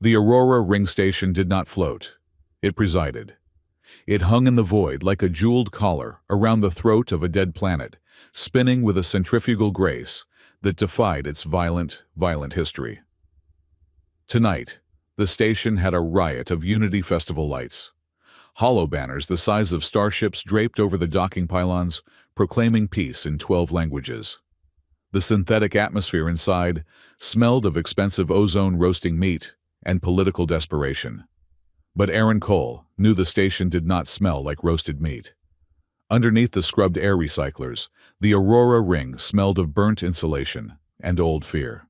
The Aurora ring station did not float. It presided. It hung in the void like a jeweled collar around the throat of a dead planet, spinning with a centrifugal grace that defied its violent history. Tonight, the station had a riot of Unity Festival lights. Hollow banners the size of starships draped over the docking pylons, proclaiming peace in 12 languages. The synthetic atmosphere inside smelled of expensive ozone roasting meat and political desperation. But Aaron Cole knew the station did not smell like roasted meat. Underneath the scrubbed air recyclers, the Aurora ring smelled of burnt insulation and old fear.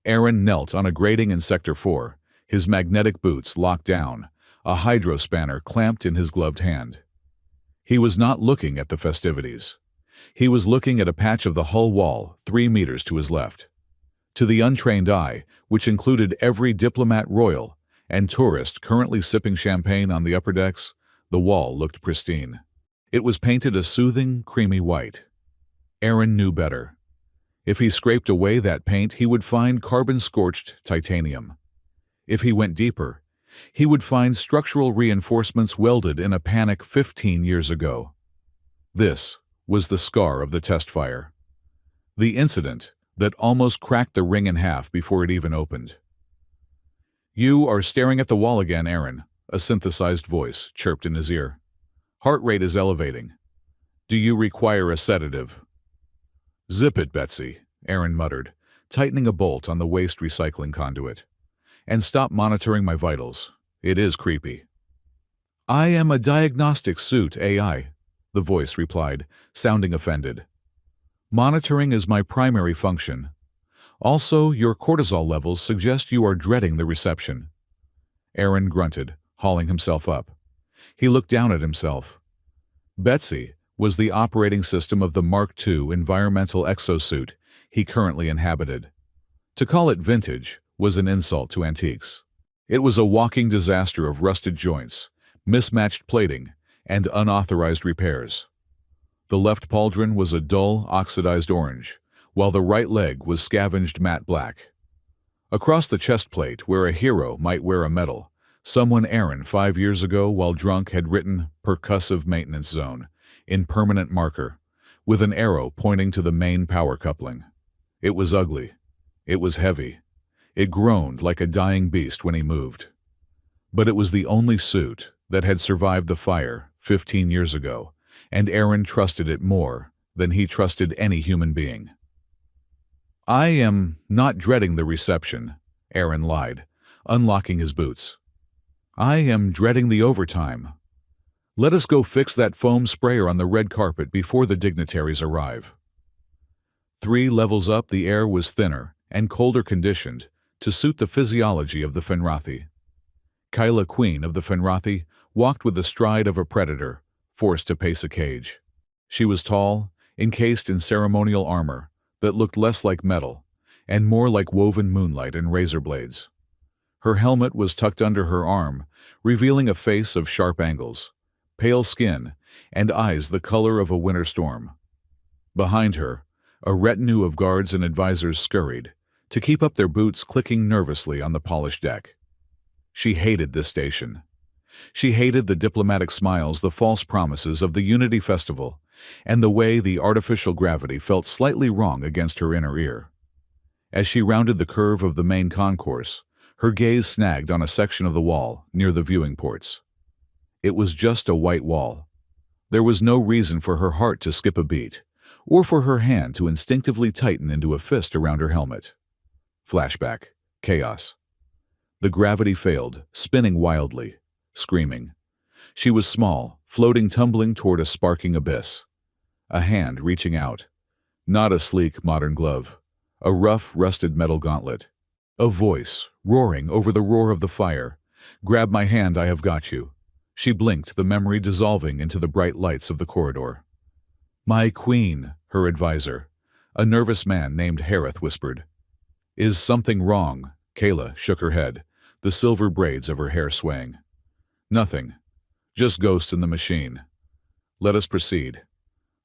Aaron knelt on a grating in Sector 4, his magnetic boots locked down, a hydrospanner clamped in his gloved hand. He was not looking at the festivities. He was looking at a patch of the hull wall 3 meters to his left. To the untrained eye, which included every diplomat royal and tourist currently sipping champagne on the upper decks, the wall looked pristine. It was painted a soothing, creamy white. Aaron knew better. If he scraped away that paint, he would find carbon-scorched titanium. If he went deeper, he would find structural reinforcements welded in a panic 15 years ago. This was the scar of the test fire. The incident that almost cracked the ring in half before it even opened. "You are staring at the wall again, Aaron," a synthesized voice chirped in his ear. "Heart rate is elevating. Do you require a sedative?" "Zip it, Betsy," Aaron muttered, tightening a bolt on the waste recycling conduit. "And stop monitoring my vitals. It is creepy." "I am a diagnostic suit AI," the voice replied, sounding offended. "Monitoring is my primary function. Also, your cortisol levels suggest you are dreading the reception." Aaron grunted, hauling himself up. He looked down at himself. Betsy was the operating system of the Mark II environmental exosuit he currently inhabited. To call it vintage was an insult to antiques. It was a walking disaster of rusted joints, mismatched plating, and unauthorized repairs. The left pauldron was a dull, oxidized orange, while the right leg was scavenged matte black. Across the chest plate, where a hero might wear a medal, someone Aaron 5 years ago while drunk had written "Percussive Maintenance Zone" in permanent marker, with an arrow pointing to the main power coupling. It was ugly. It was heavy. It groaned like a dying beast when he moved. But it was the only suit that had survived the fire 15 years ago, and Aaron trusted it more than he trusted any human being. "I am not dreading the reception," Aaron lied, unlocking his boots. "I am dreading the overtime. Let us go fix that foam sprayer on the red carpet before the dignitaries arrive." 3 levels up, the air was thinner and colder conditioned to suit the physiology of the Fenrathi. Kyla, queen of the Fenrathi, walked with the stride of a predator, forced to pace a cage. She was tall, encased in ceremonial armor that looked less like metal and more like woven moonlight and razor blades. Her helmet was tucked under her arm, revealing a face of sharp angles, pale skin, and eyes the color of a winter storm. Behind her, a retinue of guards and advisors scurried, to keep up their boots clicking nervously on the polished deck. She hated this station. She hated the diplomatic smiles, the false promises of the Unity Festival, and the way the artificial gravity felt slightly wrong against her inner ear. As she rounded the curve of the main concourse, her gaze snagged on a section of the wall near the viewing ports. It was just a white wall. There was no reason for her heart to skip a beat, or for her hand to instinctively tighten into a fist around her helmet. Flashback. Chaos. The gravity failed, spinning wildly, screaming. She was small, floating, tumbling toward a sparking abyss. A hand reaching out. Not a sleek, modern glove. A rough, rusted metal gauntlet. A voice, roaring over the roar of the fire. "Grab my hand, I have got you." She blinked, the memory dissolving into the bright lights of the corridor. "My queen," her advisor, a nervous man named Harith, whispered. "Is something wrong?" Kayla shook her head, the silver braids of her hair swaying. "Nothing. Just ghosts in the machine. Let us proceed.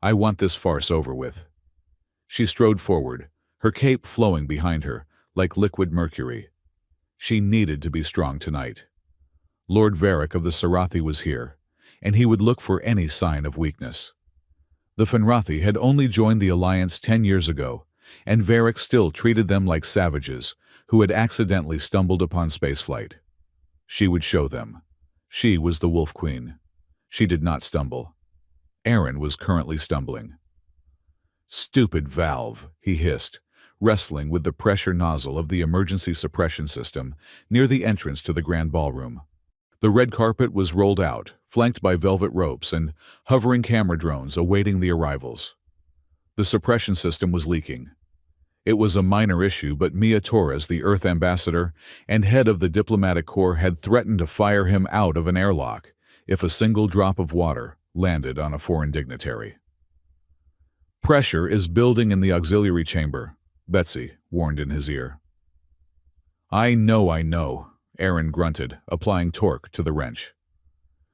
I want this farce over with." She strode forward, her cape flowing behind her like liquid mercury. She needed to be strong tonight. Lord Varric of the Sarathi was here, and he would look for any sign of weakness. The Fenrathi had only joined the alliance 10 years ago, and Varric still treated them like savages who had accidentally stumbled upon spaceflight. She would show them. She was the Wolf Queen. She did not stumble. Aaron was currently stumbling. "Stupid valve," he hissed, wrestling with the pressure nozzle of the emergency suppression system near the entrance to the grand ballroom. The red carpet was rolled out, flanked by velvet ropes and hovering camera drones awaiting the arrivals. The suppression system was leaking. It was a minor issue, but Mia Torres, the Earth ambassador and head of the diplomatic corps, had threatened to fire him out of an airlock if a single drop of water landed on a foreign dignitary. "Pressure is building in the auxiliary chamber," Betsy warned in his ear. I know," Aaron grunted, applying torque to the wrench.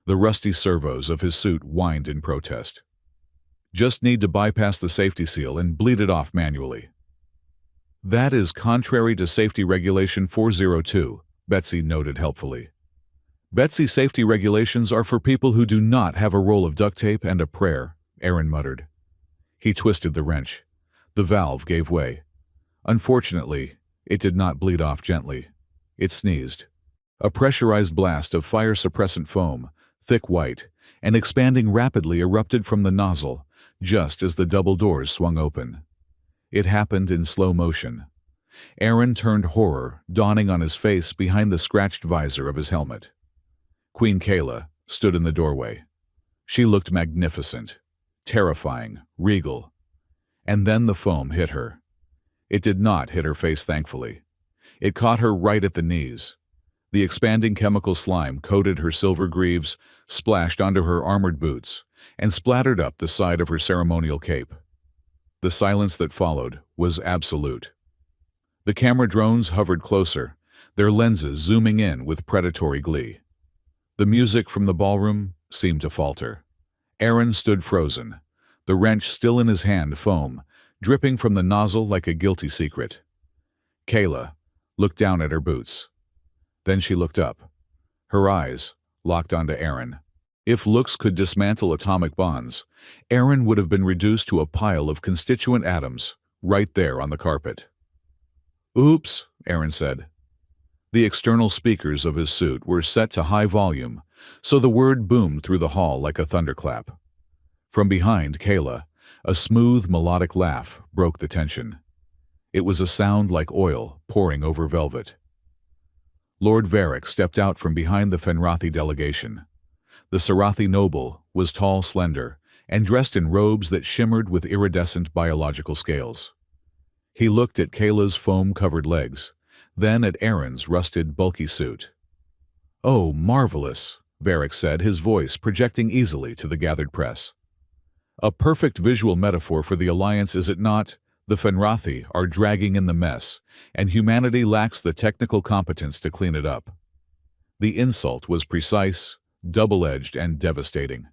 The rusty servos of his suit whined in protest. "Just need to bypass the safety seal and bleed it off manually." "That is contrary to Safety Regulation 402, Betsy noted helpfully. "Betsy's safety regulations are for people who do not have a roll of duct tape and a prayer," Aaron muttered. He twisted the wrench. The valve gave way. Unfortunately, it did not bleed off gently. It sneezed. A pressurized blast of fire-suppressant foam, thick white, and expanding rapidly, erupted from the nozzle, just as the double doors swung open. It happened in slow motion. Aaron turned, horror dawning on his face behind the scratched visor of his helmet. Queen Kayla stood in the doorway. She looked magnificent, terrifying, regal. And then the foam hit her. It did not hit her face, thankfully. It caught her right at the knees. The expanding chemical slime coated her silver greaves, splashed onto her armored boots, and splattered up the side of her ceremonial cape. The silence that followed was absolute. The camera drones hovered closer, their lenses zooming in with predatory glee. The music from the ballroom seemed to falter. Aaron stood frozen, the wrench still in his hand, foam dripping from the nozzle like a guilty secret. Kayla looked down at her boots. Then she looked up. Her eyes locked onto Aaron. If looks could dismantle atomic bonds, Aaron would have been reduced to a pile of constituent atoms right there on the carpet. "Oops," Aaron said. The external speakers of his suit were set to high volume, so the word boomed through the hall like a thunderclap. From behind Kayla, a smooth, melodic laugh broke the tension. It was a sound like oil pouring over velvet. Lord Varric stepped out from behind the Fenrathi delegation. The Sarathi noble was tall, slender, and dressed in robes that shimmered with iridescent biological scales. He looked at Kayla's foam-covered legs, then at Aaron's rusted, bulky suit. "Oh, marvelous," Varric said, his voice projecting easily to the gathered press. "A perfect visual metaphor for the Alliance, is it not? The Fenrathi are dragging in the mess, and humanity lacks the technical competence to clean it up." The insult was precise, double-edged, and devastating.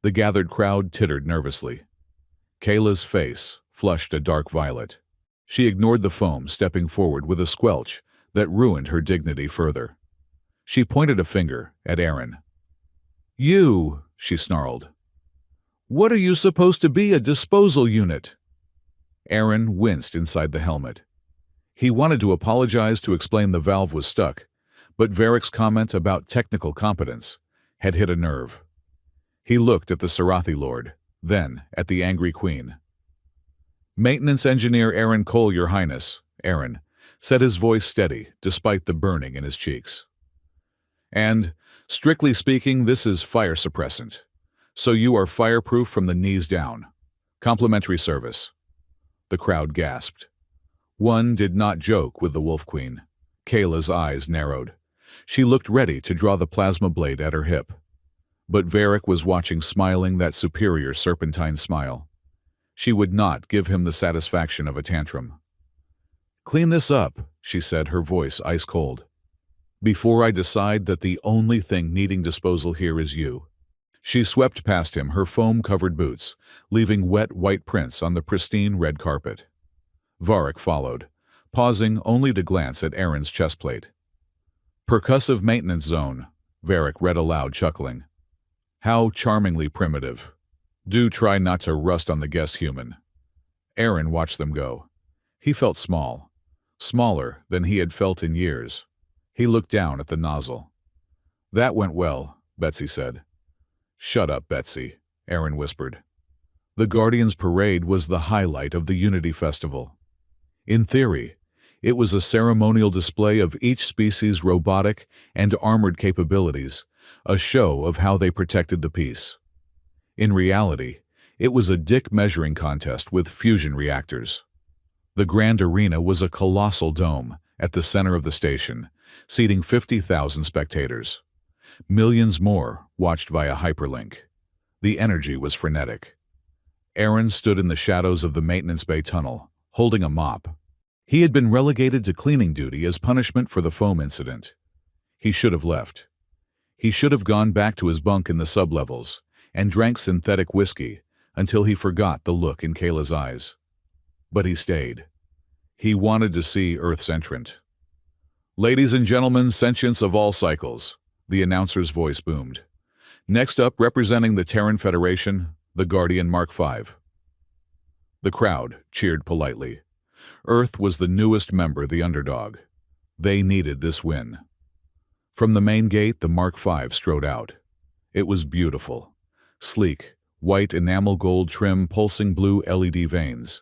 The gathered crowd tittered nervously. Kayla's face flushed a dark violet. She ignored the foam, stepping forward with a squelch that ruined her dignity further. She pointed a finger at Aaron. "You," she snarled. "What are you supposed to be, a disposal unit?" Aaron winced inside the helmet. He wanted to apologize, to explain the valve was stuck, but Varric's comment about technical competence had hit a nerve. He looked at the Sarathi Lord, then at the angry Queen. "Maintenance Engineer Aaron Cole, Your Highness," Aaron said, his voice steady despite the burning in his cheeks. "And, strictly speaking, this is fire suppressant, so you are fireproof from the knees down. Complimentary service." The crowd gasped. One did not joke with the Wolf Queen. Kayla's eyes narrowed. She looked ready to draw the plasma blade at her hip. But Varric was watching, smiling that superior serpentine smile. She would not give him the satisfaction of a tantrum. "Clean this up," she said, her voice ice cold, "before I decide that the only thing needing disposal here is you." She swept past him, her foam-covered boots, leaving wet white prints on the pristine red carpet. Varric followed, pausing only to glance at Aaron's chestplate. Percussive maintenance zone, Varric read aloud, chuckling. How charmingly primitive. Do try not to rust on the guest human. Aaron watched them go. He felt small. Smaller than he had felt in years. He looked down at the nozzle. That went well, Betsy said. Shut up, Betsy, Aaron whispered. The Guardians' parade was the highlight of the Unity Festival. In theory, it was a ceremonial display of each species' robotic and armored capabilities, a show of how they protected the peace. In reality, it was a dick measuring contest with fusion reactors. The Grand Arena was a colossal dome at the center of the station, seating 50,000 spectators. Millions more watched via hyperlink. The energy was frenetic. Aaron stood in the shadows of the maintenance bay tunnel, holding a mop. He had been relegated to cleaning duty as punishment for the foam incident. He should have left. He should have gone back to his bunk in the sublevels and drank synthetic whiskey until he forgot the look in Kayla's eyes. But he stayed. He wanted to see Earth's entrant. Ladies and gentlemen, sentients of all cycles, the announcer's voice boomed. Next up, representing the Terran Federation, the Guardian Mark V. The crowd cheered politely. Earth was the newest member, the underdog. They needed this win. From the main gate, the Mark V strode out. It was beautiful. Sleek, white enamel gold trim, pulsing blue LED veins.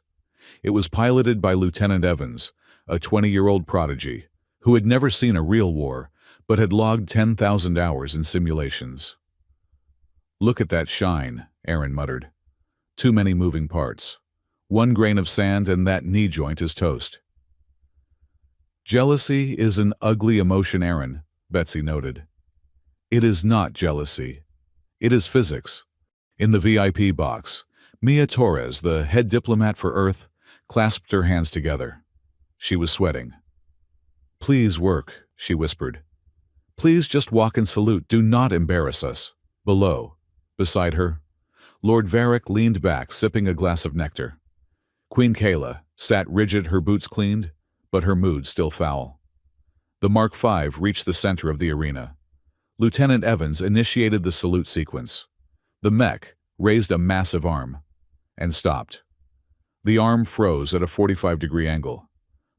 It was piloted by Lieutenant Evans, a 20-year-old prodigy, who had never seen a real war, but had logged 10,000 hours in simulations. Look at that shine, Aaron muttered. Too many moving parts. One grain of sand and that knee joint is toast. Jealousy is an ugly emotion, Aaron, Betsy noted. It is not jealousy. It is physics. In the VIP box, Mia Torres, the head diplomat for Earth, clasped her hands together. She was sweating. Please work, she whispered. Please just walk and salute. Do not embarrass us. Below, beside her, Lord Varric leaned back, sipping a glass of nectar. Queen Kayla sat rigid, her boots cleaned, but her mood still foul. The Mark V reached the center of the arena. Lieutenant Evans initiated the salute sequence. The mech raised a massive arm and stopped. The arm froze at a 45-degree angle.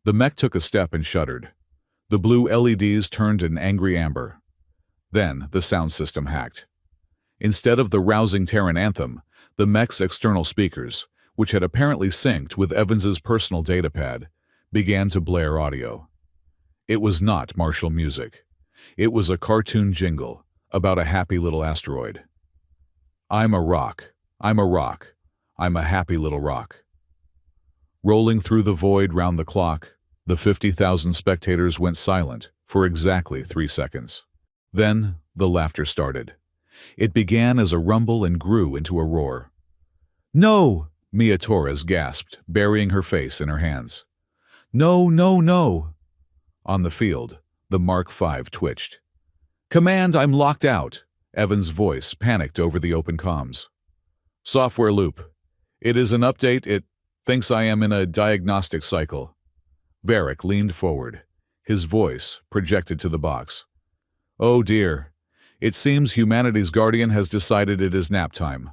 The mech took a step and shuddered. The blue LEDs turned an angry amber. Then the sound system hacked. Instead of the rousing Terran anthem, the mech's external speakers, which had apparently synced with Evans's personal datapad, began to blare audio. It was not martial music. It was a cartoon jingle about a happy little asteroid. I'm a rock. I'm a rock. I'm a happy little rock. Rolling through the void round the clock, the 50,000 spectators went silent for exactly 3 seconds. Then the laughter started. It began as a rumble and grew into a roar. No! Mia Torres gasped, burying her face in her hands. No, no, no! On the field, the Mark V twitched. Command, I'm locked out! Evans' voice panicked over the open comms. Software loop. It is an update. It thinks I am in a diagnostic cycle. Varric leaned forward, his voice projected to the box. Oh dear. It seems humanity's guardian has decided it is nap time.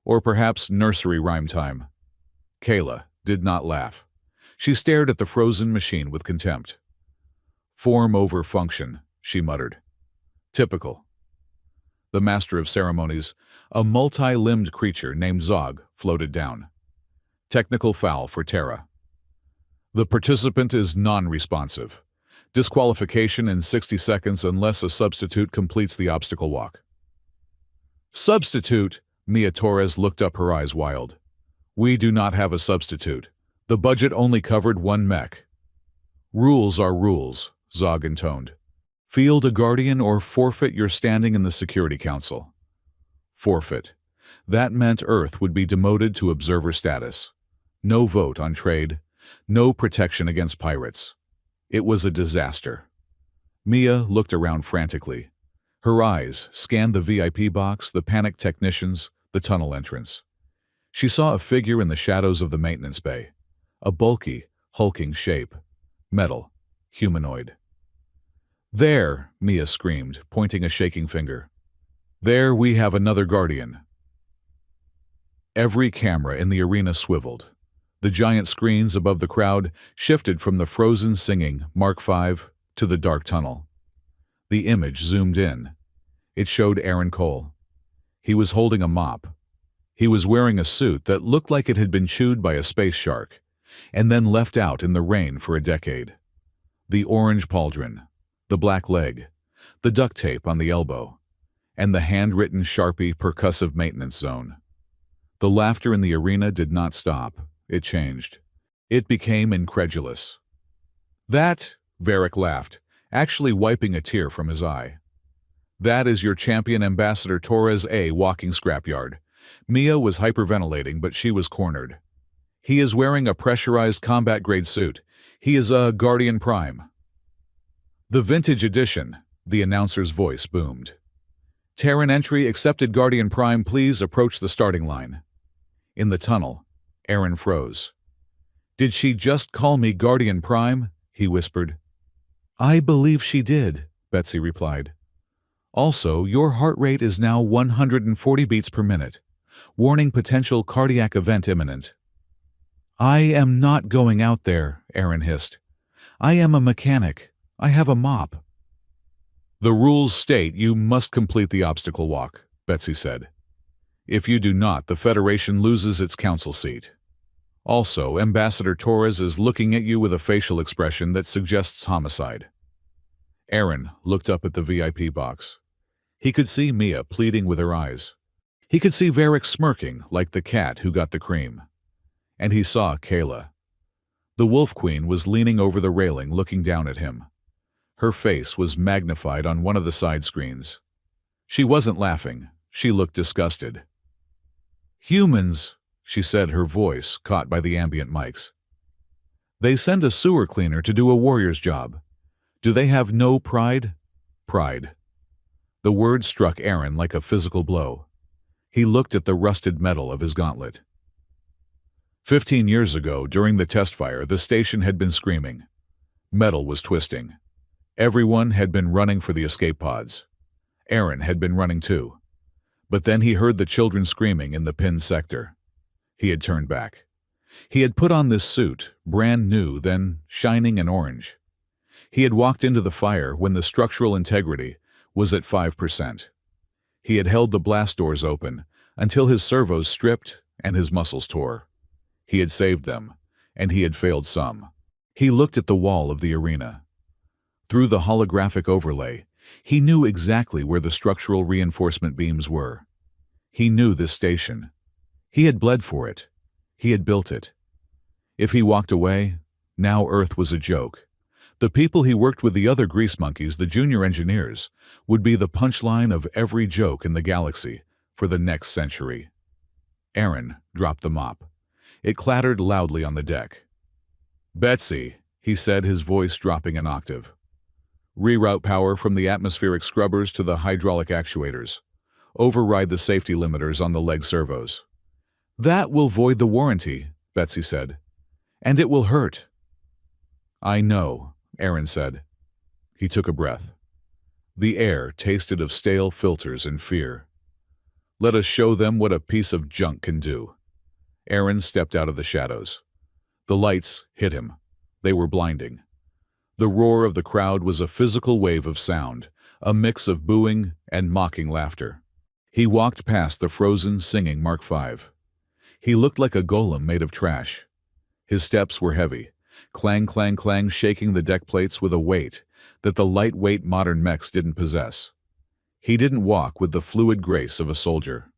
Or perhaps nursery rhyme time. Kayla did not laugh. She stared at the frozen machine with contempt. Form over function, she muttered. Typical. The master of ceremonies, a multi-limbed creature named Zog, floated down. Technical foul for Terra. The participant is non-responsive. Disqualification in 60 seconds unless a substitute completes the obstacle walk. Substitute? Mia Torres looked up, her eyes wild. We do not have a substitute. The budget only covered one mech. Rules are rules, Zog intoned. Field a guardian or forfeit your standing in the Security Council. Forfeit. That meant Earth would be demoted to observer status. No vote on trade. No protection against pirates. It was a disaster. Mia looked around frantically. Her eyes scanned the VIP box, the panicked technicians, the tunnel entrance. She saw a figure in the shadows of the maintenance bay. A bulky, hulking shape. Metal. Humanoid. "There," Mia screamed, pointing a shaking finger. "There we have another Guardian." Every camera in the arena swiveled. The giant screens above the crowd shifted from the frozen singing Mark V to the dark tunnel. The image zoomed in. It showed Aaron Cole. He was holding a mop. He was wearing a suit that looked like it had been chewed by a space shark, and then left out in the rain for a decade. The orange pauldron, the black leg, the duct tape on the elbow, and the handwritten Sharpie percussive maintenance zone. The laughter in the arena did not stop. It changed. It became incredulous. "That," Varric laughed, actually wiping a tear from his eye. "That is your champion Ambassador Torres A. walking scrapyard." Mia was hyperventilating, but she was cornered. "He is wearing a pressurized combat-grade suit. He is a Guardian Prime." "The vintage edition," the announcer's voice boomed. "Terran entry accepted Guardian Prime, please approach the starting line." In the tunnel, Aaron froze. "Did she just call me Guardian Prime?" he whispered. "I believe she did," Betsy replied. "Also, your heart rate is now 140 beats per minute. Warning, potential cardiac event imminent." "I am not going out there," Aaron hissed. "I am a mechanic. I have a mop." "The rules state you must complete the obstacle walk," Betsy said. "If you do not, the Federation loses its council seat. Also, Ambassador Torres is looking at you with a facial expression that suggests homicide." Aaron looked up at the VIP box. He could see Mia pleading with her eyes. He could see Varric smirking like the cat who got the cream. And he saw Kayla. The Wolf Queen was leaning over the railing looking down at him. Her face was magnified on one of the side screens. She wasn't laughing. She looked disgusted. "Humans," she said, her voice caught by the ambient mics. "They send a sewer cleaner to do a warrior's job. Do they have no pride?" Pride. The word struck Aaron like a physical blow. He looked at the rusted metal of his gauntlet. 15 years ago, during the test fire, the station had been screaming. Metal was twisting. Everyone had been running for the escape pods. Aaron had been running too. But then he heard the children screaming in the pinned sector. He had turned back. He had put on this suit, brand new, then shining and orange. He had walked into the fire when the structural integrity was at 5%. He had held the blast doors open until his servos stripped and his muscles tore. He had saved them, and he had failed some. He looked at the wall of the arena. Through the holographic overlay, he knew exactly where the structural reinforcement beams were. He knew this station. He had bled for it. He had built it. If he walked away, now Earth was a joke. The people he worked with, the other grease monkeys, the junior engineers, would be the punchline of every joke in the galaxy for the next century. Aaron dropped the mop. It clattered loudly on the deck. "Betsy," he said, his voice dropping an octave. "Reroute power from the atmospheric scrubbers to the hydraulic actuators. Override the safety limiters on the leg servos." "That will void the warranty," Betsy said. "And it will hurt." "I know," Aaron said. He took a breath. The air tasted of stale filters and fear. "Let us show them what a piece of junk can do." Aaron stepped out of the shadows. The lights hit him. They were blinding. The roar of the crowd was a physical wave of sound, a mix of booing and mocking laughter. He walked past the frozen, singing Mark V. He looked like a golem made of trash. His steps were heavy, clang, clang, clang, shaking the deck plates with a weight that the lightweight modern mechs didn't possess. He didn't walk with the fluid grace of a soldier.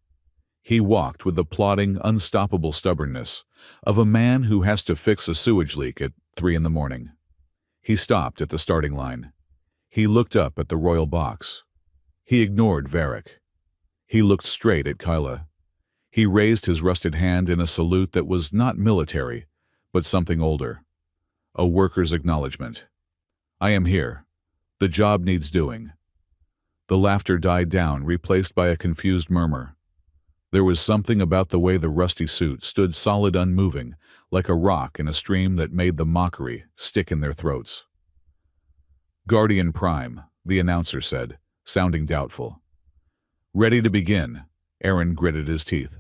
He walked with the plodding, unstoppable stubbornness of a man who has to fix a sewage leak at 3 in the morning. He stopped at the starting line. He looked up at the royal box. He ignored Varric. He looked straight at Kyla. He raised his rusted hand in a salute that was not military, but something older. A worker's acknowledgement. "I am here. The job needs doing." The laughter died down, replaced by a confused murmur. There was something about the way the rusty suit stood solid, unmoving, like a rock in a stream that made the mockery stick in their throats. Guardian Prime, the announcer said, sounding doubtful. Ready to begin, Aaron gritted his teeth.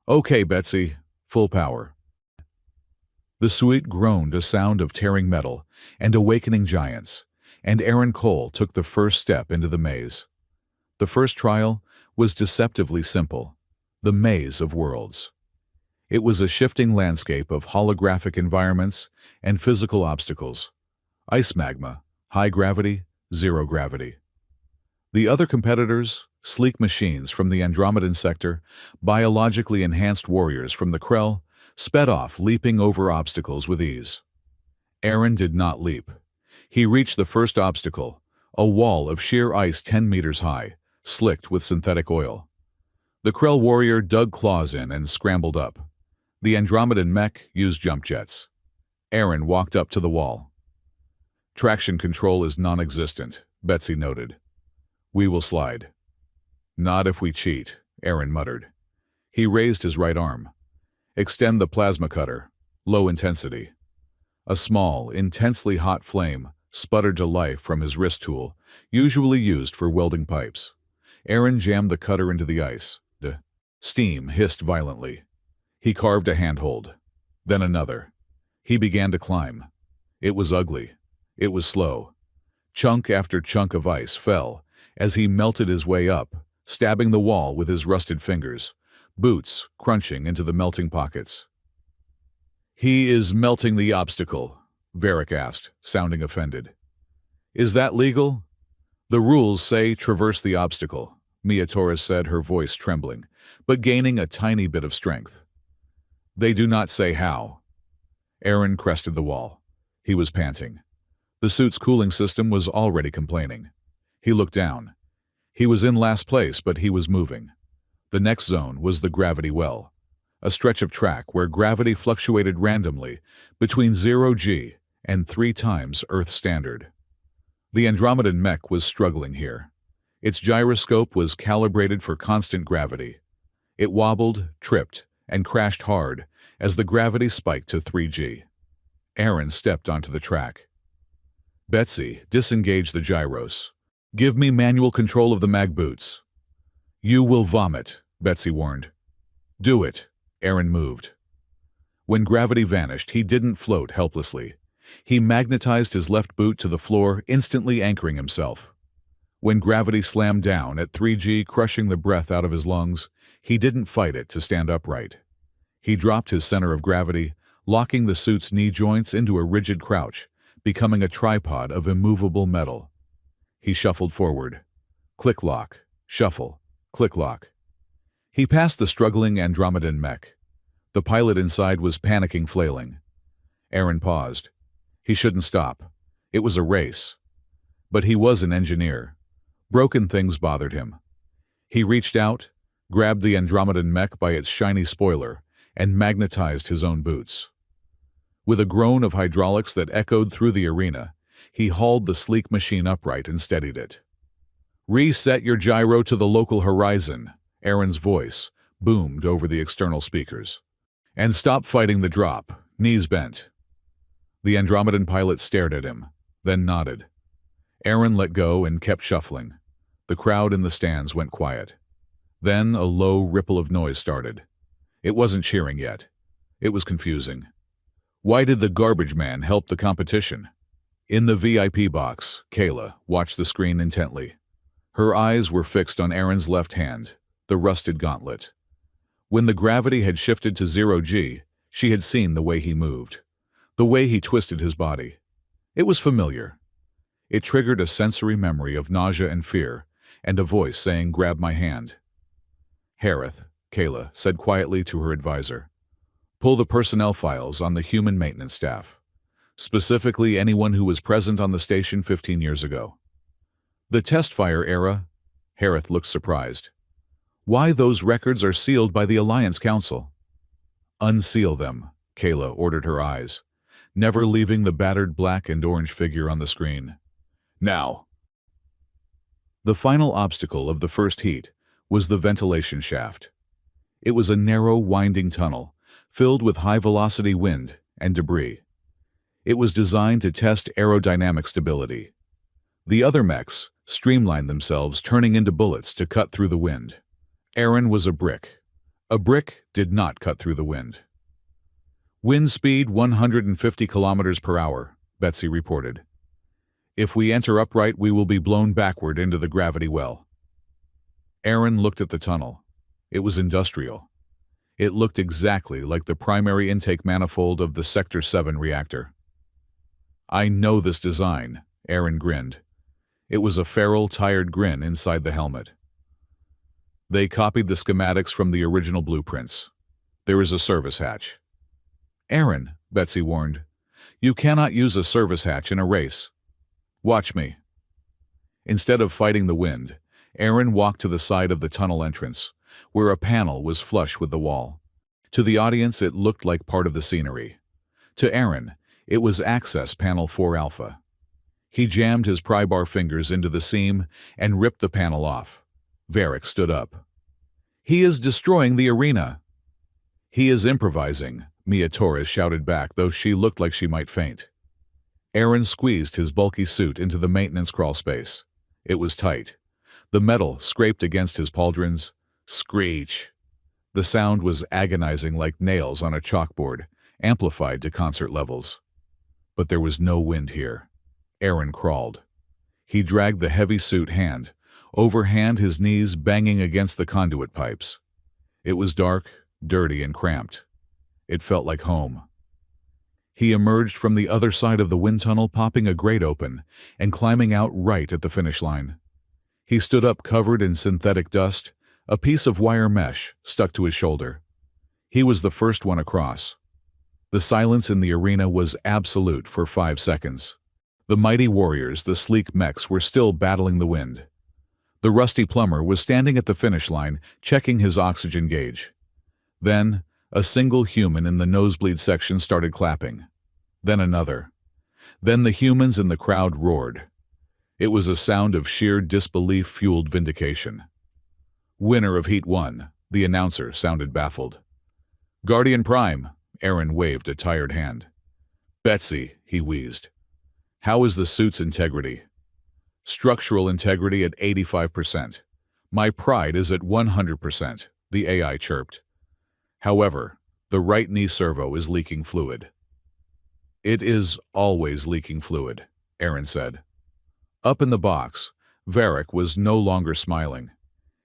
Okay, Betsy, full power. The suite groaned a sound of tearing metal and awakening giants, and Aaron Cole took the first step into the maze. The first trial was deceptively simple, the Maze of Worlds. It was a shifting landscape of holographic environments and physical obstacles. Ice magma, high gravity, zero gravity. The other competitors, sleek machines from the Andromedan sector, biologically enhanced warriors from the Krell, sped off, leaping over obstacles with ease. Aaron did not leap. He reached the first obstacle, a wall of sheer ice 10 meters high, slicked with synthetic oil. The Krell warrior dug claws in and scrambled up. The Andromedan mech used jump jets. Aaron walked up to the wall. Traction control is non-existent, Betsy noted. We will slide. Not if we cheat, Aaron muttered. He raised his right arm. Extend the plasma cutter, low intensity. A small, intensely hot flame sputtered to life from his wrist tool, usually used for welding pipes. Aaron jammed the cutter into the ice. Steam hissed violently. He carved a handhold. Then another. He began to climb. It was ugly. It was slow. Chunk after chunk of ice fell as he melted his way up, stabbing the wall with his rusted fingers, boots crunching into the melting pockets. He is melting the obstacle, Varric asked, sounding offended. Is that legal? The rules say traverse the obstacle, Mia Torres said, her voice trembling, but gaining a tiny bit of strength. They do not say how. Aaron crested the wall. He was panting. The suit's cooling system was already complaining. He looked down. He was in last place, but he was moving. The next zone was the gravity well, a stretch of track where gravity fluctuated randomly between 0 g and 3 times Earth standard. The Andromedan mech was struggling here. Its gyroscope was calibrated for constant gravity. It wobbled, tripped, and crashed hard as the gravity spiked to 3 g. Aaron stepped onto the track. Betsy, disengage the gyros. Give me manual control of the mag boots. You will vomit, Betsy warned. Do it, Aaron moved. When gravity vanished, he didn't float helplessly. He magnetized his left boot to the floor, instantly anchoring himself. When gravity slammed down at 3 g, crushing the breath out of his lungs, he didn't fight it to stand upright. He dropped his center of gravity, locking the suit's knee joints into a rigid crouch, becoming a tripod of immovable metal. He shuffled forward. Click-lock, shuffle, click-lock. He passed the struggling Andromedan mech. The pilot inside was panicking, flailing. Aaron paused. He shouldn't stop. It was a race. But he was an engineer. Broken things bothered him. He reached out, grabbed the Andromedan mech by its shiny spoiler, and magnetized his own boots. With a groan of hydraulics that echoed through the arena, he hauled the sleek machine upright and steadied it. Reset your gyro to the local horizon, Aaron's voice boomed over the external speakers. And stop fighting the drop, knees bent. The Andromedan pilot stared at him, then nodded. Aaron let go and kept shuffling. The crowd in the stands went quiet. Then a low ripple of noise started. It wasn't cheering yet. It was confusing. Why did the garbage man help the competition? In the VIP box, Kayla watched the screen intently. Her eyes were fixed on Aaron's left hand, the rusted gauntlet. When the gravity had shifted to 0 g, she had seen the way he moved, the way he twisted his body. It was familiar. It triggered a sensory memory of nausea and fear, and a voice saying, "Grab my hand." Harith, Kayla said quietly to her advisor. Pull the personnel files on the human maintenance staff, specifically anyone who was present on the station 15 years ago. The test fire era? Harith looked surprised. Why those records are sealed by the Alliance Council? Unseal them, Kayla ordered her eyes, never leaving the battered black and orange figure on the screen. Now. The final obstacle of the first heat was the ventilation shaft. It was a narrow, winding tunnel, filled with high-velocity wind and debris. It was designed to test aerodynamic stability. The other mechs streamlined themselves, turning into bullets to cut through the wind. Aaron was a brick. A brick did not cut through the wind. Wind speed 150 kilometers per hour, Betsy reported. If we enter upright, we will be blown backward into the gravity well. Aaron looked at the tunnel. It was industrial. It looked exactly like the primary intake manifold of the Sector 7 reactor. I know this design, Aaron grinned. It was a feral, tired grin inside the helmet. They copied the schematics from the original blueprints. There is a service hatch. Aaron, Betsy warned, you cannot use a service hatch in a race. Watch me. Instead of fighting the wind, Aaron walked to the side of the tunnel entrance, where a panel was flush with the wall. To the audience, it looked like part of the scenery. To Aaron, it was Access Panel 4 Alpha. He jammed his pry bar fingers into the seam and ripped the panel off. Varric stood up. He is destroying the arena. He is improvising, Mia Torres shouted back, though she looked like she might faint. Aaron squeezed his bulky suit into the maintenance crawl space. It was tight. The metal scraped against his pauldrons. Screech. The sound was agonizing like nails on a chalkboard, amplified to concert levels. But there was no wind here. Aaron crawled. He dragged the heavy suit hand over hand, his knees banging against the conduit pipes. It was dark, dirty, and cramped. It felt like home. He emerged from the other side of the wind tunnel, popping a grate open and climbing out right at the finish line. He stood up covered in synthetic dust, a piece of wire mesh stuck to his shoulder. He was the first one across. The silence in the arena was absolute for 5 seconds. The mighty warriors, the sleek mechs, were still battling the wind. The rusty plumber was standing at the finish line, checking his oxygen gauge. Then, a single human in the nosebleed section started clapping. Then another. Then the humans in the crowd roared. It was a sound of sheer disbelief-fueled vindication. Winner of Heat 1, the announcer sounded baffled. Guardian Prime, Aaron waved a tired hand. Betsy, he wheezed. How is the suit's integrity? Structural integrity at 85%. My pride is at 100%, the AI chirped. However, the right knee servo is leaking fluid. It is always leaking fluid, Aaron said. Up in the box, Varric was no longer smiling.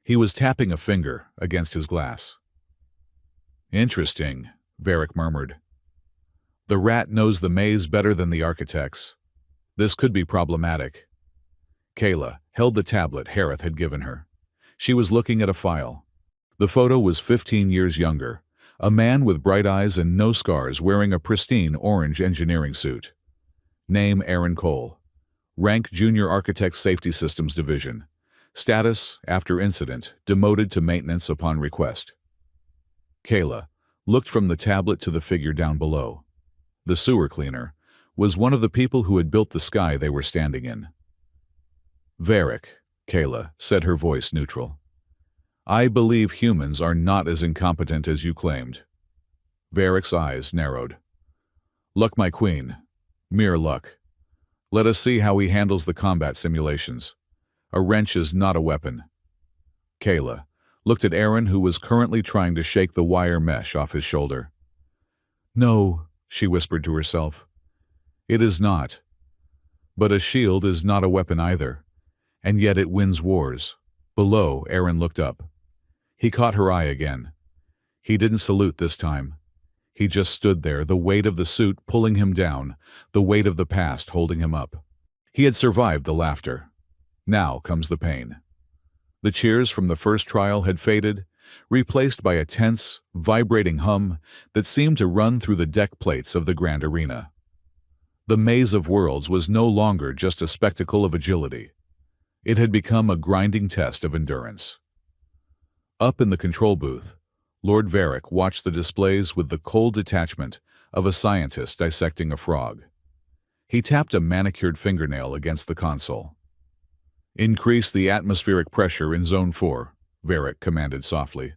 He was tapping a finger against his glass. Interesting, Varric murmured. The rat knows the maze better than the architects. This could be problematic. Kayla held the tablet Harith had given her. She was looking at a file. The photo was 15 years younger, a man with bright eyes and no scars wearing a pristine orange engineering suit. Name Aaron Cole. Rank Junior Architect Safety Systems Division. Status, after incident, demoted to maintenance upon request. Kayla looked from the tablet to the figure down below. The sewer cleaner was one of the people who had built the sky they were standing in. Varric, Kayla said, her voice neutral. I believe humans are not as incompetent as you claimed. Varric's eyes narrowed. Luck, my queen. Mere luck. Let us see how he handles the combat simulations. A wrench is not a weapon. Kayla looked at Aaron, who was currently trying to shake the wire mesh off his shoulder. No, she whispered to herself. It is not. But a shield is not a weapon either, and yet it wins wars. Below, Aaron looked up. He caught her eye again. He didn't salute this time. He just stood there, the weight of the suit pulling him down, the weight of the past holding him up. He had survived the laughter. Now comes the pain. The cheers from the first trial had faded, replaced by a tense, vibrating hum that seemed to run through the deck plates of the grand arena. The maze of worlds was no longer just a spectacle of agility. It had become a grinding test of endurance. Up in the control booth, Lord Varric watched the displays with the cold detachment of a scientist dissecting a frog. He tapped a manicured fingernail against the console. Increase the atmospheric pressure in Zone 4, Varric commanded softly,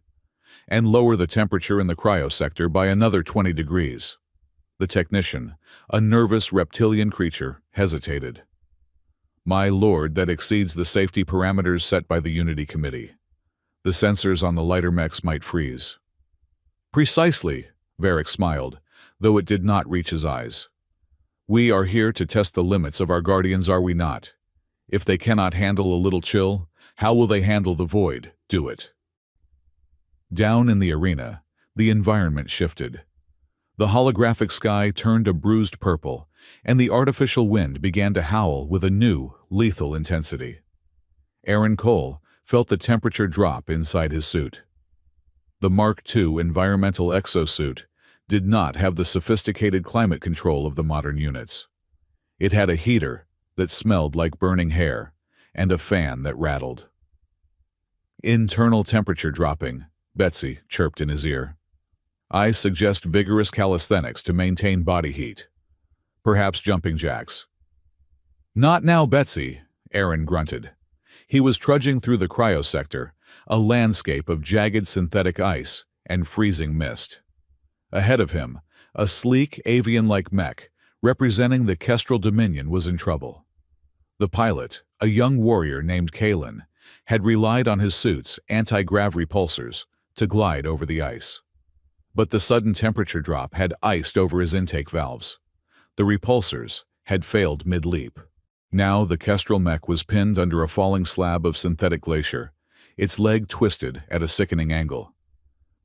and lower the temperature in the cryosector by another 20 degrees. The technician, a nervous reptilian creature, hesitated. My lord, that exceeds the safety parameters set by the Unity Committee. The sensors on the lighter mechs might freeze. Precisely, Varric smiled, though it did not reach his eyes. We are here to test the limits of our guardians, are we not? If they cannot handle a little chill, how will they handle the void? Do it. Down in the arena, the environment shifted. The holographic sky turned a bruised purple, and the artificial wind began to howl with a new, lethal intensity. Aaron Cole felt the temperature drop inside his suit. The Mark II environmental exosuit did not have the sophisticated climate control of the modern units. It had a heater that smelled like burning hair and a fan that rattled. Internal temperature dropping, Betsy chirped in his ear. I suggest vigorous calisthenics to maintain body heat. Perhaps jumping jacks. Not now, Betsy, Aaron grunted. He was trudging through the cryosector, a landscape of jagged synthetic ice and freezing mist. Ahead of him, a sleek, avian-like mech, representing the Kestrel Dominion, was in trouble. The pilot, a young warrior named Kalen, had relied on his suit's anti-grav repulsors to glide over the ice. But the sudden temperature drop had iced over his intake valves. The repulsors had failed mid-leap. Now the Kestrel mech was pinned under a falling slab of synthetic glacier, its leg twisted at a sickening angle.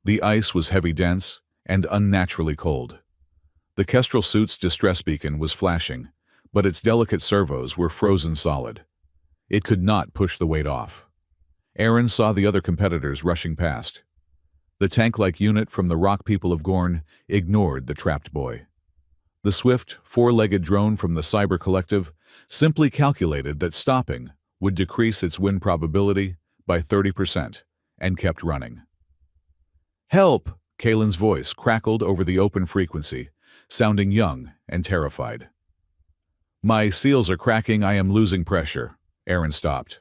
The ice was heavy, dense, and unnaturally cold. The Kestrel suit's distress beacon was flashing, but its delicate servos were frozen solid. It could not push the weight off. Aaron saw the other competitors rushing past. The tank-like unit from the Rock People of Gorn ignored the trapped boy. The swift, four-legged drone from the Cyber Collective simply calculated that stopping would decrease its win probability by 30% and kept running. Help! Kalen's voice crackled over the open frequency, sounding young and terrified. My seals are cracking, I am losing pressure. Aaron stopped.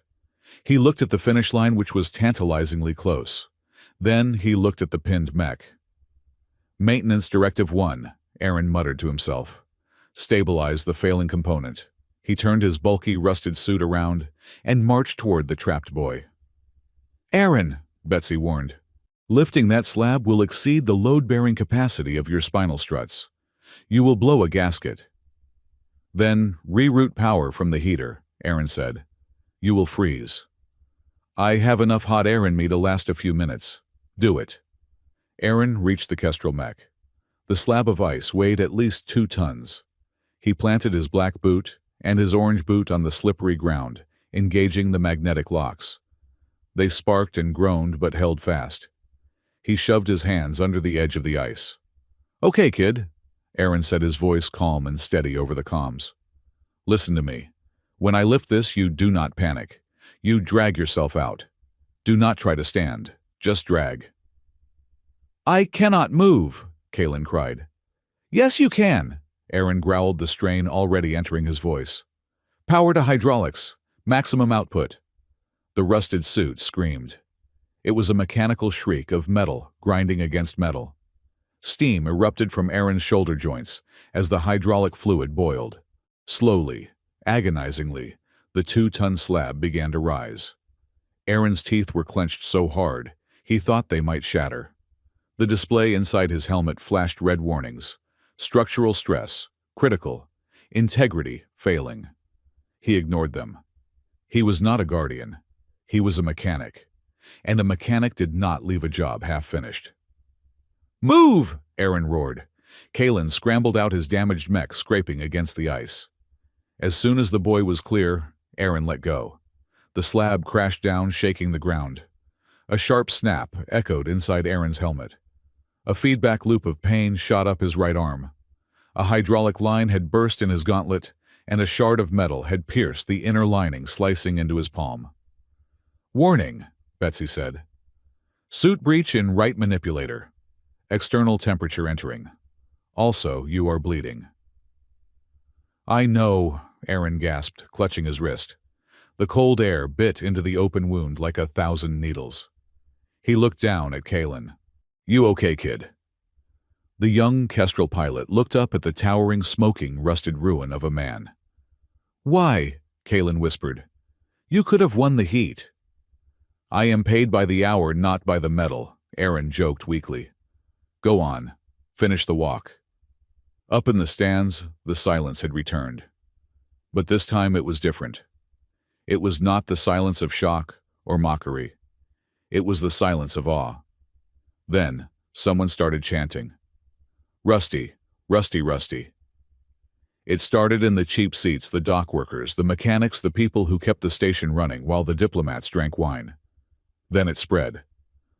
He looked at the finish line, which was tantalizingly close. Then he looked at the pinned mech. Maintenance Directive 1, Aaron muttered to himself. Stabilize the failing component. He turned his bulky, rusted suit around and marched toward the trapped boy. Aaron, Betsy warned. Lifting that slab will exceed the load-bearing capacity of your spinal struts. You will blow a gasket. Then reroute power from the heater, Aaron said. You will freeze. I have enough hot air in me to last a few minutes. Do it. Aaron reached the Kestrel mech. The slab of ice weighed at least 2 tons. He planted his black boot and his orange boot on the slippery ground, engaging the magnetic locks. They sparked and groaned but held fast. He shoved his hands under the edge of the ice. Okay, kid, Aaron said, his voice calm and steady over the comms. Listen to me. When I lift this, you do not panic. You drag yourself out. Do not try to stand. Just drag. I cannot move, Kalen cried. Yes, you can, Aaron growled, the strain already entering his voice. Power to hydraulics. Maximum output. The rusted suit screamed. It was a mechanical shriek of metal grinding against metal. Steam erupted from Aaron's shoulder joints as the hydraulic fluid boiled. Slowly, agonizingly, the 2-ton slab began to rise. Aaron's teeth were clenched so hard, he thought they might shatter. The display inside his helmet flashed red warnings. Structural stress, critical, integrity failing. He ignored them. He was not a guardian. He was a mechanic. And a mechanic did not leave a job half-finished. Move! Aaron roared. Kalen scrambled out, his damaged mech scraping against the ice. As soon as the boy was clear, Aaron let go. The slab crashed down, shaking the ground. A sharp snap echoed inside Aaron's helmet. A feedback loop of pain shot up his right arm. A hydraulic line had burst in his gauntlet, and a shard of metal had pierced the inner lining, slicing into his palm. Warning, Betsy said. Suit breach in right manipulator. External temperature entering. Also, you are bleeding. I know, Aaron gasped, clutching his wrist. The cold air bit into the open wound like 1,000 needles. He looked down at Kalen. You okay, kid? The young Kestrel pilot looked up at the towering, smoking, rusted ruin of a man. Why? Kalen whispered. "You could have won the heat." "I am paid by the hour, not by the medal," Aaron joked weakly. "Go on. Finish the walk." Up in the stands, the silence had returned. But this time it was different. It was not the silence of shock or mockery. It was the silence of awe. Then, someone started chanting. "Rusty, Rusty, Rusty." It started in the cheap seats, the dock workers, the mechanics, the people who kept the station running while the diplomats drank wine. Then it spread.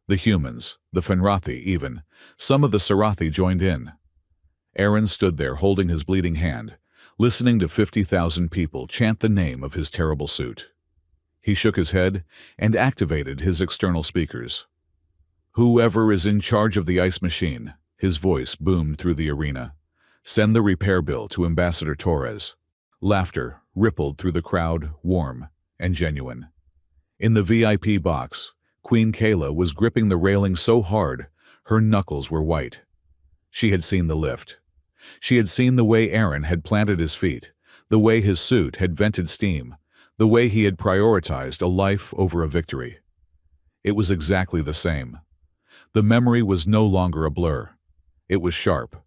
The humans, the Fenrathi even, some of the Sarathi joined in. Aaron stood there holding his bleeding hand, listening to 50,000 people chant the name of his terrible suit. He shook his head and activated his external speakers. "Whoever is in charge of the ice machine," his voice boomed through the arena. "Send the repair bill to Ambassador Torres." Laughter rippled through the crowd, warm and genuine. In the VIP box, Queen Kayla was gripping the railing so hard, her knuckles were white. She had seen the lift. She had seen the way Aaron had planted his feet, the way his suit had vented steam, the way he had prioritized a life over a victory. It was exactly the same. The memory was no longer a blur. It was sharp.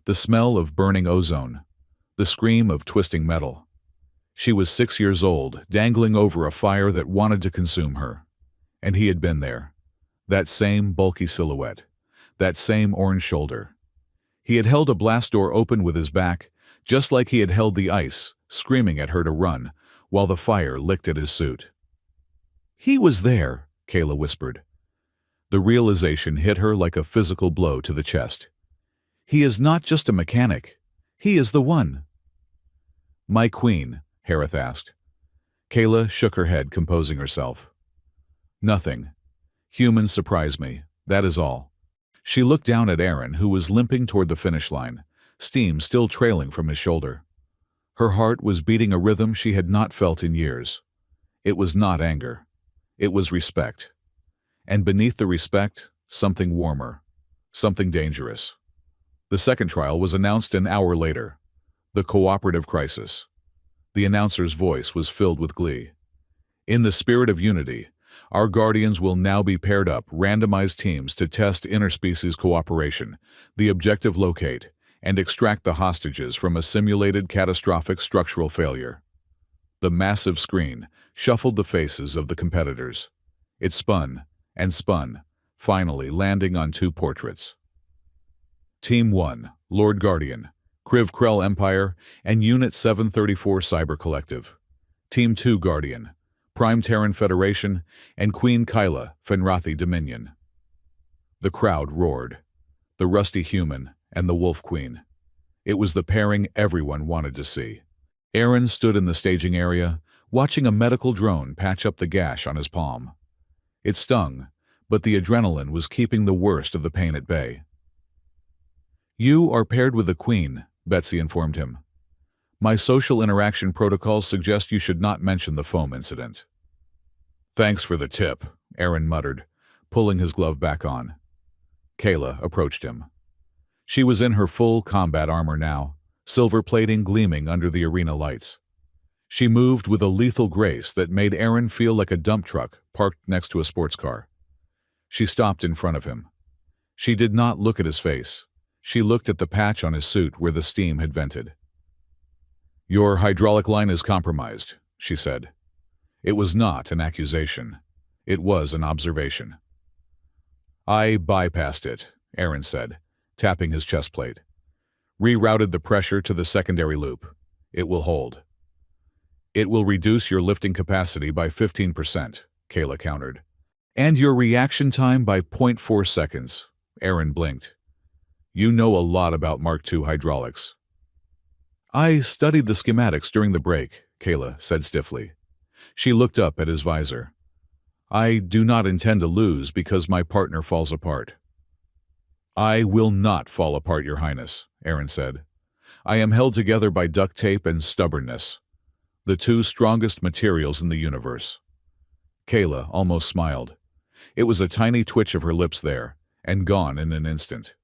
The smell of burning ozone. The scream of twisting metal. She was 6 years old, dangling over a fire that wanted to consume her. And he had been there. That same bulky silhouette. That same orange shoulder. He had held a blast door open with his back, just like he had held the ice, screaming at her to run, while the fire licked at his suit. "He was there," Kayla whispered. The realization hit her like a physical blow to the chest. "He is not just a mechanic. He is the one." "My queen?" Harith asked. Kayla shook her head, composing herself. "Nothing. Humans surprise me, that is all." She looked down at Aaron, who was limping toward the finish line, steam still trailing from his shoulder. Her heart was beating a rhythm she had not felt in years. It was not anger. It was respect. And beneath the respect, something warmer, something dangerous. The second trial was announced an hour later. The cooperative crisis. The announcer's voice was filled with glee. "In the spirit of unity, our guardians will now be paired up, randomized teams to test interspecies cooperation, the objective locate, and extract the hostages from a simulated catastrophic structural failure." The massive screen shuffled the faces of the competitors. It spun and spun, finally landing on 2 portraits. Team 1, Lord Guardian, Kriv Krell Empire, and Unit 734 Cyber Collective. Team 2, Guardian, Prime Terran Federation, and Queen Kyla, Fenrathi Dominion. The crowd roared. The rusty human and the Wolf Queen. It was the pairing everyone wanted to see. Aaron stood in the staging area, watching a medical drone patch up the gash on his palm. It stung, but the adrenaline was keeping the worst of the pain at bay. "You are paired with the Queen," Betsy informed him. "My social interaction protocols suggest you should not mention the foam incident." "Thanks for the tip," Aaron muttered, pulling his glove back on. Kayla approached him. She was in her full combat armor now, silver plating gleaming under the arena lights. She moved with a lethal grace that made Aaron feel like a dump truck parked next to a sports car. She stopped in front of him. She did not look at his face. She looked at the patch on his suit where the steam had vented. "Your hydraulic line is compromised," she said. It was not an accusation. It was an observation. "I bypassed it," Aaron said, tapping his chest plate. "Rerouted the pressure to the secondary loop. It will hold." "It will reduce your lifting capacity by 15%, Kayla countered. "And your reaction time by 0.4 seconds, Aaron blinked. "You know a lot about Mark II hydraulics." "I studied the schematics during the break," Kayla said stiffly. She looked up at his visor. "I do not intend to lose because my partner falls apart." "I will not fall apart, Your Highness," Aaron said. "I am held together by duct tape and stubbornness, the 2 strongest materials in the universe." Kayla almost smiled. It was a tiny twitch of her lips there, and gone in an instant.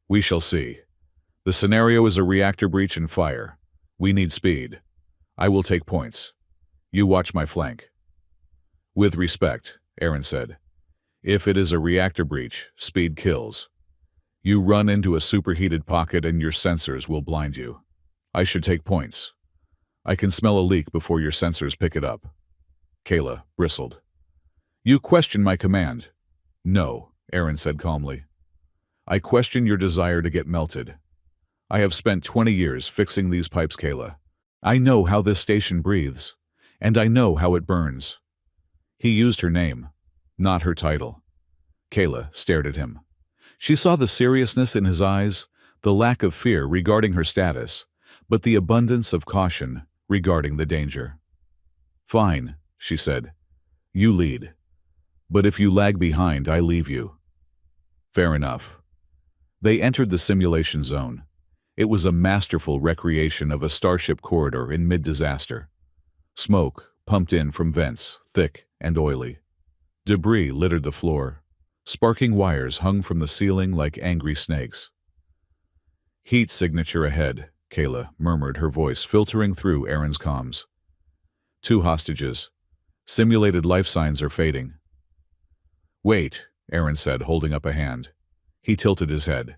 "We shall see. The scenario is a reactor breach and fire. We need speed. I will take points. You watch my flank. With respect, Aaron said. If it is a reactor breach, speed kills. You run into a superheated pocket and your sensors will blind you. I should take points. I can smell a leak before your sensors pick it up. Kayla bristled. You question my command. No, Aaron said calmly. I question your desire to get melted. I have spent 20 years fixing these pipes, Kayla. I know how this station breathes, and I know how it burns. He used her name, not her title. Kayla stared at him. She saw the seriousness in his eyes, the lack of fear regarding her status, but the abundance of caution regarding the danger. Fine, she said. You lead. But if you lag behind, I leave you. Fair enough. They entered the simulation zone. It was a masterful recreation of a starship corridor in mid-disaster. Smoke pumped in from vents, thick and oily. Debris littered the floor. Sparking wires hung from the ceiling like angry snakes. Heat signature ahead, Kayla murmured, her voice filtering through Aaron's comms. 2 hostages. Simulated life signs are fading. Wait, Aaron said, holding up a hand. He tilted his head.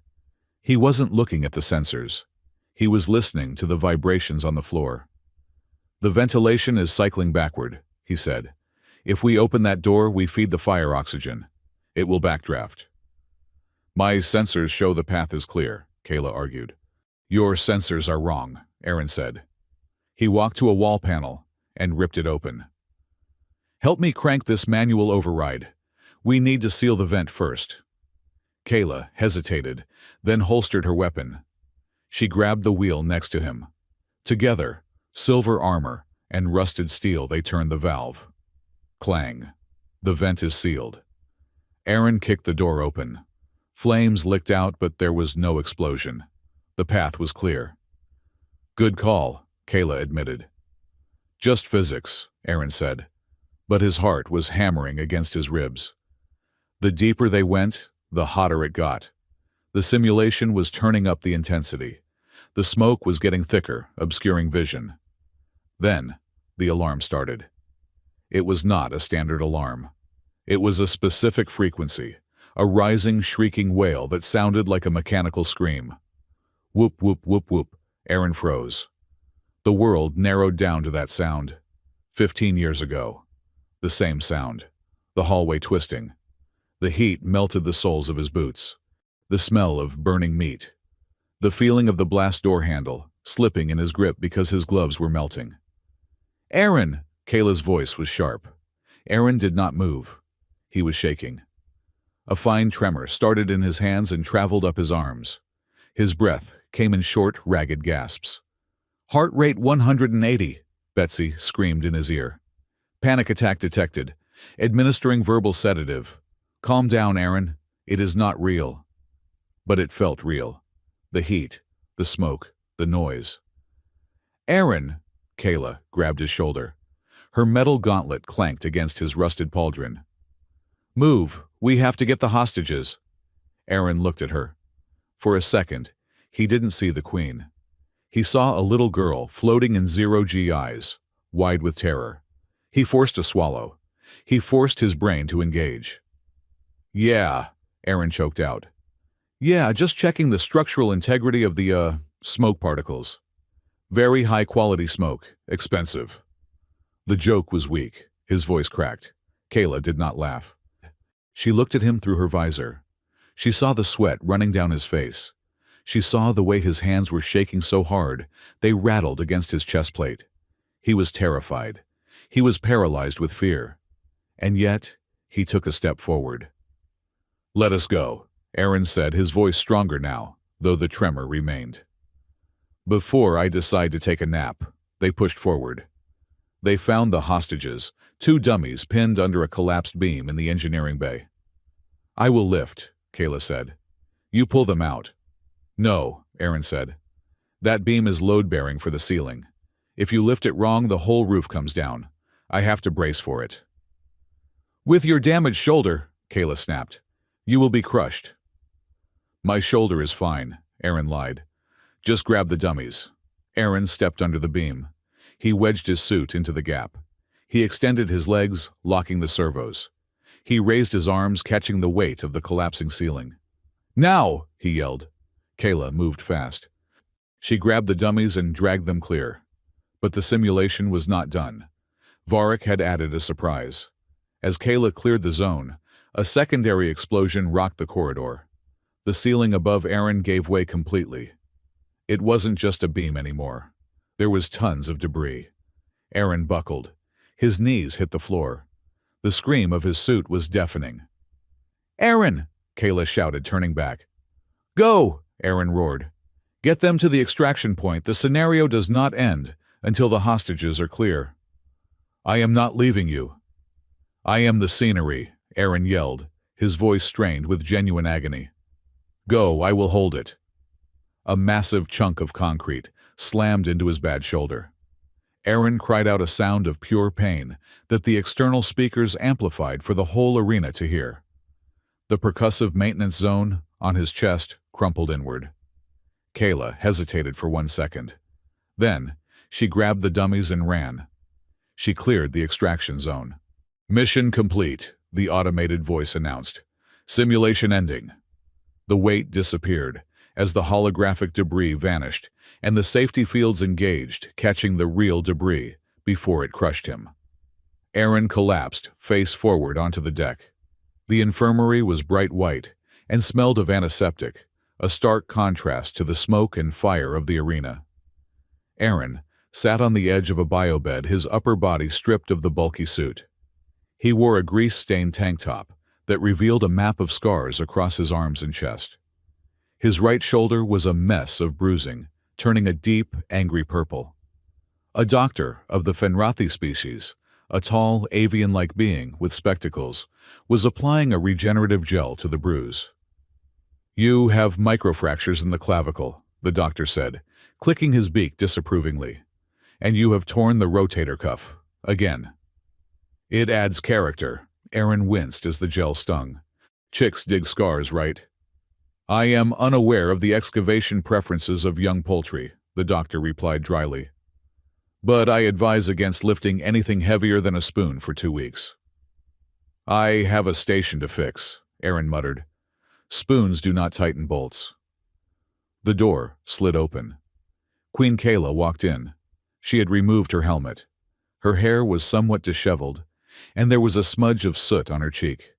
He wasn't looking at the sensors. He was listening to the vibrations on the floor. The ventilation is cycling backward, he said. If we open that door, we feed the fire oxygen. It will backdraft. My sensors show the path is clear, Kayla argued. Your sensors are wrong, Aaron said. He walked to a wall panel and ripped it open. Help me crank this manual override. We need to seal the vent first. Kayla hesitated, then holstered her weapon. She grabbed the wheel next to him. Together, silver armor and rusted steel, they turned the valve. Clang. The vent is sealed. Aaron kicked the door open. Flames licked out, but there was no explosion. The path was clear. Good call, Kayla admitted. Just physics, Aaron said, but his heart was hammering against his ribs. The deeper they went, the hotter it got. The simulation was turning up the intensity. The smoke was getting thicker, obscuring vision. Then, the alarm started. It was not a standard alarm. It was a specific frequency, a rising, shrieking wail that sounded like a mechanical scream. Whoop, whoop, whoop, whoop, Aaron froze. The world narrowed down to that sound. 15 years ago. The same sound. The hallway twisting. The heat melted the soles of his boots. The smell of burning meat. The feeling of the blast door handle, slipping in his grip because his gloves were melting. Aaron! Kayla's voice was sharp. Aaron did not move. He was shaking. A fine tremor started in his hands and traveled up his arms. His breath came in short, ragged gasps. Heart rate 180, Betsy screamed in his ear. Panic attack detected. Administering verbal sedative. Calm down, Aaron. It is not real. But it felt real. The heat, the smoke, the noise. Aaron! Kayla grabbed his shoulder. Her metal gauntlet clanked against his rusted pauldron. Move! We have to get the hostages. Aaron looked at her. For a second, he didn't see the Queen. He saw a little girl floating in zero-G eyes, wide with terror. He forced a swallow. He forced his brain to engage. Yeah, Aaron choked out. Yeah, just checking the structural integrity of the, smoke particles. Very high-quality smoke. Expensive. The joke was weak. His voice cracked. Kayla did not laugh. She looked at him through her visor. She saw the sweat running down his face. She saw the way his hands were shaking so hard, they rattled against his chest plate. He was terrified. He was paralyzed with fear. And yet, he took a step forward. Let us go, Aaron said, his voice stronger now, though the tremor remained. Before I decide to take a nap, they pushed forward. They found the hostages, 2 dummies pinned under a collapsed beam in the engineering bay. I will lift, Kayla said. You pull them out. No, Aaron said. That beam is load-bearing for the ceiling. If you lift it wrong, the whole roof comes down. I have to brace for it. With your damaged shoulder, Kayla snapped, you will be crushed. My shoulder is fine, Aaron lied. Just grab the dummies. Aaron stepped under the beam. He wedged his suit into the gap. He extended his legs, locking the servos. He raised his arms, catching the weight of the collapsing ceiling. "Now!" he yelled. Kayla moved fast. She grabbed the dummies and dragged them clear. But the simulation was not done. Varric had added a surprise. As Kayla cleared the zone, a secondary explosion rocked the corridor. The ceiling above Aaron gave way completely. It wasn't just a beam anymore. There was tons of debris. Aaron buckled. His knees hit the floor. The scream of his suit was deafening. "Aaron!" Kayla shouted, turning back. "Go!" Aaron roared. "Get them to the extraction point. The scenario does not end until the hostages are clear." "I am not leaving you." "I am the scenery," Aaron yelled, his voice strained with genuine agony. "Go, I will hold it." A massive chunk of concrete slammed into his bad shoulder. Aaron cried out a sound of pure pain that the external speakers amplified for the whole arena to hear. The percussive maintenance zone on his chest crumpled inward. Kayla hesitated for 1 second. Then, she grabbed the dummies and ran. She cleared the extraction zone. "Mission complete," the automated voice announced. "Simulation ending." The weight disappeared as the holographic debris vanished and the safety fields engaged, catching the real debris before it crushed him. Aaron collapsed, face forward onto the deck. The infirmary was bright white and smelled of antiseptic, a stark contrast to the smoke and fire of the arena. Aaron sat on the edge of a biobed, his upper body stripped of the bulky suit. He wore a grease-stained tank top that revealed a map of scars across his arms and chest. His right shoulder was a mess of bruising, turning a deep, angry purple. A doctor of the Fenrathi species, a tall, avian-like being with spectacles, was applying a regenerative gel to the bruise. "You have microfractures in the clavicle," the doctor said, clicking his beak disapprovingly. "And you have torn the rotator cuff. Again." "It adds character." Aaron winced as the gel stung. "Chicks dig scars, right?" "I am unaware of the excavation preferences of young poultry," the doctor replied dryly. "But I advise against lifting anything heavier than a spoon for 2 weeks." "I have a station to fix," Aaron muttered. "Spoons do not tighten bolts." The door slid open. Queen Kayla walked in. She had removed her helmet. Her hair was somewhat disheveled, and there was a smudge of soot on her cheek.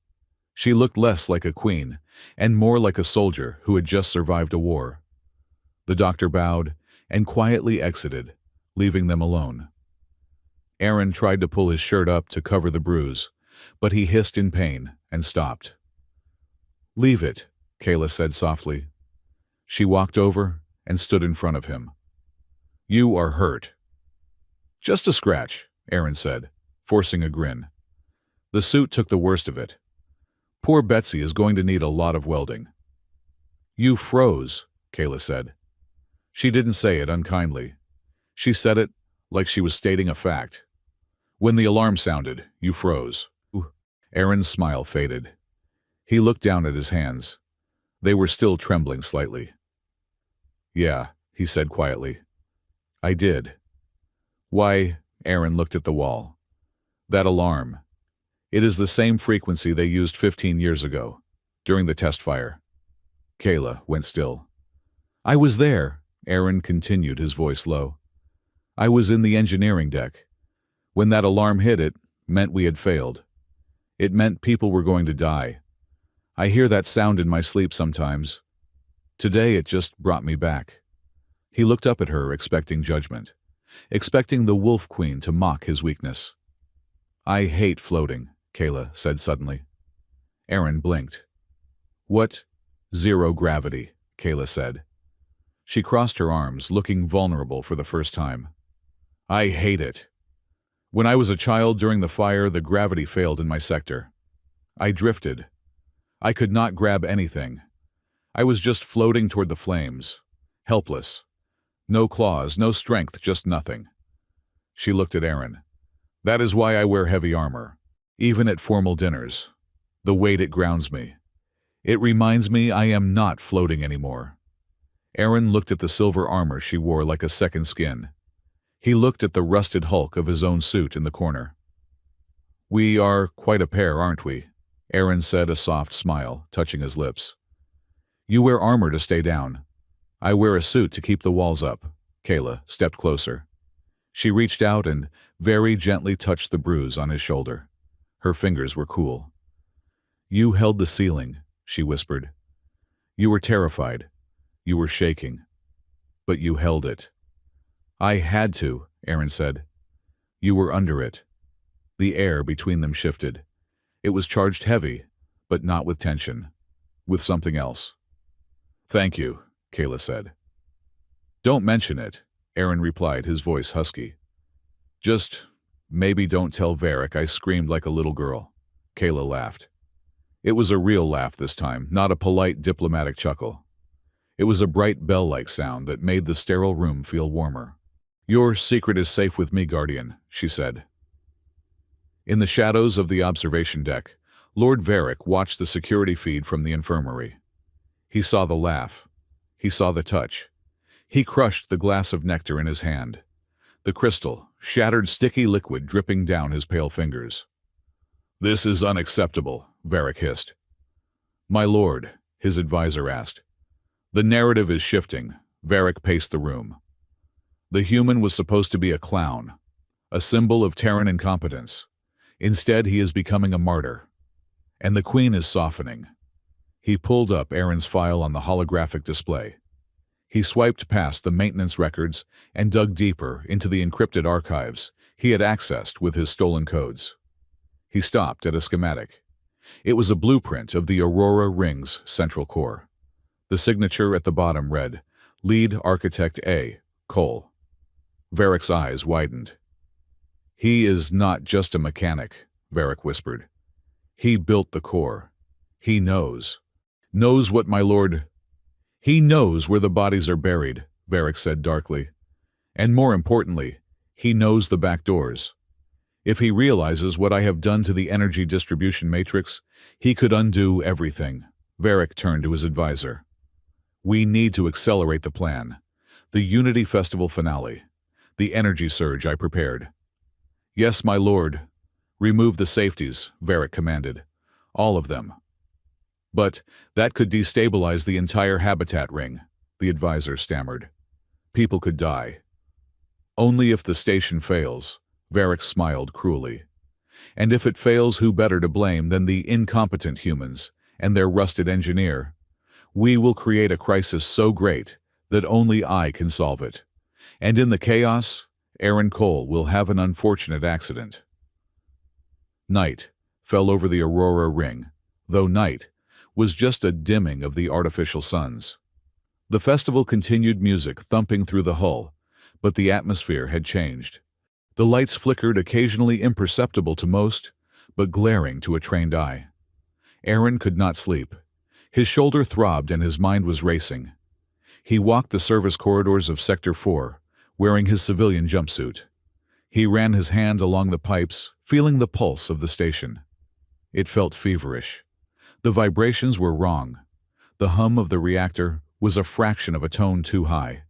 She looked less like a queen and more like a soldier who had just survived a war. The doctor bowed and quietly exited, leaving them alone. Aaron tried to pull his shirt up to cover the bruise, but he hissed in pain and stopped. "Leave it," Kayla said softly. She walked over and stood in front of him. "You are hurt." "Just a scratch," Aaron said, forcing a grin. The suit took the worst of it. "Poor Betsy is going to need a lot of welding." "You froze," Kayla said. She didn't say it unkindly. She said it like she was stating a fact. "When the alarm sounded, you froze." Aaron's smile faded. He looked down at his hands. They were still trembling slightly. "Yeah," he said quietly. "I did." "Why?" Aaron looked at the wall. "That alarm. It is the same frequency they used 15 years ago, during the test fire." Kayla went still. "I was there," Aaron continued, his voice low. "I was in the engineering deck. When that alarm hit, it meant we had failed. It meant people were going to die. I hear that sound in my sleep sometimes. Today it just brought me back." He looked up at her, expecting judgment, expecting the Wolf Queen to mock his weakness. "I hate floating," Kayla said suddenly. Aaron blinked. "What?" "Zero gravity," Kayla said. She crossed her arms, looking vulnerable for the first time. "I hate it. When I was a child during the fire, the gravity failed in my sector. I drifted. I could not grab anything. I was just floating toward the flames. Helpless. No claws, no strength, just nothing." She looked at Aaron. "That is why I wear heavy armor, even at formal dinners. The weight, it grounds me. It reminds me I am not floating anymore." Aaron looked at the silver armor she wore like a second skin. He looked at the rusted hulk of his own suit in the corner. "We are quite a pair, aren't we?" Aaron said, a soft smile touching his lips. "You wear armor to stay down. I wear a suit to keep the walls up." Kayla stepped closer. She reached out and very gently touched the bruise on his shoulder. Her fingers were cool. "You held the ceiling," she whispered. "You were terrified. You were shaking. But you held it." "I had to," Aaron said. "You were under it." The air between them shifted. It was charged heavy, but not with tension. With something else. "Thank you," Kayla said. "Don't mention it," Aaron replied, his voice husky. "Just maybe don't tell Varric I screamed like a little girl." Kayla laughed. It was a real laugh this time, not a polite diplomatic chuckle. It was a bright bell-like sound that made the sterile room feel warmer. "Your secret is safe with me, Guardian," she said. In the shadows of the observation deck, Lord Varric watched the security feed from the infirmary. He saw the laugh. He saw the touch. He crushed the glass of nectar in his hand. The crystal, shattered sticky liquid dripping down his pale fingers. "This is unacceptable," Varric hissed. "My lord," his advisor asked. "The narrative is shifting." Varric paced the room. "The human was supposed to be a clown, a symbol of Terran incompetence. Instead, he is becoming a martyr. And the Queen is softening." He pulled up Aaron's file on the holographic display. He swiped past the maintenance records and dug deeper into the encrypted archives he had accessed with his stolen codes. He stopped at a schematic. It was a blueprint of the Aurora Ring's central core. The signature at the bottom read, "Lead Architect A. Cole." Varric's eyes widened. "He is not just a mechanic," Varric whispered. "He built the core. He knows. Knows what my lord—" "He knows where the bodies are buried," Varric said darkly. "And more importantly, he knows the back doors. If he realizes what I have done to the energy distribution matrix, he could undo everything." Varric turned to his advisor. "We need to accelerate the plan. The Unity Festival finale. The energy surge I prepared." "Yes, my lord." "Remove the safeties," Varric commanded. "All of them." "But that could destabilize the entire habitat ring," the advisor stammered. "People could die." "Only if the station fails," Varric smiled cruelly. "And if it fails, who better to blame than the incompetent humans and their rusted engineer? We will create a crisis so great that only I can solve it. And in the chaos, Aaron Cole will have an unfortunate accident." Night fell over the Aurora Ring, though night was just a dimming of the artificial suns. The festival continued, music thumping through the hull, but the atmosphere had changed. The lights flickered, occasionally imperceptible to most, but glaring to a trained eye. Aaron could not sleep. His shoulder throbbed and his mind was racing. He walked the service corridors of Sector 4, wearing his civilian jumpsuit. He ran his hand along the pipes, feeling the pulse of the station. It felt feverish. The vibrations were wrong. The hum of the reactor was a fraction of a tone too high.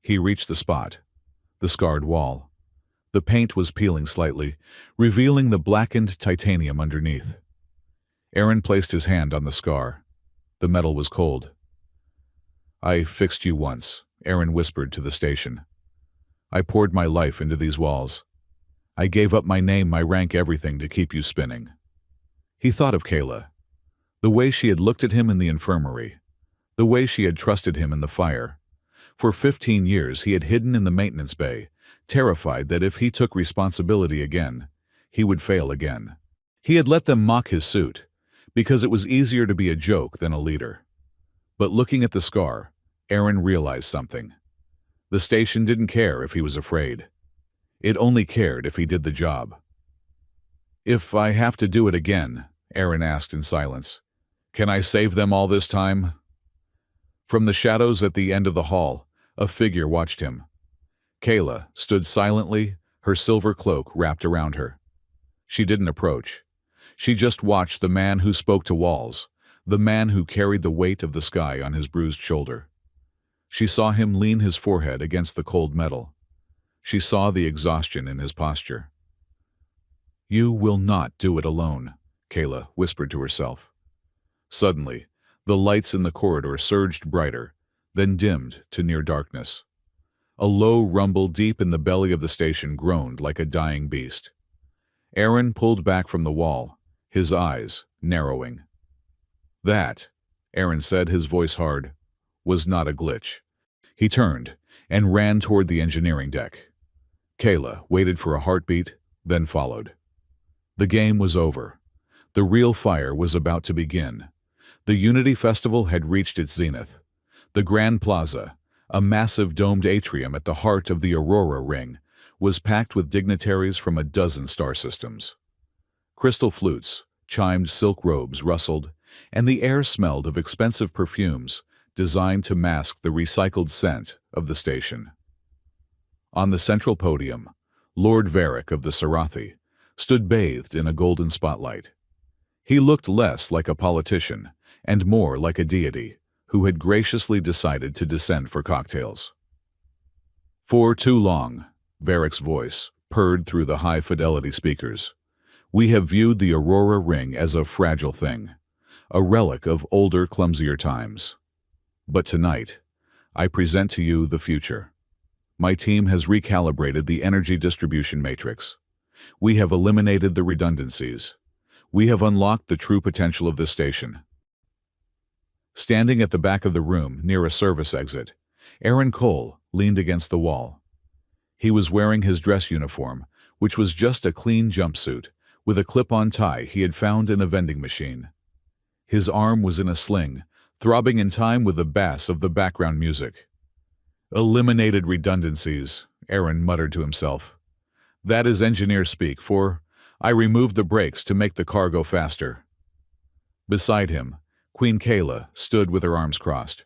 He reached the spot, the scarred wall. The paint was peeling slightly, revealing the blackened titanium underneath. Aaron placed his hand on the scar. The metal was cold. "I fixed you once," Aaron whispered to the station. "I poured my life into these walls. I gave up my name, my rank, everything to keep you spinning." He thought of Kayla. The way she had looked at him in the infirmary. The way she had trusted him in the fire. For 15 years he had hidden in the maintenance bay, terrified that if he took responsibility again, he would fail again. He had let them mock his suit, because it was easier to be a joke than a leader. But looking at the scar, Aaron realized something. The station didn't care if he was afraid. It only cared if he did the job. "If I have to do it again," Aaron asked in silence, "can I save them all this time?" From the shadows at the end of the hall, a figure watched him. Kayla stood silently, her silver cloak wrapped around her. She didn't approach. She just watched the man who spoke to walls, the man who carried the weight of the sky on his bruised shoulder. She saw him lean his forehead against the cold metal. She saw the exhaustion in his posture. "You will not do it alone," Kayla whispered to herself. Suddenly, the lights in the corridor surged brighter, then dimmed to near darkness. A low rumble deep in the belly of the station groaned like a dying beast. Aaron pulled back from the wall, his eyes narrowing. "That," Aaron said, his voice hard, "was not a glitch." He turned and ran toward the engineering deck. Kayla waited for a heartbeat, then followed. The game was over. The real fire was about to begin. The Unity Festival had reached its zenith. The Grand Plaza, a massive domed atrium at the heart of the Aurora Ring, was packed with dignitaries from a dozen star systems. Crystal flutes chimed, silk robes rustled, and the air smelled of expensive perfumes designed to mask the recycled scent of the station. On the central podium, Lord Varric of the Sarathi stood bathed in a golden spotlight. He looked less like a politician and more like a deity who had graciously decided to descend for cocktails. "For too long," Varric's voice purred through the high-fidelity speakers, "we have viewed the Aurora Ring as a fragile thing, a relic of older, clumsier times. But tonight, I present to you the future. My team has recalibrated the energy distribution matrix. We have eliminated the redundancies. We have unlocked the true potential of this station." Standing at the back of the room near a service exit, Aaron Cole leaned against the wall. He was wearing his dress uniform, which was just a clean jumpsuit, with a clip-on tie he had found in a vending machine. His arm was in a sling, throbbing in time with the bass of the background music. "Eliminated redundancies," Aaron muttered to himself. "That is engineer speak for, I removed the brakes to make the car go faster." Beside him, Queen Kayla stood with her arms crossed.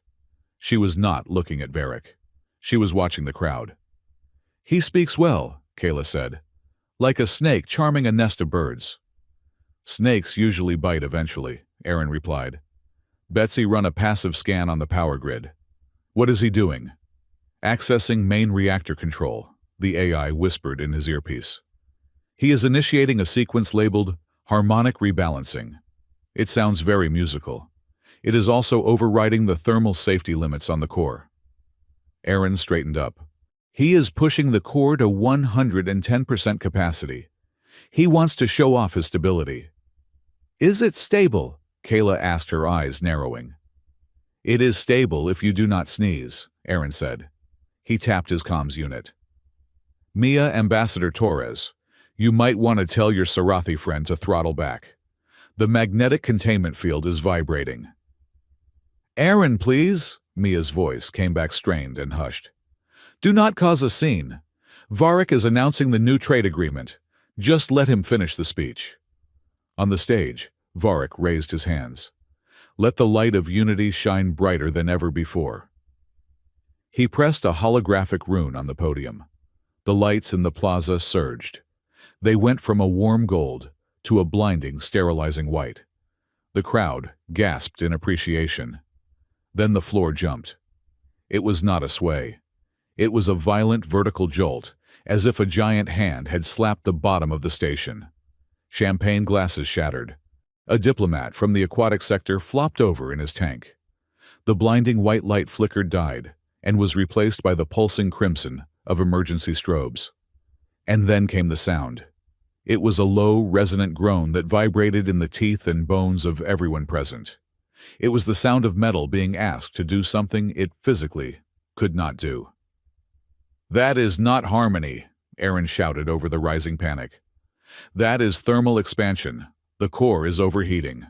She was not looking at Varric. She was watching the crowd. "He speaks well," Kayla said, "like a snake charming a nest of birds." "Snakes usually bite eventually," Aaron replied. "Betsy run a passive scan on the power grid." "What is he doing?" "Accessing main reactor control," the AI whispered in his earpiece. "He is initiating a sequence labeled harmonic rebalancing. It sounds very musical. It is also overriding the thermal safety limits on the core." Aaron straightened up. "He is pushing the core to 110% capacity. He wants to show off his stability." "Is it stable?" Kayla asked, her eyes narrowing. "It is stable if you do not sneeze," Aaron said. He tapped his comms unit. "Mia, Ambassador Torres, you might want to tell your Sarathi friend to throttle back. The magnetic containment field is vibrating." "Aaron, please," Mia's voice came back strained and hushed. "Do not cause a scene. Varric is announcing the new trade agreement. Just let him finish the speech." On the stage, Varric raised his hands. "Let the light of unity shine brighter than ever before." He pressed a holographic rune on the podium. The lights in the plaza surged. They went from a warm gold to a blinding, sterilizing white. The crowd gasped in appreciation. Then the floor jumped. It was not a sway. It was a violent vertical jolt, as if a giant hand had slapped the bottom of the station. Champagne glasses shattered. A diplomat from the aquatic sector flopped over in his tank. The blinding white light flickered, died, and was replaced by the pulsing crimson of emergency strobes. And then came the sound. It was a low, resonant groan that vibrated in the teeth and bones of everyone present. It was the sound of metal being asked to do something it physically could not do. "That is not harmony," Aaron shouted over the rising panic. "That is thermal expansion. The core is overheating."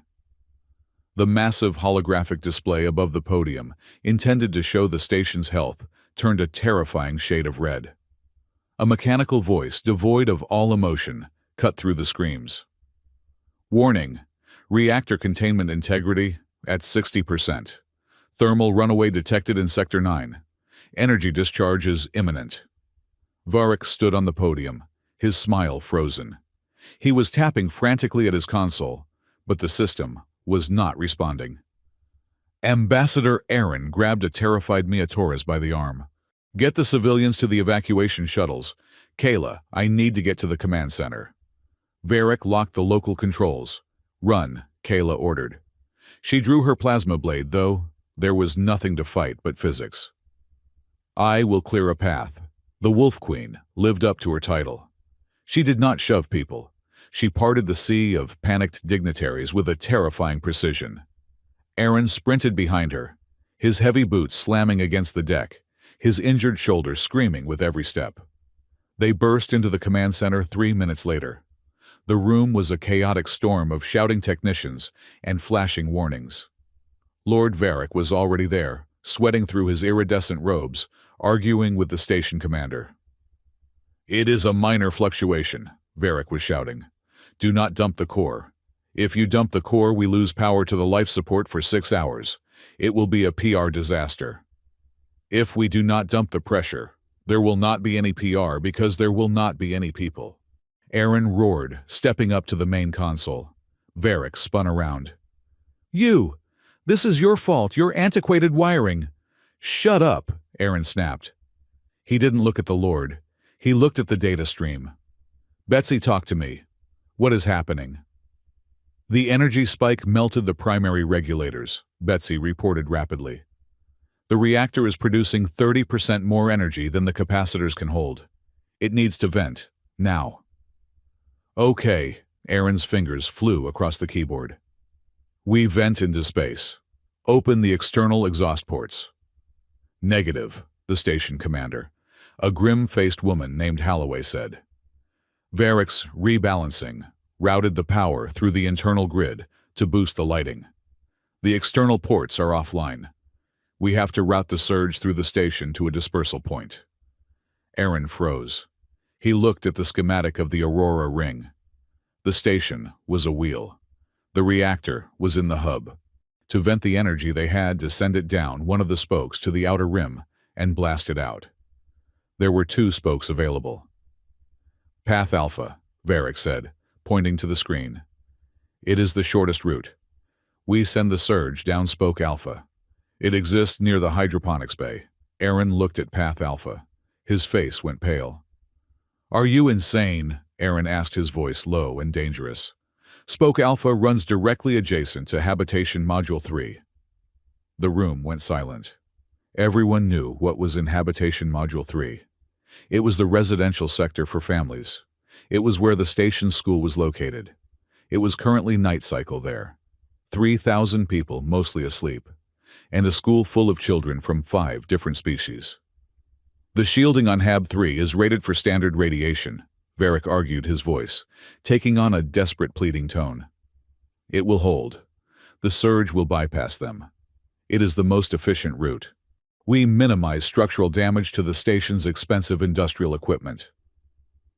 The massive holographic display above the podium, intended to show the station's health, turned a terrifying shade of red. A mechanical voice, devoid of all emotion, cut through the screams. "Warning. Reactor containment integrity at 60%. Thermal runaway detected in Sector 9. Energy discharge is imminent." Varric stood on the podium, his smile frozen. He was tapping frantically at his console, but the system was not responding. Ambassador Aaron grabbed a terrified Mia Torres by the arm. Get the civilians to the evacuation shuttles. Kayla, I need to get to the command center. Varric locked the local controls. Run, Kayla ordered. She drew her plasma blade, though there was nothing to fight but physics. I will clear a path. The Wolf Queen lived up to her title. She did not shove people. She parted the sea of panicked dignitaries with a terrifying precision. Aaron sprinted behind her, his heavy boots slamming against the deck, his injured shoulder screaming with every step. They burst into the command center 3 minutes later. The room was a chaotic storm of shouting technicians and flashing warnings. Lord Varric was already there, sweating through his iridescent robes, arguing with the station commander. "It is a minor fluctuation," Varric was shouting. "Do not dump the core. If you dump the core, we lose power to the life support for 6 hours. It will be a PR disaster. If we do not dump the pressure, there will not be any PR because there will not be any people." Aaron roared, stepping up to the main console. Varric spun around. "You! This is your fault, your antiquated wiring." "Shut up," Aaron snapped. He didn't look at the Lord. He looked at the data stream. "Betsy, talk to me. What is happening?" "The energy spike melted the primary regulators," Betsy reported rapidly. "The reactor is producing 30% more energy than the capacitors can hold. It needs to vent, now." "Okay," Aaron's fingers flew across the keyboard. "We vent into space. Open the external exhaust ports." "Negative," the station commander, a grim-faced woman named Holloway, said. Varric's rebalancing routed the power through the internal grid to boost the lighting. "The external ports are offline. We have to route the surge through the station to a dispersal point." Aaron froze. He looked at the schematic of the Aurora ring. The station was a wheel. The reactor was in the hub. To vent the energy, they had to send it down one of the spokes to the outer rim and blast it out. There were 2 spokes available. "Path Alpha," Varric said, pointing to the screen. "It is the shortest route. We send the surge down spoke Alpha. It exists near the hydroponics bay." Aaron looked at Path Alpha. His face went pale. "Are you insane?" Aaron asked, his voice low and dangerous. "Spoke Alpha runs directly adjacent to Habitation Module 3. The room went silent. Everyone knew what was in Habitation Module 3. It was the residential sector for families. It was where the station school was located. It was currently night cycle there. 3,000 people, mostly asleep, and a school full of children from 5 different species. "The shielding on Hab 3 is rated for standard radiation," Varric argued, his voice taking on a desperate pleading tone. "It will hold. The surge will bypass them. It is the most efficient route. We minimize structural damage to the station's expensive industrial equipment."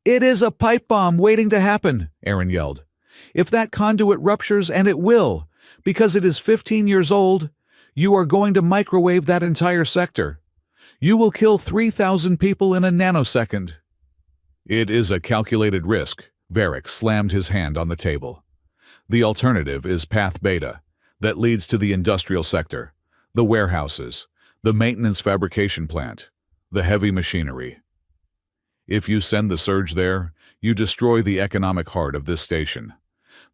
"It is a pipe bomb waiting to happen," Aaron yelled. "If that conduit ruptures, and it will, because it is 15 years old, you are going to microwave that entire sector. You will kill 3,000 people in a nanosecond." "It is a calculated risk," Varric slammed his hand on the table. "The alternative is Path Beta, that leads to the industrial sector, the warehouses, the maintenance fabrication plant, the heavy machinery. If you send the surge there, you destroy the economic heart of this station.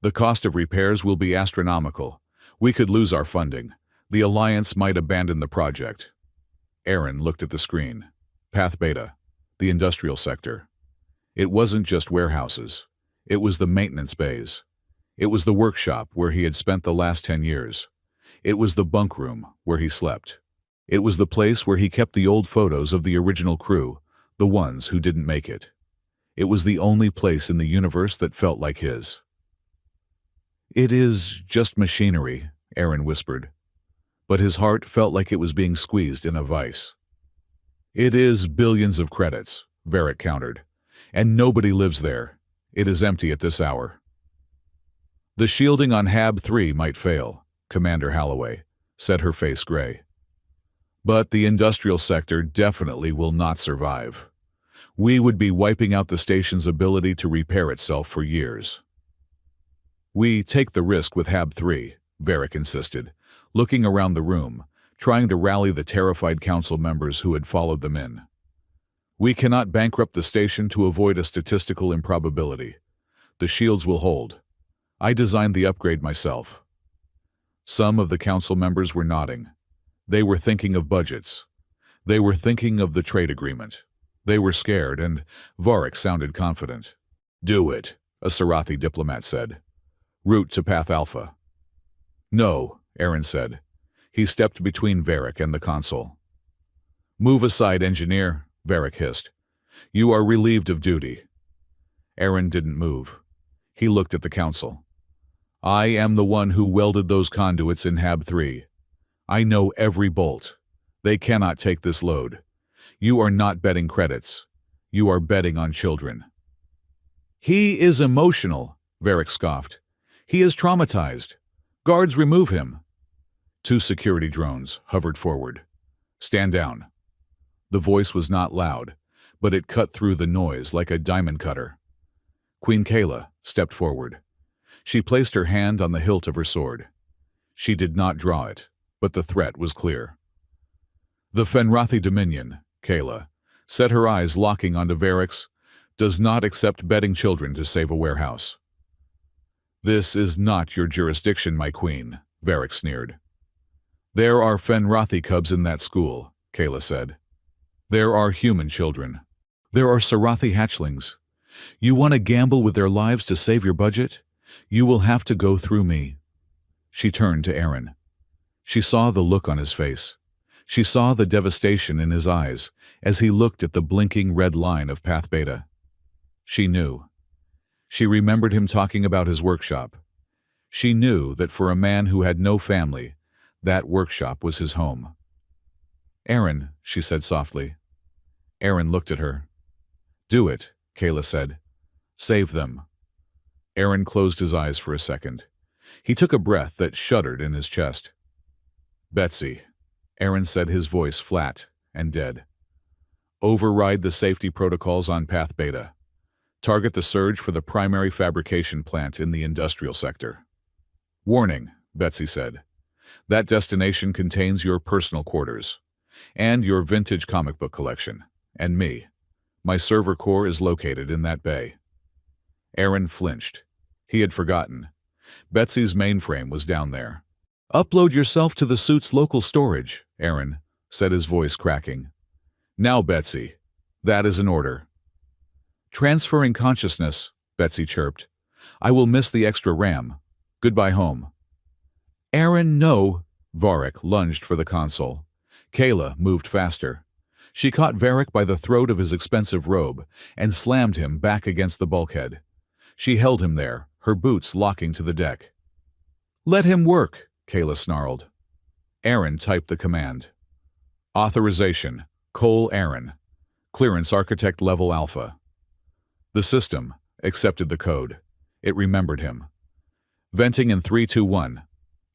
The cost of repairs will be astronomical. We could lose our funding. The Alliance might abandon the project." Aaron looked at the screen. Path Beta, the industrial sector. It wasn't just warehouses. It was the maintenance bays. It was the workshop where he had spent the last 10 years. It was the bunk room where he slept. It was the place where he kept the old photos of the original crew, the ones who didn't make it. It was the only place in the universe that felt like his. "It is just machinery," Aaron whispered. But his heart felt like it was being squeezed in a vice. "It is billions of credits," Varric countered. "And nobody lives there. It is empty at this hour." "The shielding on Hab 3 might fail," Commander Holloway said, her face gray. "But the industrial sector definitely will not survive. We would be wiping out the station's ability to repair itself for years." "We take the risk with Hab 3, Varric insisted, looking around the room, trying to rally the terrified council members who had followed them in. We cannot bankrupt the station to avoid a statistical improbability. The shields will hold. I designed the upgrade myself. Some of the council members were nodding. They were thinking of budgets. They were thinking of the trade agreement. They were scared, and Varric sounded confident. Do it, a Sarathi diplomat said. Route to Path Alpha. No, Aaron said. He stepped between Varric and the console. Move aside, engineer, Varric hissed. You are relieved of duty. Aaron didn't move. He looked at the council. I am the one who welded those conduits in Hab 3. I know every bolt. They cannot take this load. You are not betting credits. You are betting on children. He is emotional, Varric scoffed. He is traumatized. Guards, remove him. 2 security drones hovered forward. Stand down. The voice was not loud, but it cut through the noise like a diamond cutter. Queen Kayla stepped forward. She placed her hand on the hilt of her sword. She did not draw it, but the threat was clear. The Fenrathi Dominion, Kayla, set her eyes locking onto Varric's, does not accept betting children to save a warehouse. This is not your jurisdiction, my queen, Varric sneered. There are Fenrathi cubs in that school, Kayla said. There are human children. There are Sarathi hatchlings. You want to gamble with their lives to save your budget? You will have to go through me. She turned to Aaron. She saw the look on his face. She saw the devastation in his eyes as he looked at the blinking red line of Path Beta. She knew. She remembered him talking about his workshop. She knew that for a man who had no family, that workshop was his home. Aaron, she said softly. Aaron looked at her. Do it, Kayla said. Save them. Aaron closed his eyes for a second. He took a breath that shuddered in his chest. Betsy, Aaron said, his voice flat and dead. Override the safety protocols on Path Beta. Target the surge for the primary fabrication plant in the industrial sector. Warning, Betsy said. That destination contains your personal quarters, and your vintage comic book collection, and me. My server core is located in that bay. Aaron flinched. He had forgotten. Betsy's mainframe was down there. Upload yourself to the suit's local storage, Aaron said, his voice cracking. Now, Betsy. That is an order. Transferring consciousness, Betsy chirped. I will miss the extra RAM. Goodbye home. Aaron, no. Varric lunged for the console. Kayla moved faster. She caught Varric by the throat of his expensive robe and slammed him back against the bulkhead. She held him there, her boots locking to the deck. Let him work, Kayla snarled. Aaron typed the command. Authorization, Cole Aaron. Clearance Architect Level Alpha. The system accepted the code. It remembered him. Venting in 3, 2, 1.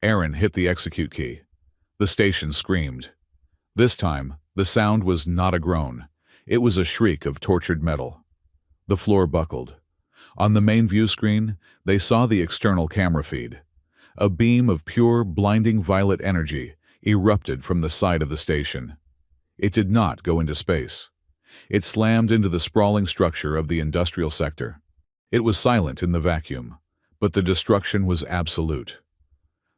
Aaron hit the execute key. The station screamed. This time, the sound was not a groan. It was a shriek of tortured metal. The floor buckled. On the main view screen, they saw the external camera feed. A beam of pure, blinding violet energy erupted from the side of the station. It did not go into space. It slammed into the sprawling structure of the industrial sector. It was silent in the vacuum, but the destruction was absolute.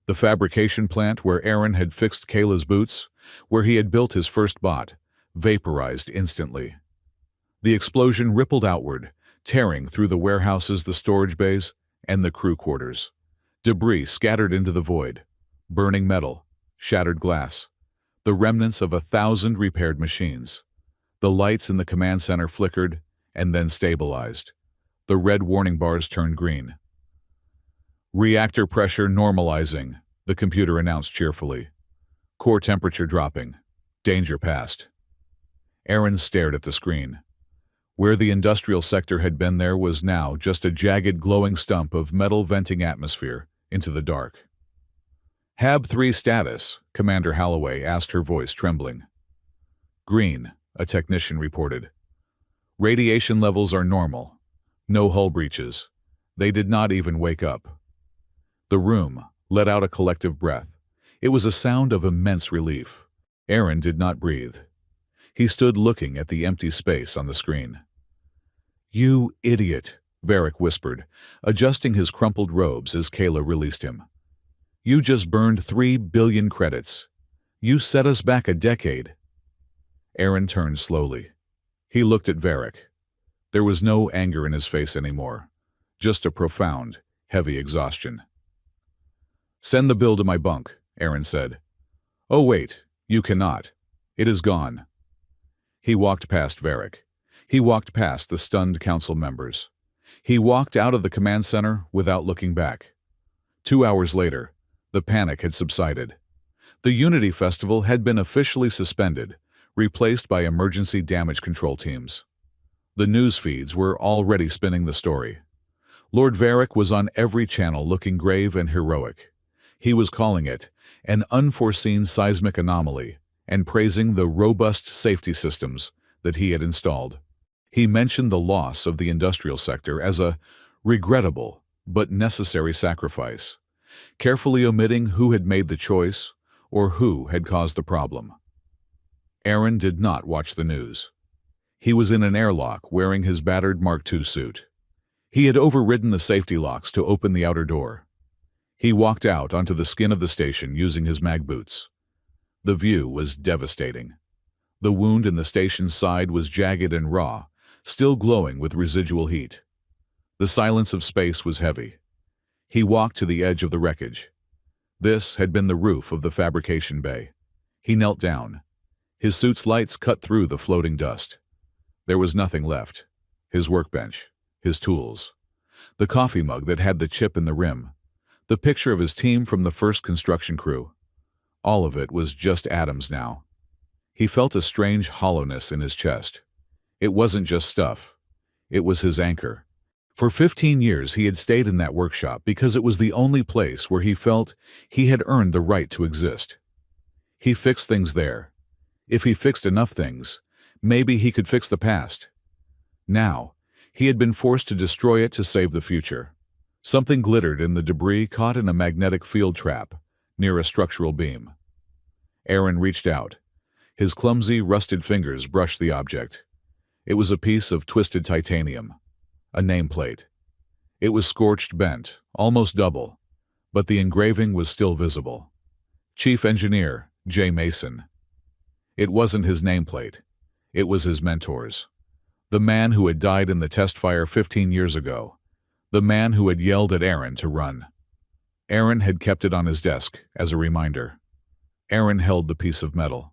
The fabrication plant where Aaron had fixed Kayla's boots, where he had built his first bot, vaporized instantly. The explosion rippled outward, tearing through the warehouses, the storage bays, and the crew quarters. Debris scattered into the void, burning metal, shattered glass, the remnants of 1,000 repaired machines. The lights in the command center flickered and then stabilized. The red warning bars turned green. Reactor pressure normalizing, the computer announced cheerfully. Core temperature dropping. Danger past. Aaron stared at the screen. Where the industrial sector had been, there was now just a jagged, glowing stump of metal venting atmosphere into the dark. Hab 3 status, Commander Holloway asked, her voice trembling. Green, a technician reported. Radiation levels are normal. No hull breaches. They did not even wake up. The room let out a collective breath. It was a sound of immense relief. Aaron did not breathe. He stood looking at the empty space on the screen. "You idiot," Varric whispered, adjusting his crumpled robes as Kayla released him. "You just burned 3 billion credits. You set us back a decade." Aaron turned slowly. He looked at Varric. There was no anger in his face anymore, just a profound, heavy exhaustion. "Send the bill to my bunk," Aaron said. "Oh wait, you cannot. It is gone." He walked past Varric. He walked past the stunned council members. He walked out of the command center without looking back. 2 hours later, the panic had subsided. The Unity Festival had been officially suspended, replaced by emergency damage control teams. The news feeds were already spinning the story. Lord Varric was on every channel looking grave and heroic. He was calling it an unforeseen seismic anomaly and praising the robust safety systems that he had installed. He mentioned the loss of the industrial sector as a regrettable but necessary sacrifice, carefully omitting who had made the choice or who had caused the problem. Aaron did not watch the news. He was in an airlock wearing his battered Mark II suit. He had overridden the safety locks to open the outer door. He walked out onto the skin of the station using his mag boots. The view was devastating. The wound in the station's side was jagged and raw, still glowing with residual heat. The silence of space was heavy. He walked to the edge of the wreckage. This had been the roof of the fabrication bay. He knelt down. His suit's lights cut through the floating dust. There was nothing left. His workbench, his tools, the coffee mug that had the chip in the rim, the picture of his team from the first construction crew. All of it was just atoms now. He felt a strange hollowness in his chest. It wasn't just stuff. It was his anchor. For 15 years he had stayed in that workshop because it was the only place where he felt he had earned the right to exist. He fixed things there. If he fixed enough things, maybe he could fix the past. Now, he had been forced to destroy it to save the future. Something glittered in the debris caught in a magnetic field trap near a structural beam. Aaron reached out. His clumsy, rusted fingers brushed the object. It was a piece of twisted titanium, a nameplate. It was scorched bent, almost double, but the engraving was still visible. Chief Engineer J. Mason. It wasn't his nameplate. It was his mentor's. The man who had died in the test fire 15 years ago. The man who had yelled at Aaron to run. Aaron had kept it on his desk as a reminder. Aaron held the piece of metal.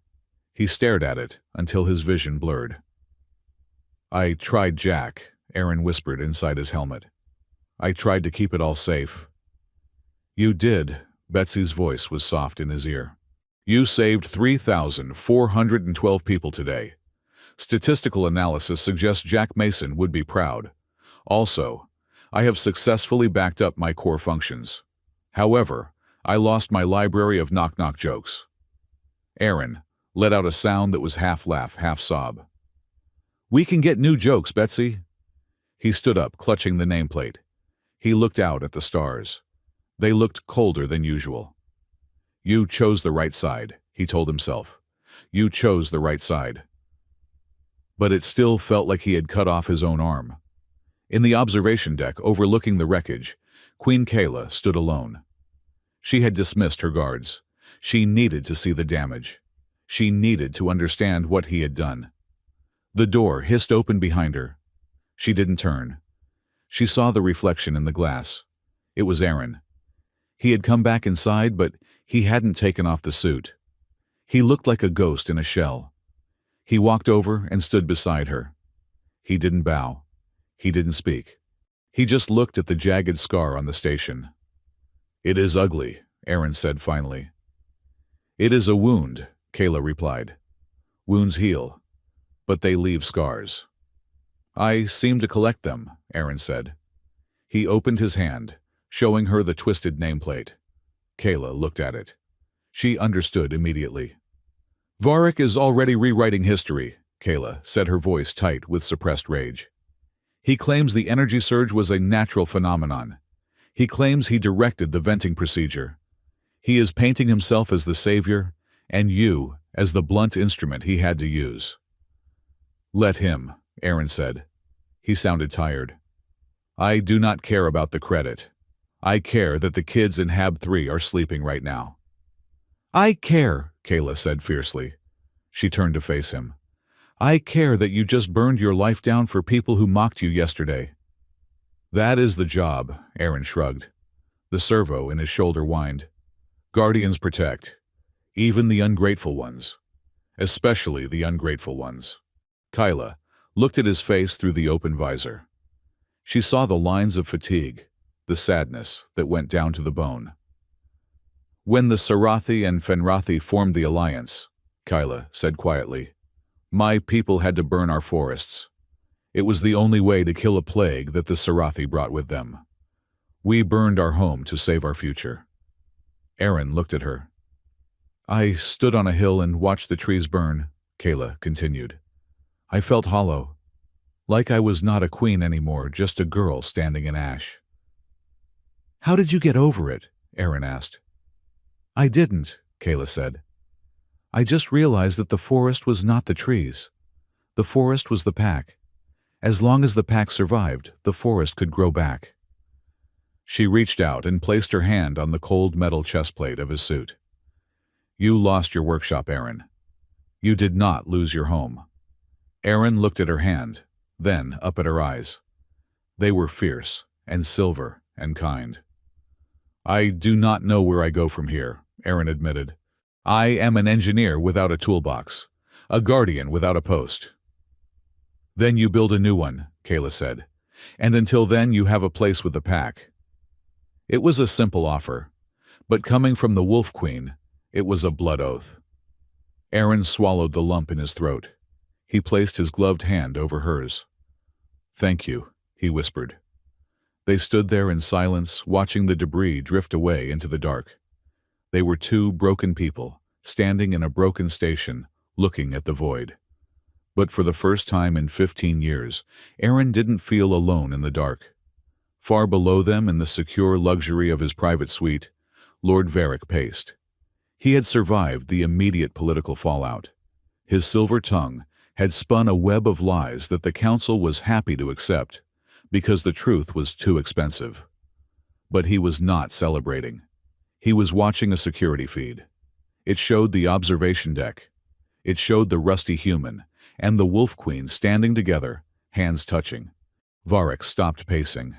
He stared at it until his vision blurred. "I tried, Jack," Aaron whispered inside his helmet. "I tried to keep it all safe." "You did," Betsy's voice was soft in his ear. "You saved 3,412 people today. Statistical analysis suggests Jack Mason would be proud. Also, I have successfully backed up my core functions. However, I lost my library of knock-knock jokes." Aaron let out a sound that was half laugh, half sob. "We can get new jokes, Betsy." He stood up, clutching the nameplate. He looked out at the stars. They looked colder than usual. "You chose the right side," he told himself. "You chose the right side." But it still felt like he had cut off his own arm. In the observation deck overlooking the wreckage, Queen Kayla stood alone. She had dismissed her guards. She needed to see the damage. She needed to understand what he had done. The door hissed open behind her. She didn't turn. She saw the reflection in the glass. It was Aaron. He had come back inside, but he hadn't taken off the suit. He looked like a ghost in a shell. He walked over and stood beside her. He didn't bow. He didn't speak. He just looked at the jagged scar on the station. "It is ugly," Aaron said finally. "It is a wound," Kayla replied. "Wounds heal, but they leave scars." "I seem to collect them," Aaron said. He opened his hand, showing her the twisted nameplate. Kayla looked at it. She understood immediately. "Varric is already rewriting history," Kayla said, her voice tight with suppressed rage. "He claims the energy surge was a natural phenomenon. He claims he directed the venting procedure. He is painting himself as the savior, and you as the blunt instrument he had to use. Let him, Aaron said. He sounded tired. I do not care about the credit. I care that the kids in Hab 3 are sleeping right now. I care, Kayla said fiercely. She turned to face him. I care that you just burned your life down for people who mocked you yesterday. That is the job, Aaron shrugged. The servo in his shoulder whined. Guardians protect, even the ungrateful ones. Especially the ungrateful ones. Kyla looked at his face through the open visor. She saw the lines of fatigue, the sadness that went down to the bone. When the Sarathi and Fenrathi formed the alliance, Kyla said quietly, my people had to burn our forests. It was the only way to kill a plague that the Sarathi brought with them. We burned our home to save our future. Aaron looked at her. I stood on a hill and watched the trees burn, Kayla continued. I felt hollow, like I was not a queen anymore, just a girl standing in ash. How did you get over it? Aaron asked. I didn't, Kayla said. I just realized that the forest was not the trees. The forest was the pack. As long as the pack survived, the forest could grow back. She reached out and placed her hand on the cold metal chestplate of his suit. You lost your workshop, Aaron. You did not lose your home. Aaron looked at her hand, then up at her eyes. They were fierce and silver and kind. I do not know where I go from here, Aaron admitted. I am an engineer without a toolbox, a guardian without a post. Then you build a new one, Kayla said, and until then you have a place with the pack. It was a simple offer, but coming from the Wolf Queen, it was a blood oath. Aaron swallowed the lump in his throat. He placed his gloved hand over hers. Thank you, he whispered. They stood there in silence, watching the debris drift away into the dark. They were two broken people, standing in a broken station, looking at the void. But for the first time in 15 years, Aaron didn't feel alone in the dark. Far below them, in the secure luxury of his private suite, Lord Varric paced. He had survived the immediate political fallout. His silver tongue had spun a web of lies that the council was happy to accept, because the truth was too expensive. But he was not celebrating. He was watching a security feed. It showed the observation deck. It showed the rusty human and the Wolf Queen standing together, hands touching. Varric stopped pacing.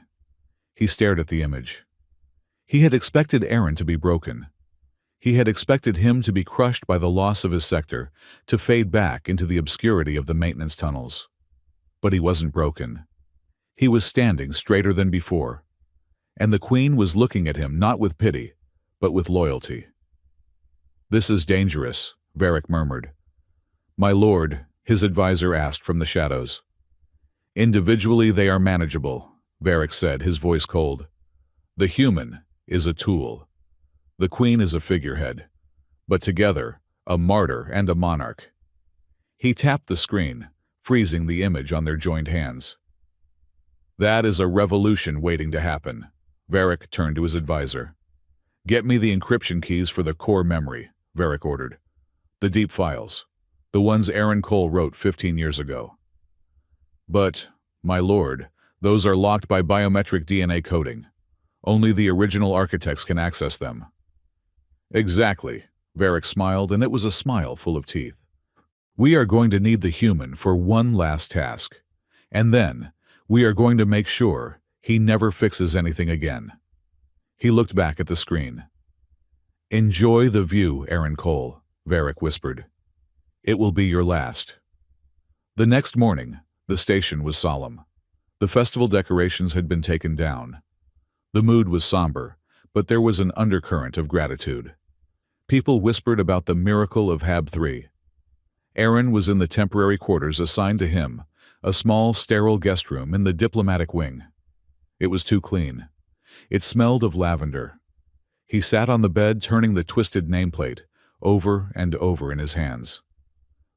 He stared at the image. He had expected Aaron to be broken. He had expected him to be crushed by the loss of his sector, to fade back into the obscurity of the maintenance tunnels. But he wasn't broken. He was standing straighter than before. And the Queen was looking at him not with pity, but with loyalty. This is dangerous, Varric murmured. My lord, his advisor asked from the shadows. Individually they are manageable, Varric said, his voice cold. The human is a tool. The Queen is a figurehead, but together, a martyr and a monarch. He tapped the screen, freezing the image on their joined hands. That is a revolution waiting to happen, Varric turned to his advisor. Get me the encryption keys for the core memory, Varric ordered. The deep files, the ones Aaron Cole wrote 15 years ago. But, my lord, those are locked by biometric DNA coding. Only the original architects can access them. Exactly, Varric smiled, and it was a smile full of teeth. We are going to need the human for one last task, and then we are going to make sure he never fixes anything again. He looked back at the screen. Enjoy the view, Aaron Cole, Varric whispered. It will be your last. The next morning, the station was solemn. The festival decorations had been taken down. The mood was somber, but there was an undercurrent of gratitude. People whispered about the miracle of Hab 3. Aaron was in the temporary quarters assigned to him, a small, sterile guest room in the diplomatic wing. It was too clean. It smelled of lavender. He sat on the bed, turning the twisted nameplate over and over in his hands.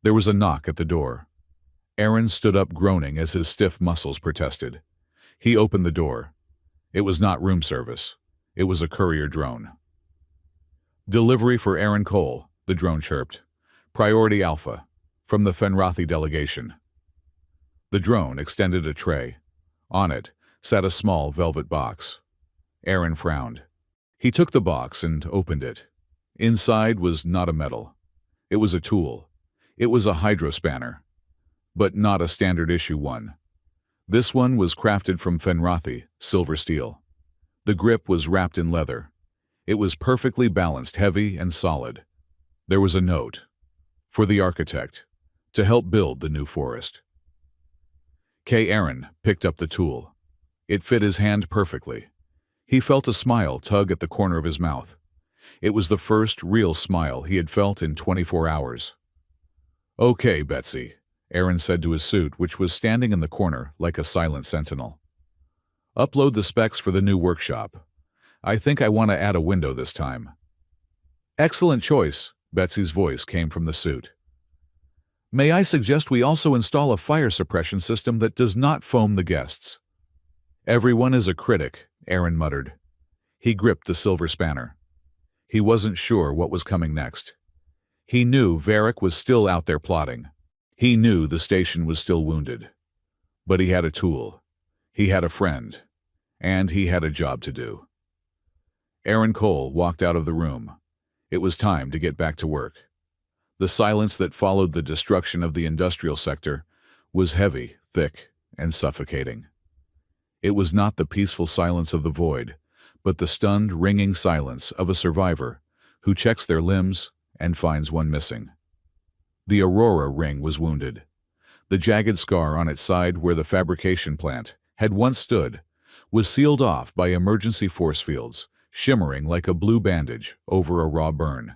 There was a knock at the door. Aaron stood up, groaning as his stiff muscles protested. He opened the door. It was not room service. It was a courier drone. Delivery for Aaron Cole, the drone chirped. Priority Alpha, from the Fenrathi delegation. The drone extended a tray. On it sat a small velvet box. Aaron frowned. He took the box and opened it. Inside was not a metal. It was a tool. It was a hydrospanner. But not a standard-issue one. This one was crafted from Fenrothy, silver steel. The grip was wrapped in leather. It was perfectly balanced, heavy and solid. There was a note. For the architect. To help build the new forest. Aaron picked up the tool. It fit his hand perfectly. He felt a smile tug at the corner of his mouth. It was the first real smile he had felt in 24 hours. "Okay, Betsy," Aaron said to his suit, which was standing in the corner like a silent sentinel. "Upload the specs for the new workshop. I think I want to add a window this time." "Excellent choice," Betsy's voice came from the suit. "May I suggest we also install a fire suppression system that does not foam the guests?" "Everyone is a critic," Aaron muttered. He gripped the silver spanner. He wasn't sure what was coming next. He knew Varric was still out there plotting. He knew the station was still wounded. But he had a tool. He had a friend. And he had a job to do. Aaron Cole walked out of the room. It was time to get back to work. The silence that followed the destruction of the industrial sector was heavy, thick, and suffocating. It was not the peaceful silence of the void, but the stunned, ringing silence of a survivor who checks their limbs and finds one missing. The Aurora ring was wounded. The jagged scar on its side where the fabrication plant had once stood was sealed off by emergency force fields, shimmering like a blue bandage over a raw burn.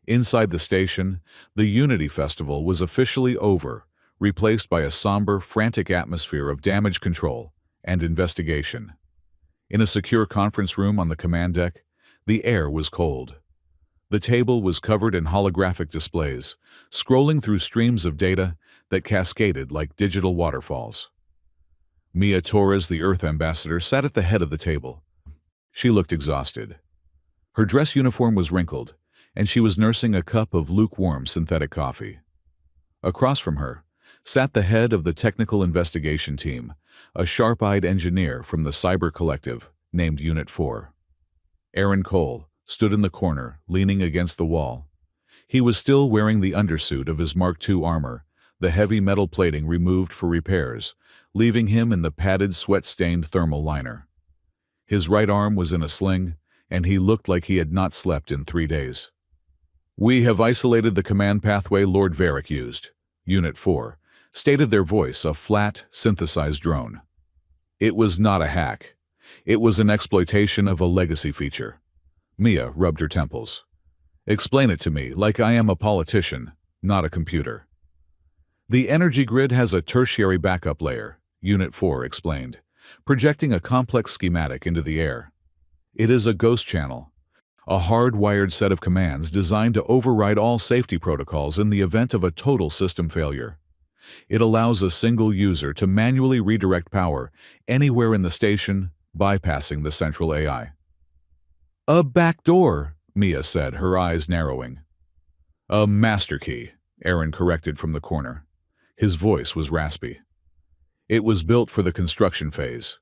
Inside the station, the Unity Festival was officially over, replaced by a somber, frantic atmosphere of damage control and investigation. In a secure conference room on the command deck, the air was cold. The table was covered in holographic displays, scrolling through streams of data that cascaded like digital waterfalls. Mia Torres, the Earth ambassador, sat at the head of the table. She looked exhausted. Her dress uniform was wrinkled, and she was nursing a cup of lukewarm synthetic coffee. Across from her sat the head of the technical investigation team, a sharp-eyed engineer from the Cyber Collective named Unit 4. Aaron Cole stood in the corner, leaning against the wall. He was still wearing the undersuit of his Mark II armor, the heavy metal plating removed for repairs, leaving him in the padded, sweat-stained thermal liner. His right arm was in a sling, and he looked like he had not slept in 3 days. "We have isolated the command pathway Lord Varric used," Unit 4 stated, their voice a flat, synthesized drone. It was not a hack. It was an exploitation of a legacy feature. Mia rubbed her temples. "Explain it to me like I am a politician, not a computer." "The energy grid has a tertiary backup layer," Unit 4 explained, projecting a complex schematic into the air. "It is a ghost channel, a hard-wired set of commands designed to override all safety protocols in the event of a total system failure. It allows a single user to manually redirect power anywhere in the station, bypassing the central AI. "A backdoor," Mia said, her eyes narrowing. "A master key," Aaron corrected from the corner. His voice was raspy. "It was built for the construction phase,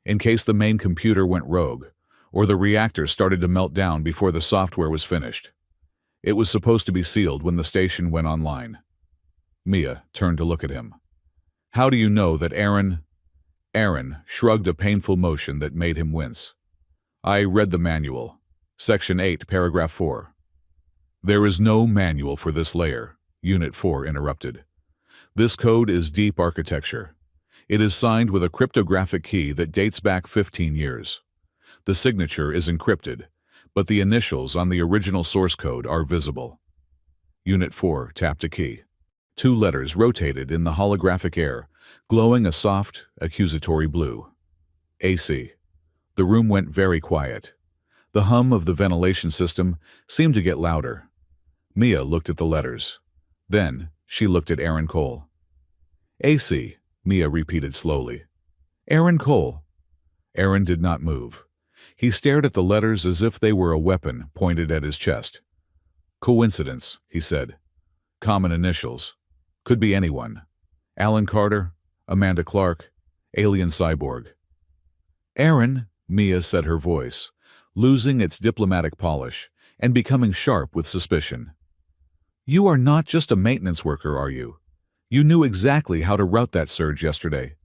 in case the main computer went rogue, or the reactor started to melt down before the software was finished. It was supposed to be sealed when the station went online." Mia turned to look at him. "How do you know that Aaron—" Aaron shrugged a painful motion that made him wince. "I read the manual. Section 8, Paragraph 4. "There is no manual for this layer," Unit 4 interrupted. "This code is deep architecture. It is signed with a cryptographic key that dates back 15 years. The signature is encrypted, but the initials on the original source code are visible." Unit 4 tapped a key. 2 letters rotated in the holographic air, glowing a soft, accusatory blue. AC. The room went very quiet. The hum of the ventilation system seemed to get louder. Mia looked at the letters. Then she looked at Aaron Cole. "AC," Mia repeated slowly. "Aaron Cole." Aaron did not move. He stared at the letters as if they were a weapon pointed at his chest. "Coincidence," he said. "Common initials. Could be anyone. Alan Carter, Amanda Clark, alien cyborg. Aaron, Mia said, her voice, losing its diplomatic polish and becoming sharp with suspicion. You are not just a maintenance worker, are you? You knew exactly how to route that surge yesterday.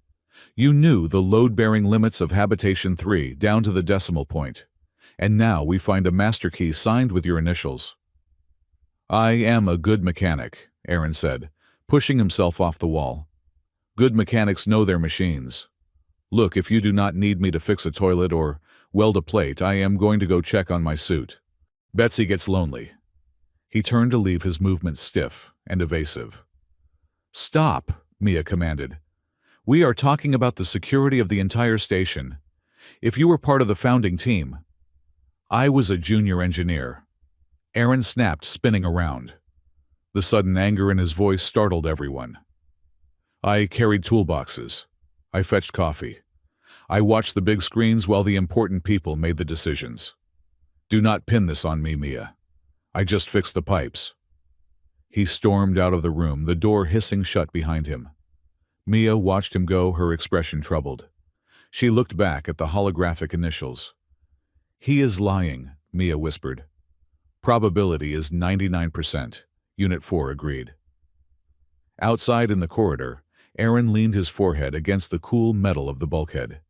You knew the load-bearing limits of Habitation 3 down to the decimal point. And now we find a master key signed with your initials. I am a good mechanic, Aaron said, pushing himself off the wall. Good mechanics know their machines. Look, if you do not need me to fix a toilet or weld a plate, I am going to go check on my suit. Betsy gets lonely. He turned to leave, his movements stiff and evasive. Stop, Mia commanded. We are talking about the security of the entire station. If you were part of the founding team. I was a junior engineer. Aaron snapped, spinning around. The sudden anger in his voice startled everyone. I carried toolboxes. I fetched coffee. I watched the big screens while the important people made the decisions. Do not pin this on me, Mia. I just fixed the pipes. He stormed out of the room, the door hissing shut behind him. Mia watched him go, her expression troubled. She looked back at the holographic initials. He is lying, Mia whispered. Probability is 99%, Unit 4 agreed. Outside in the corridor, Aaron leaned his forehead against the cool metal of the bulkhead.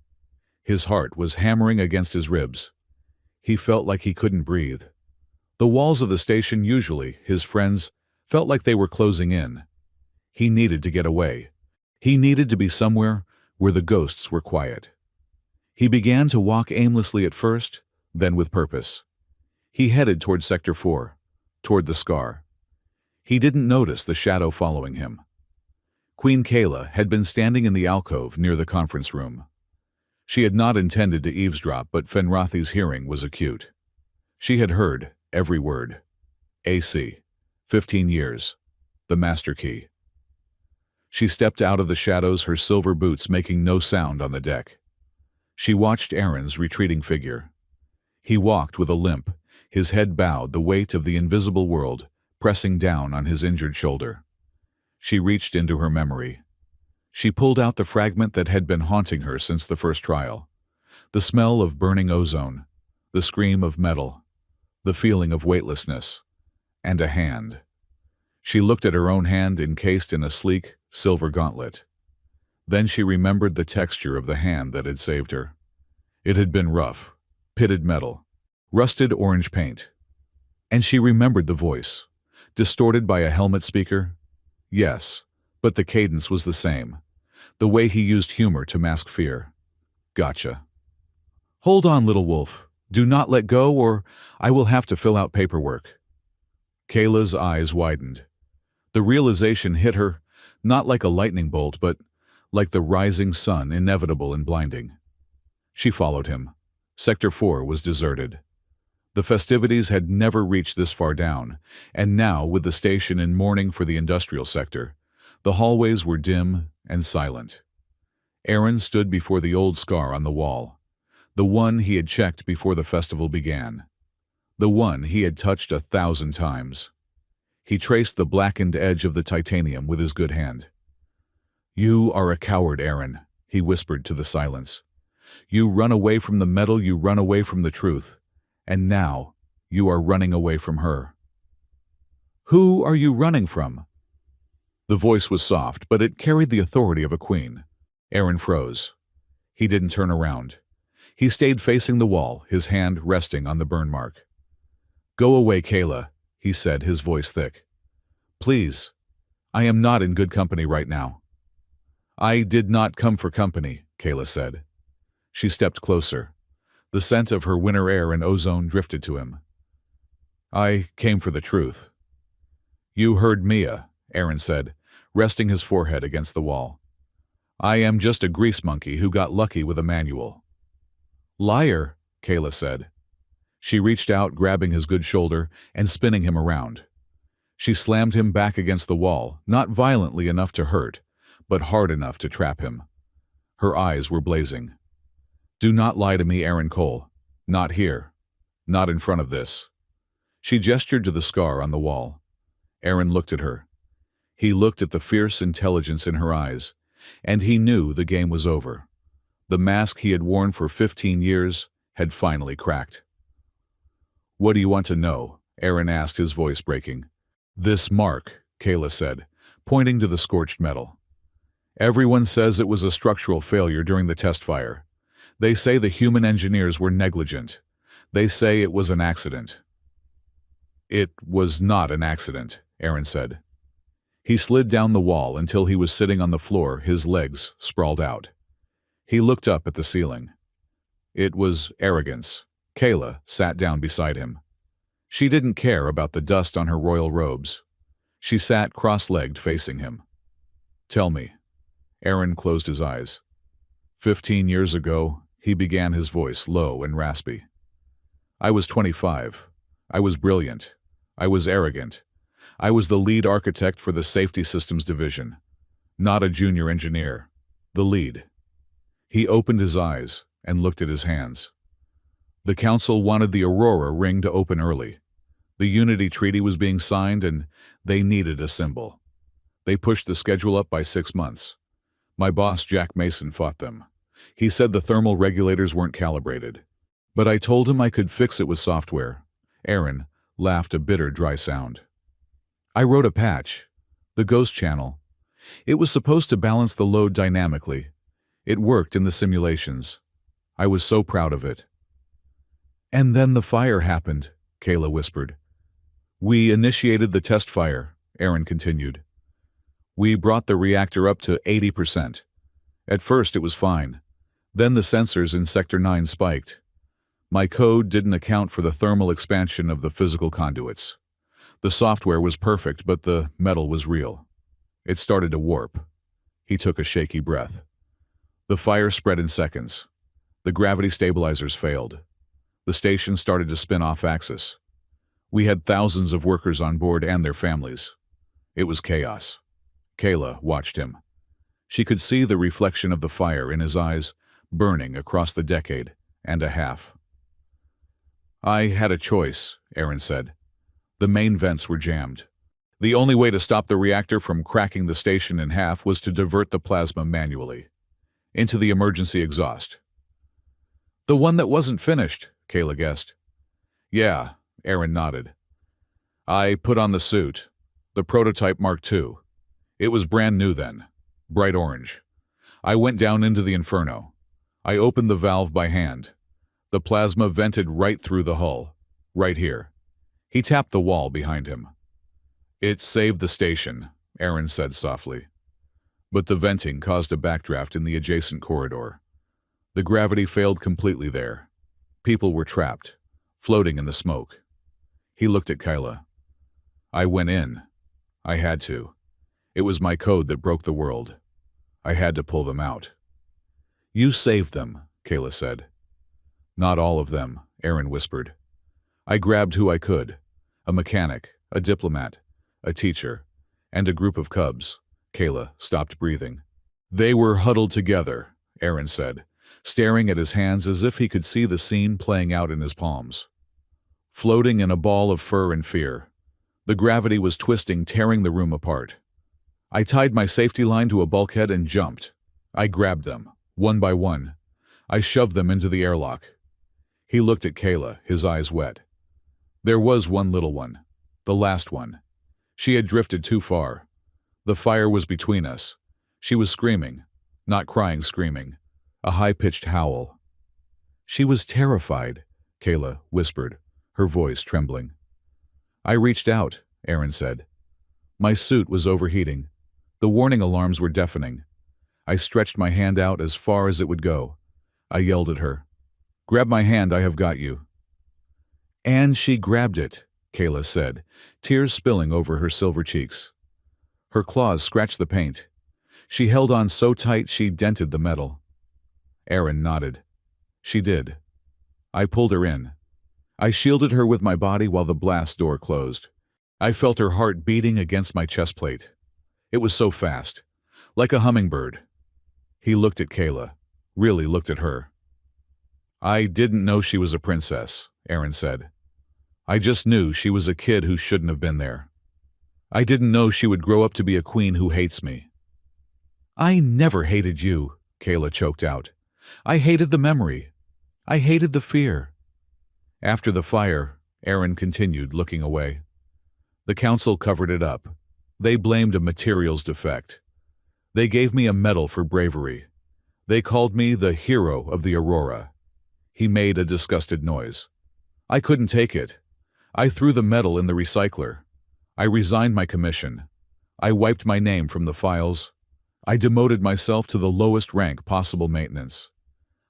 His heart was hammering against his ribs. He felt like he couldn't breathe. The walls of the station, usually his friends, felt like they were closing in. He needed to get away. He needed to be somewhere where the ghosts were quiet. He began to walk aimlessly at first, then with purpose. He headed toward Sector 4, toward the scar. He didn't notice the shadow following him. Queen Kayla had been standing in the alcove near the conference room. She had not intended to eavesdrop, but Fenrathi's hearing was acute. She had heard every word. AC, 15 years, the master key. She stepped out of the shadows, her silver boots making no sound on the deck. She watched Aaron's retreating figure. He walked with a limp, his head bowed, the weight of the invisible world pressing down on his injured shoulder. She reached into her memory. She pulled out the fragment that had been haunting her since the first trial. The smell of burning ozone, the scream of metal, the feeling of weightlessness, and a hand. She looked at her own hand encased in a sleek, silver gauntlet. Then she remembered the texture of the hand that had saved her. It had been rough, pitted metal, rusted orange paint. And she remembered the voice, distorted by a helmet speaker. Yes, but the cadence was the same. The way he used humor to mask fear. Gotcha. Hold on, little wolf. Do not let go, or I will have to fill out paperwork. Kayla's eyes widened. The realization hit her, not like a lightning bolt, but like the rising sun, inevitable and blinding. She followed him. Sector 4 was deserted. The festivities had never reached this far down, and now, with the station in mourning for the industrial sector, the hallways were dim and silent. Aaron stood before the old scar on the wall, the one he had checked before the festival began, the one he had touched 1,000 times. He traced the blackened edge of the titanium with his good hand. You are a coward, Aaron, he whispered to the silence. You run away from the metal, you run away from the truth, and now you are running away from her. Who are you running from? The voice was soft, but it carried the authority of a queen. Aaron froze. He didn't turn around. He stayed facing the wall, his hand resting on the burn mark. Go away, Kayla, he said, his voice thick. Please, I am not in good company right now. I did not come for company, Kayla said. She stepped closer. The scent of her winter air and ozone drifted to him. I came for the truth. You heard Mia, Aaron said, resting his forehead against the wall. I am just a grease monkey who got lucky with a manual. Liar, Kayla said. She reached out, grabbing his good shoulder and spinning him around. She slammed him back against the wall, not violently enough to hurt, but hard enough to trap him. Her eyes were blazing. Do not lie to me, Aaron Cole. Not here. Not in front of this. She gestured to the scar on the wall. Aaron looked at her. He looked at the fierce intelligence in her eyes, And he knew the game was over. The mask he had worn for 15 years had finally cracked. "What do you want to know?" Aaron asked, his voice breaking. "This mark," Kayla said, pointing to the scorched metal. "Everyone says it was a structural failure during the test fire. They say the human engineers were negligent. They say it was an accident." "It was not an accident," Aaron said. He slid down the wall until he was sitting on the floor, his legs sprawled out. He looked up at the ceiling. "It was arrogance." Kayla sat down beside him. She didn't care about the dust on her royal robes. She sat cross-legged facing him. "Tell me." Aaron closed his eyes. 15 years ago, he began, his voice low and raspy. "I was 25. I was brilliant. I was arrogant. I was the lead architect for the Safety Systems Division. Not a junior engineer. The lead." He opened his eyes and looked at his hands. The council wanted the Aurora ring to open early. The Unity Treaty was being signed and they needed a symbol. They pushed the schedule up by 6 months. My boss, Jack Mason, fought them. He said the thermal regulators weren't calibrated. But I told him I could fix it with software. Aaron laughed, a bitter, dry sound. "I wrote a patch. The ghost channel. It was supposed to balance the load dynamically. It worked in the simulations. I was so proud of it." "And then the fire happened," Kayla whispered. "We initiated the test fire," Aaron continued. "We brought the reactor up to 80%. At first it was fine. Then the sensors in Sector 9 spiked. My code didn't account for the thermal expansion of the physical conduits. The software was perfect, but the metal was real. It started to warp." He took a shaky breath. "The fire spread in seconds. The gravity stabilizers failed. The station started to spin off axis. We had thousands of workers on board and their families. It was chaos." Kayla watched him. She could see the reflection of the fire in his eyes, burning across the decade and a half. "I had a choice," Aaron said. "The main vents were jammed. The only way to stop the reactor from cracking the station in half was to divert the plasma manually into the emergency exhaust." "The one that wasn't finished," Kayla guessed. "Yeah," Aaron nodded. "I put on the suit, the prototype Mark II. It was brand new then, bright orange. I went down into the inferno. I opened the valve by hand. The plasma vented right through the hull, right here." He tapped the wall behind him. "It saved the station," Aaron said softly. "But the venting caused a backdraft in the adjacent corridor. The gravity failed completely there. People were trapped, floating in the smoke." He looked at Kayla. "I went in. I had to. It was my code that broke the world. I had to pull them out." "You saved them," Kayla said. "Not all of them," Aaron whispered. "I grabbed who I could. A mechanic, a diplomat, a teacher, and a group of cubs." Kayla stopped breathing. "They were huddled together," Aaron said, staring at his hands as if he could see the scene playing out in his palms. "Floating in a ball of fur and fear. The gravity was twisting, tearing the room apart. I tied my safety line to a bulkhead and jumped. I grabbed them, one by one. I shoved them into the airlock." He looked at Kayla, his eyes wet. "There was one little one. The last one. She had drifted too far. The fire was between us. She was screaming. Not crying, screaming. A high-pitched howl." "She was terrified," Kayla whispered, her voice trembling. "I reached out," Aaron said. "My suit was overheating. The warning alarms were deafening. I stretched my hand out as far as it would go. I yelled at her, 'Grab my hand, I have got you.'" "And she grabbed it," Kayla said, tears spilling over her silver cheeks. Her claws scratched the paint. She held on so tight she dented the metal. Aaron nodded. "She did. I pulled her in. I shielded her with my body while the blast door closed. I felt her heart beating against my chest plate. It was so fast, like a hummingbird." He looked at Kayla, really looked at her. "I didn't know she was a princess," Aaron said. "I just knew she was a kid who shouldn't have been there. I didn't know she would grow up to be a queen who hates me." I never hated you, Kayla choked out. I hated the memory. I hated the fear. After the fire, Aaron continued, looking away. The council covered it up. They blamed a materials defect. They gave me a medal for bravery. They called me the hero of the Aurora. He made a disgusted noise. I couldn't take it. I threw the medal in the recycler. I resigned my commission. I wiped my name from the files. I demoted myself to the lowest rank possible maintenance.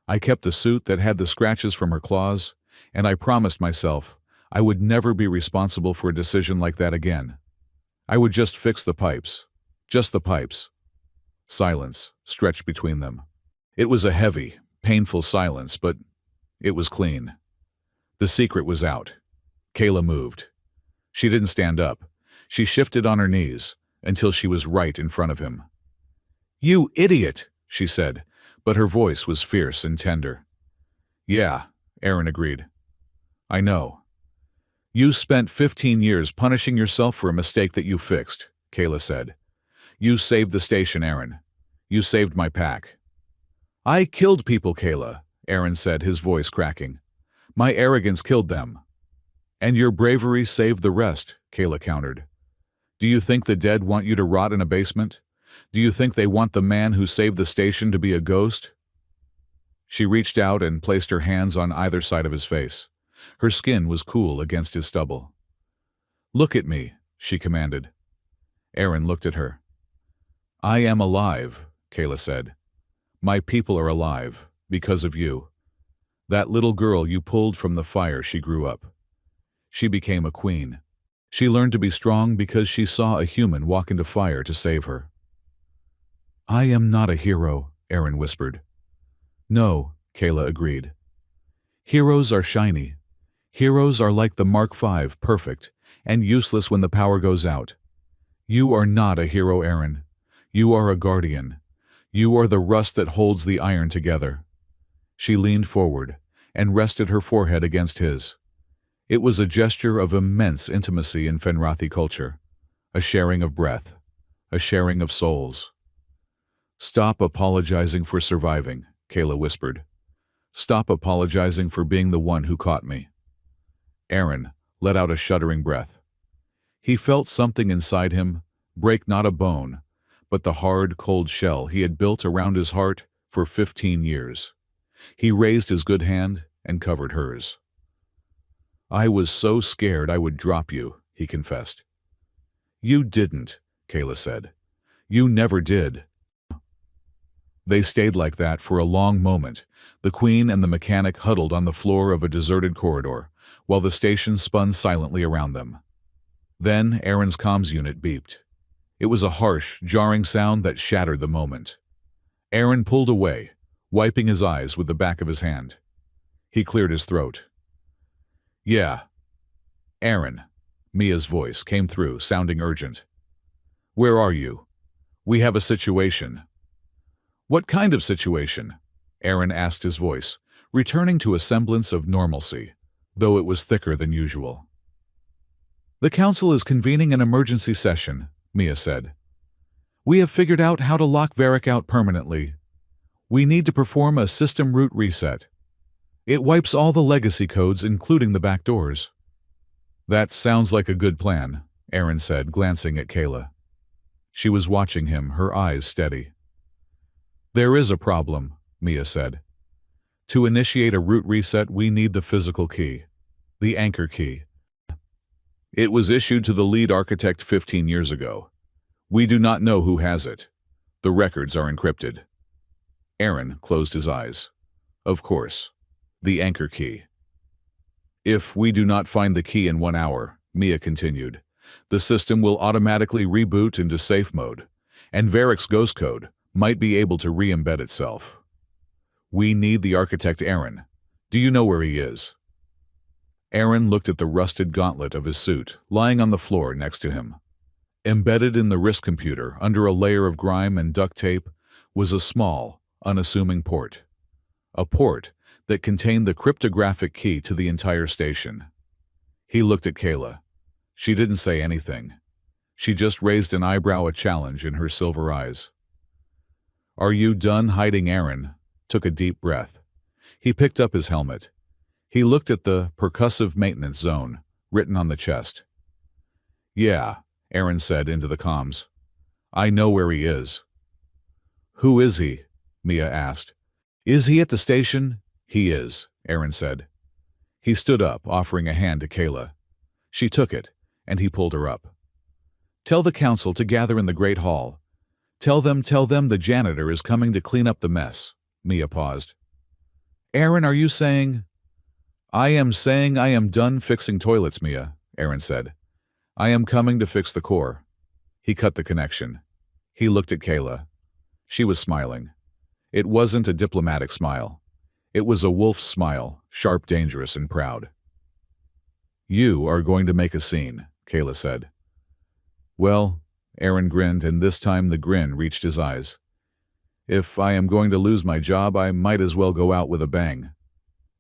I kept the suit that had the scratches from her claws, and I promised myself I would never be responsible for a decision like that again. I would just fix the pipes. Just the pipes. Silence stretched between them. It was a heavy, painful silence, but it was clean. The secret was out. Kayla moved. She didn't stand up. She shifted on her knees until she was right in front of him. "You idiot," she said, but her voice was fierce and tender. "Yeah," Aaron agreed. "I know. You spent 15 years punishing yourself for a mistake that you fixed," Kayla said. "You saved the station, Aaron. You saved my pack." "I killed people, Kayla," Aaron said, his voice cracking. "My arrogance killed them." "And your bravery saved the rest," Kayla countered. "Do you think the dead want you to rot in a basement? Do you think they want the man who saved the station to be a ghost?" She reached out and placed her hands on either side of his face. Her skin was cool against his stubble. "Look at me," she commanded. Aaron looked at her. "I am alive," Kayla said. "My people are alive, because of you. That little girl you pulled from the fire, she grew up. She became a queen. She learned to be strong because she saw a human walk into fire to save her." "I am not a hero," Aaron whispered. "No," Kayla agreed. "Heroes are shiny. Heroes are like the Mark V, perfect, and useless when the power goes out. You are not a hero, Aaron. You are a guardian. You are the rust that holds the iron together." She leaned forward and rested her forehead against his. It was a gesture of immense intimacy in Fenrathi culture, a sharing of breath, a sharing of souls. "Stop apologizing for surviving," Kayla whispered. "Stop apologizing for being the one who caught me." Aaron let out a shuddering breath. He felt something inside him break not a bone, but the hard, cold shell he had built around his heart for 15 years. He raised his good hand and covered hers. "I was so scared I would drop you," he confessed. "You didn't," Kayla said. "You never did." They stayed like that for a long moment, the Queen and the mechanic huddled on the floor of a deserted corridor, while the station spun silently around them. Then Aaron's comms unit beeped. It was a harsh, jarring sound that shattered the moment. Aaron pulled away, wiping his eyes with the back of his hand. He cleared his throat. "Yeah. Aaron," Mia's voice came through, sounding urgent. "Where are you? We have a situation." "What kind of situation?" Aaron asked, his voice returning to a semblance of normalcy, though it was thicker than usual. "The council is convening an emergency session," Mia said. "We have figured out how to lock Varric out permanently. We need to perform a system root reset. It wipes all the legacy codes, including the back doors." "That sounds like a good plan," Aaron said, glancing at Kayla. She was watching him, her eyes steady. "There is a problem," Mia said. "To initiate a root reset, we need the physical key, the anchor key. It was issued to the lead architect 15 years ago. We do not know who has it. The records are encrypted." Aaron closed his eyes. "Of course. The anchor key." "If we do not find the key in 1 hour," Mia continued, "the system will automatically reboot into safe mode, and Varric's ghost code might be able to re-embed itself. We need the architect Aaron. Do you know where he is?" Aaron looked at the rusted gauntlet of his suit, lying on the floor next to him. Embedded in the wrist computer, under a layer of grime and duct tape, was a small, unassuming port. A port that contained the cryptographic key to the entire station. He looked at Kayla. She didn't say anything. She just raised an eyebrow, a challenge in her silver eyes. Are you done hiding? Aaron took a deep breath. He picked up his helmet. He looked at the percussive maintenance zone written on the chest. Yeah, Aaron said into the comms. I know where he is. Who is he? Mia asked. Is he at the station? He is, Aaron said. He stood up, offering a hand to Kayla. She took it, and he pulled her up. Tell the council to gather in the Great Hall. Tell them the janitor is coming to clean up the mess. Mia paused. Aaron, are you saying? I am saying I am done fixing toilets, Mia, Aaron said. I am coming to fix the core. He cut the connection. He looked at Kayla. She was smiling. It wasn't a diplomatic smile. It was a wolf's smile, sharp, dangerous, and proud. You are going to make a scene, Kayla said. Well, Aaron grinned, and this time the grin reached his eyes. If I am going to lose my job, I might as well go out with a bang.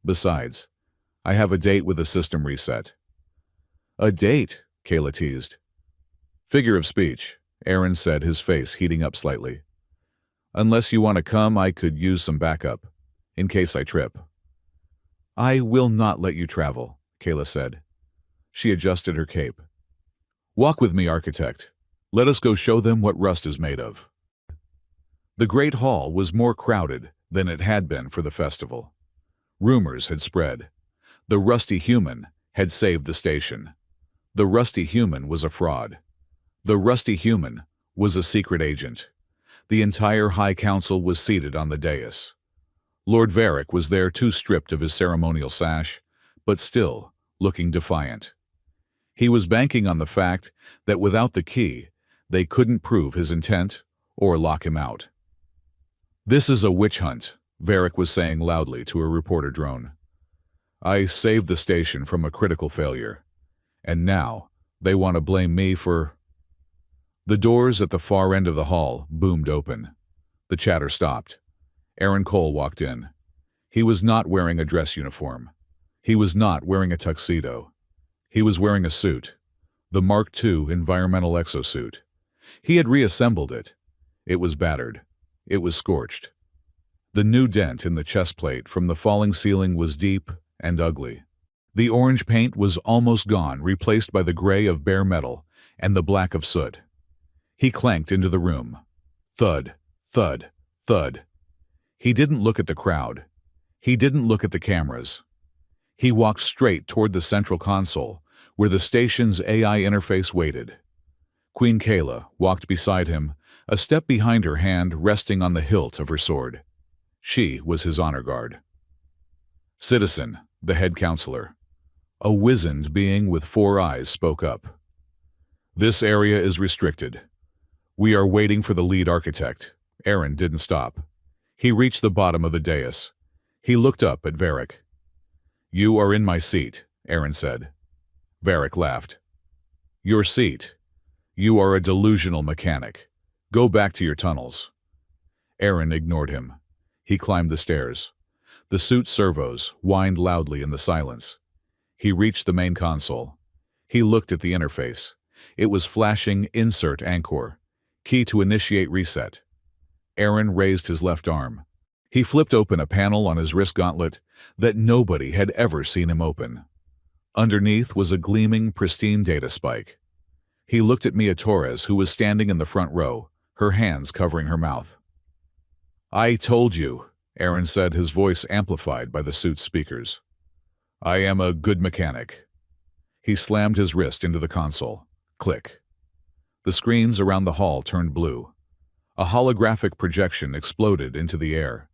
Besides, I have a date with a system reset. A date? Kayla teased. Figure of speech, Aaron said, his face heating up slightly. Unless you want to come, I could use some backup, in case I trip. I will not let you travel, Kayla said. She adjusted her cape. Walk with me, architect. Let us go show them what rust is made of. The Great Hall was more crowded than it had been for the festival. Rumors had spread. The rusty human had saved the station. The rusty human was a fraud. The rusty human was a secret agent. The entire High Council was seated on the dais. Lord Varric was there, too stripped of his ceremonial sash, but still looking defiant. He was banking on the fact that without the key, they couldn't prove his intent or lock him out. This is a witch hunt, Varric was saying loudly to a reporter drone. I saved the station from a critical failure, and now they want to blame me for... The doors at the far end of the hall boomed open. The chatter stopped. Aaron Cole walked in. He was not wearing a dress uniform. He was not wearing a tuxedo. He was wearing a suit, the Mark II environmental exosuit. He had reassembled it. It was battered. It was scorched. The new dent in the chest plate from the falling ceiling was deep and ugly. The orange paint was almost gone, replaced by the gray of bare metal and the black of soot. He clanked into the room. Thud, thud, thud. He didn't look at the crowd. He didn't look at the cameras. He walked straight toward the central console, where the station's AI interface waited. Queen Kayla walked beside him, a step behind, her hand resting on the hilt of her sword. She was his honor guard. Citizen, the head counselor, a wizened being with 4 eyes, spoke up. This area is restricted. We are waiting for the lead architect. Aaron didn't stop. He reached the bottom of the dais. He looked up at Varric. You are in my seat, Aaron said. Varric laughed. Your seat? You are a delusional mechanic. Go back to your tunnels. Aaron ignored him. He climbed the stairs. The suit servos whined loudly in the silence. He reached the main console. He looked at the interface. It was flashing insert anchor. Key to initiate reset. Aaron raised his left arm. He flipped open a panel on his wrist gauntlet that nobody had ever seen him open. Underneath was a gleaming, pristine data spike. He looked at Mia Torres, who was standing in the front row, her hands covering her mouth. I told you, Aaron said, his voice amplified by the suit's speakers. I am a good mechanic. He slammed his wrist into the console. Click. The screens around the hall turned blue. A holographic projection exploded into the air.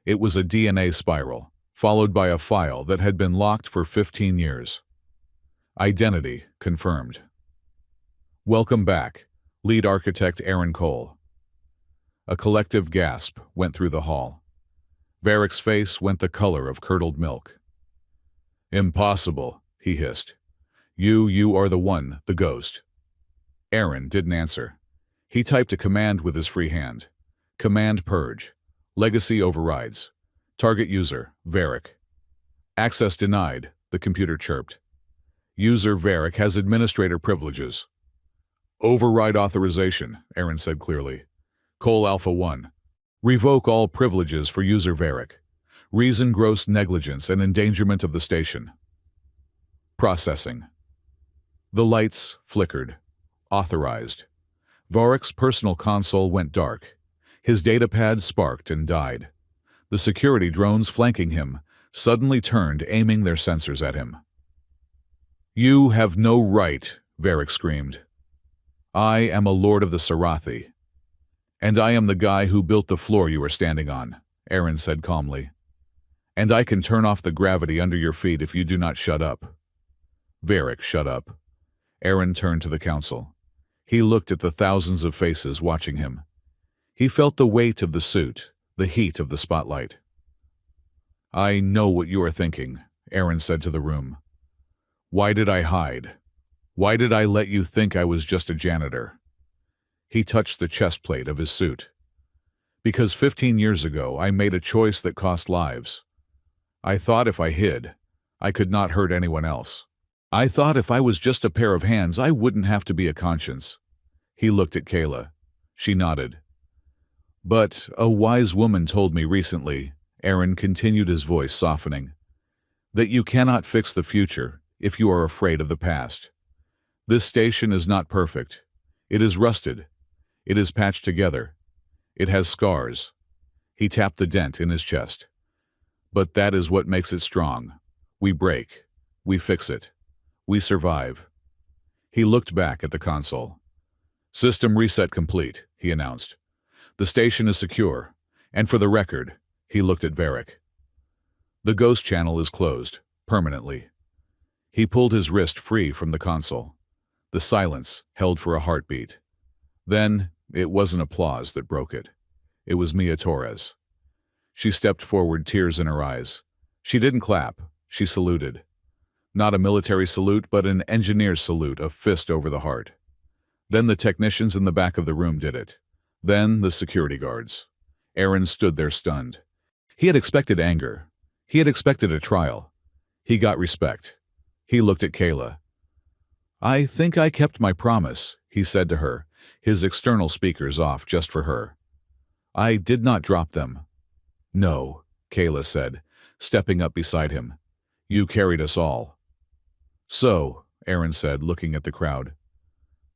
It was a DNA spiral, followed by a file that had been locked for 15 years. Identity confirmed. Welcome back, lead architect Aaron Cole. A collective gasp went through the hall. Varric's face went the color of curdled milk. Impossible, he hissed. You are the one, the ghost. Aaron didn't answer. He typed a command with his free hand. Command purge. Legacy overrides. Target user, Varric. Access denied, the computer chirped. User Varric has administrator privileges. Override authorization, Aaron said clearly. Cole Alpha 1. Revoke all privileges for user Varric. Reason gross negligence and endangerment of the station. Processing. The lights flickered. Authorized. Varric's personal console went dark. His datapad sparked and died. The security drones flanking him suddenly turned, aiming their sensors at him. "You have no right," Varric screamed. "I am a lord of the Sarathi. And I am the guy who built the floor you are standing on," Aaron said calmly. "And I can turn off the gravity under your feet if you do not shut up." Varric shut up. Aaron turned to the council. He looked at the thousands of faces watching him. He felt the weight of the suit, the heat of the spotlight. "I know what you are thinking," Aaron said to the room. "Why did I hide? Why did I let you think I was just a janitor?" He touched the chest plate of his suit. "Because 15 years ago I made a choice that cost lives. I thought if I hid, I could not hurt anyone else. I thought if I was just a pair of hands I wouldn't have to be a conscience." He looked at Kayla. She nodded. "But a wise woman told me recently," Aaron continued, his voice softening, "that you cannot fix the future if you are afraid of the past. This station is not perfect. It is rusted. It is patched together. It has scars." He tapped the dent in his chest. "But that is what makes it strong. We break. We fix it. We survive." He looked back at the console. "System reset complete," he announced. "The station is secure. And for the record," he looked at Varric, "the ghost channel is closed, permanently." He pulled his wrist free from the console. The silence held for a heartbeat. Then, it wasn't applause that broke it. It was Mia Torres. She stepped forward, tears in her eyes. She didn't clap. She saluted. Not a military salute, but an engineer's salute, a fist over the heart. Then the technicians in the back of the room did it. Then the security guards. Aaron stood there stunned. He had expected anger. He had expected a trial. He got respect. He looked at Kayla. "I think I kept my promise," he said to her, his external speakers off just for her. "I did not drop them." "No," Kayla said, stepping up beside him. "You carried us all." "So," Aaron said, looking at the crowd,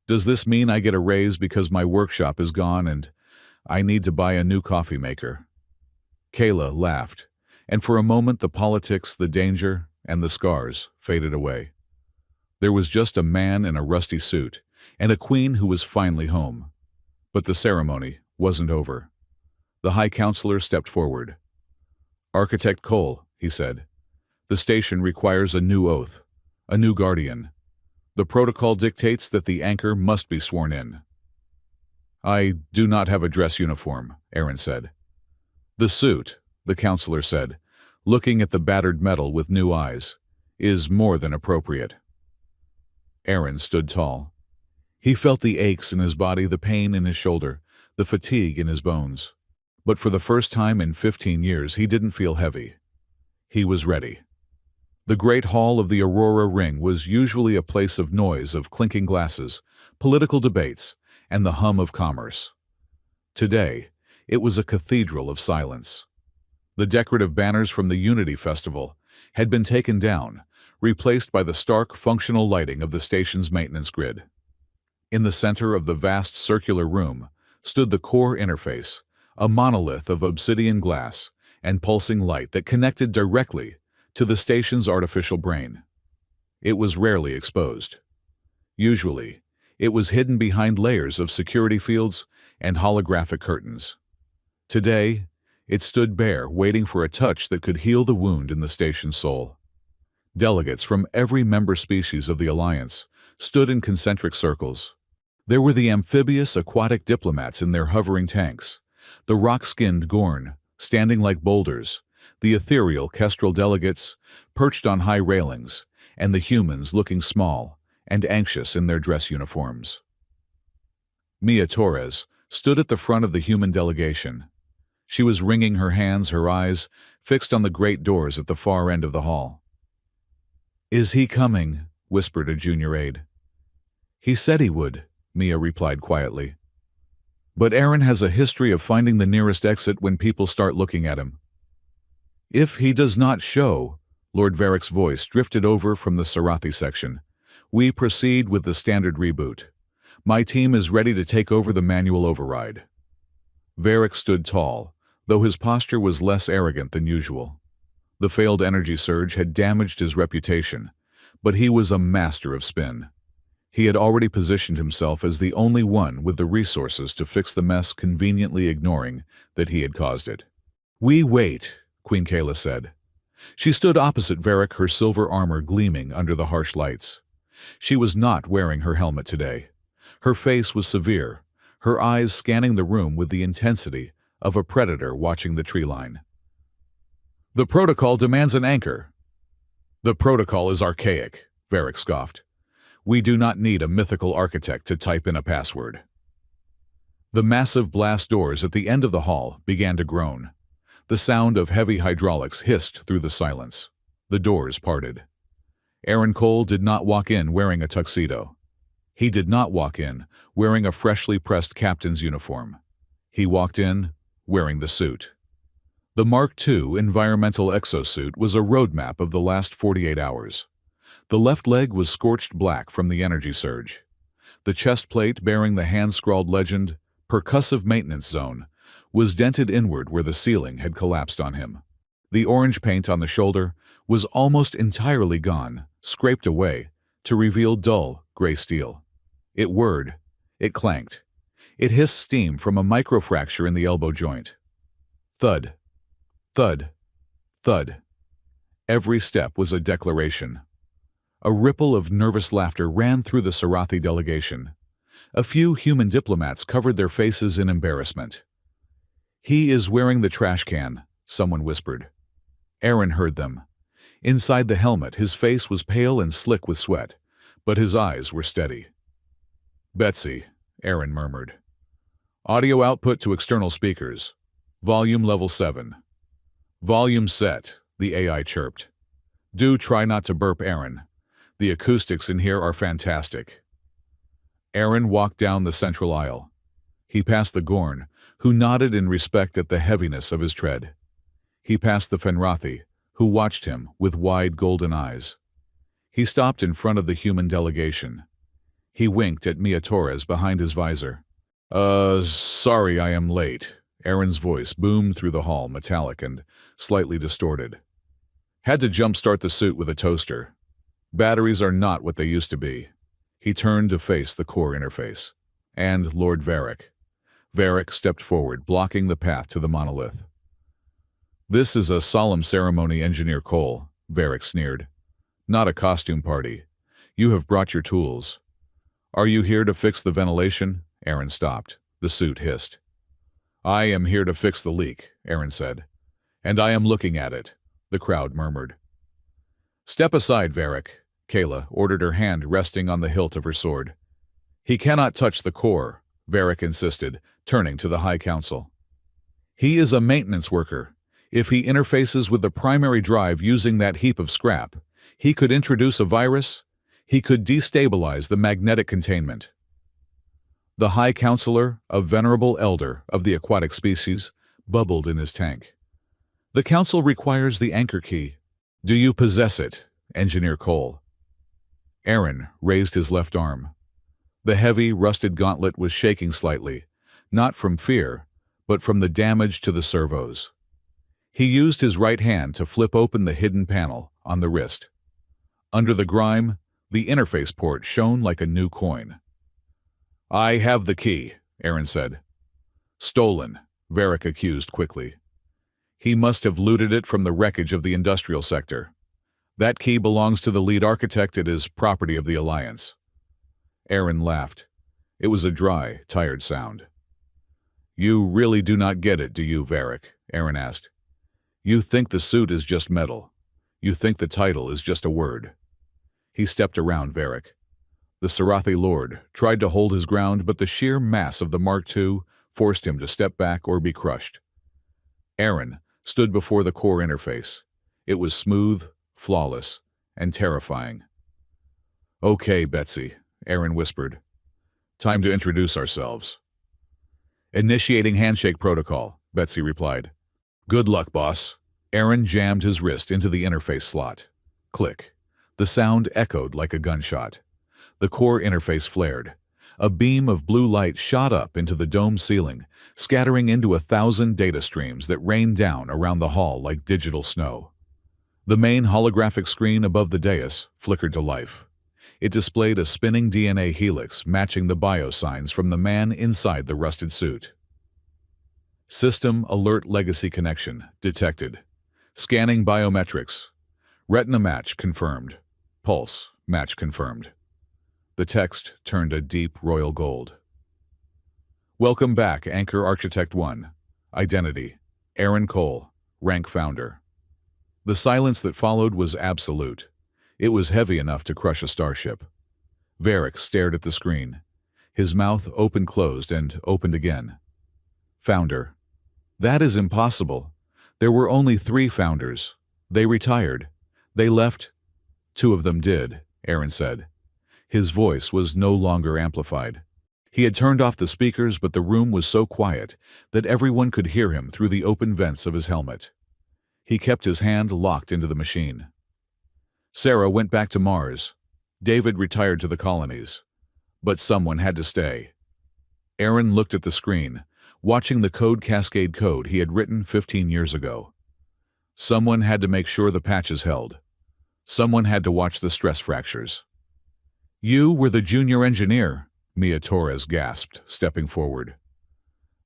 "does this mean I get a raise because my workshop is gone and I need to buy a new coffee maker?" Kayla laughed, and for a moment the politics, the danger, and the scars faded away. There was just a man in a rusty suit and a queen who was finally home. But the ceremony wasn't over. The High Counselor stepped forward. "Architect Cole," he said, "the station requires a new oath, a new guardian. The protocol dictates that the anchor must be sworn in." "I do not have a dress uniform," Aaron said. "The suit," the counselor said, looking at the battered metal with new eyes, "is more than appropriate." Aaron stood tall. He felt the aches in his body, the pain in his shoulder, the fatigue in his bones. But for the first time in 15 years, he didn't feel heavy. He was ready. The great hall of the Aurora Ring was usually a place of noise, of clinking glasses, political debates, and the hum of commerce. Today, it was a cathedral of silence. The decorative banners from the Unity Festival had been taken down, replaced by the stark, functional lighting of the station's maintenance grid. In the center of the vast circular room stood the core interface, a monolith of obsidian glass and pulsing light that connected directly to the station's artificial brain. It was rarely exposed. Usually, it was hidden behind layers of security fields and holographic curtains. Today, it stood bare, waiting for a touch that could heal the wound in the station's soul. Delegates from every member species of the Alliance stood in concentric circles. There were the amphibious aquatic diplomats in their hovering tanks, the rock-skinned Gorn, standing like boulders, the ethereal Kestrel delegates, perched on high railings, and the humans looking small and anxious in their dress uniforms. Mia Torres stood at the front of the human delegation. She was wringing her hands, her eyes fixed on the great doors at the far end of the hall. "Is he coming?" whispered a junior aide. "He said he would," Mia replied quietly. But Aaron has a history of finding the nearest exit when people start looking at him. If he does not show, Lord Varric's voice drifted over from the Sarathi section. We proceed with the standard reboot. My team is ready to take over the manual override. Varric stood tall, though his posture was less arrogant than usual. The failed energy surge had damaged his reputation, but he was a master of spin. He had already positioned himself as the only one with the resources to fix the mess, conveniently ignoring that he had caused it. We wait, Queen Kayla said. She stood opposite Varric, her silver armor gleaming under the harsh lights. She was not wearing her helmet today. Her face was severe, her eyes scanning the room with the intensity of a predator watching the tree line. The protocol demands an anchor. The protocol is archaic, Varric scoffed. We do not need a mythical architect to type in a password. The massive blast doors at the end of the hall began to groan. The sound of heavy hydraulics hissed through the silence. The doors parted. Aaron Cole did not walk in wearing a tuxedo. He did not walk in wearing a freshly pressed captain's uniform. He walked in wearing the suit. The Mark II environmental exosuit was a roadmap of the last 48 hours. The left leg was scorched black from the energy surge. The chest plate bearing the hand-scrawled legend, Percussive Maintenance Zone, was dented inward where the ceiling had collapsed on him. The orange paint on the shoulder was almost entirely gone, scraped away, to reveal dull, gray steel. It whirred. It clanked. It hissed steam from a microfracture in the elbow joint. Thud. Thud. Thud. Every step was a declaration. A ripple of nervous laughter ran through the Sarathi delegation. A few human diplomats covered their faces in embarrassment. He is wearing the trash can, someone whispered. Aaron heard them. Inside the helmet, his face was pale and slick with sweat, but his eyes were steady. Betsy, Aaron murmured. Audio output to external speakers. Volume level 7. Volume set, the AI chirped. Do try not to burp, Aaron. The acoustics in here are fantastic. Aaron walked down the central aisle. He passed the Gorn, who nodded in respect at the heaviness of his tread. He passed the Fenrathi, who watched him with wide golden eyes. He stopped in front of the human delegation. He winked at Mia Torres behind his visor. Sorry I am late. Aaron's voice boomed through the hall, metallic and slightly distorted. Had to jumpstart the suit with a toaster. Batteries are not what they used to be. He turned to face the core interface. And Lord Varric. Varric stepped forward, blocking the path to the monolith. This is a solemn ceremony, Engineer Cole, Varric sneered. Not a costume party. You have brought your tools. Are you here to fix the ventilation? Aaron stopped. The suit hissed. I am here to fix the leak, Aaron said. And I am looking at it, the crowd murmured. Step aside, Varric, Kayla ordered, her hand resting on the hilt of her sword. He cannot touch the core, Varric insisted, turning to the High Council. He is a maintenance worker. If he interfaces with the primary drive using that heap of scrap, he could introduce a virus. He could destabilize the magnetic containment. The High Counselor, a venerable elder of the aquatic species, bubbled in his tank. The Council requires the anchor key. Do you possess it, Engineer Cole? Aaron raised his left arm. The heavy, rusted gauntlet was shaking slightly, not from fear, but from the damage to the servos. He used his right hand to flip open the hidden panel on the wrist. Under the grime, the interface port shone like a new coin. I have the key, Aaron said. Stolen, Varric accused quickly. He must have looted it from the wreckage of the industrial sector. That key belongs to the lead architect. It is property of the Alliance. Aaron laughed. It was a dry, tired sound. You really do not get it, do you, Varric? Aaron asked. You think the suit is just metal. You think the title is just a word. He stepped around Varric. The Sarathi Lord tried to hold his ground, but the sheer mass of the Mark II forced him to step back or be crushed. Aaron stood before the core interface. It was smooth, flawless, and terrifying. Okay, Betsy, Aaron whispered. Time to introduce ourselves. Initiating handshake protocol, Betsy replied. Good luck, boss. Aaron jammed his wrist into the interface slot. Click. The sound echoed like a gunshot. The core interface flared. A beam of blue light shot up into the dome ceiling, scattering into 1,000 data streams that rained down around the hall like digital snow. The main holographic screen above the dais flickered to life. It displayed a spinning DNA helix matching the biosigns from the man inside the rusted suit. System Alert Legacy Connection detected. Scanning biometrics. Retina match confirmed. Pulse match confirmed. The text turned a deep royal gold. Welcome back, Anchor Architect 1. Identity: Aaron Cole, rank founder. The silence that followed was absolute. It was heavy enough to crush a starship. Varric stared at the screen. His mouth open-closed and opened again. Founder. That is impossible. There were only 3 founders. They retired. They left. 2 of them did, Aaron said. His voice was no longer amplified. He had turned off the speakers, but the room was so quiet that everyone could hear him through the open vents of his helmet. He kept his hand locked into the machine. Sarah went back to Mars. David retired to the colonies. But someone had to stay. Aaron looked at the screen, watching the code cascade code he had written 15 years ago. Someone had to make sure the patches held. Someone had to watch the stress fractures. You were the junior engineer, Mia Torres gasped, stepping forward.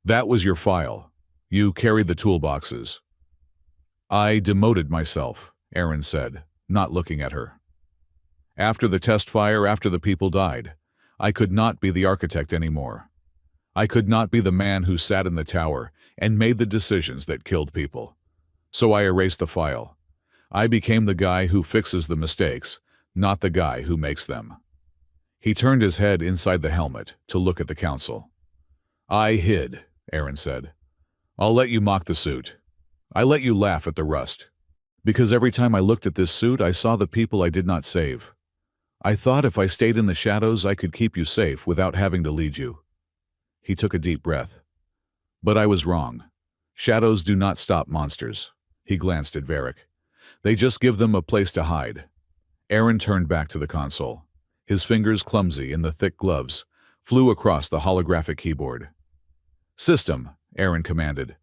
That was your file. You carried the toolboxes. I demoted myself, Aaron said, not looking at her. After the test fire, after the people died, I could not be the architect anymore. I could not be the man who sat in the tower and made the decisions that killed people. So I erased the file. I became the guy who fixes the mistakes, not the guy who makes them. He turned his head inside the helmet to look at the council. I hid, Aaron said. I'll let you mock the suit. I let you laugh at the rust. Because every time I looked at this suit, I saw the people I did not save. I thought if I stayed in the shadows, I could keep you safe without having to lead you. He took a deep breath. But I was wrong. Shadows do not stop monsters. He glanced at Varric. They just give them a place to hide. Aaron turned back to the console. His fingers, clumsy in the thick gloves, flew across the holographic keyboard. System, Aaron commanded.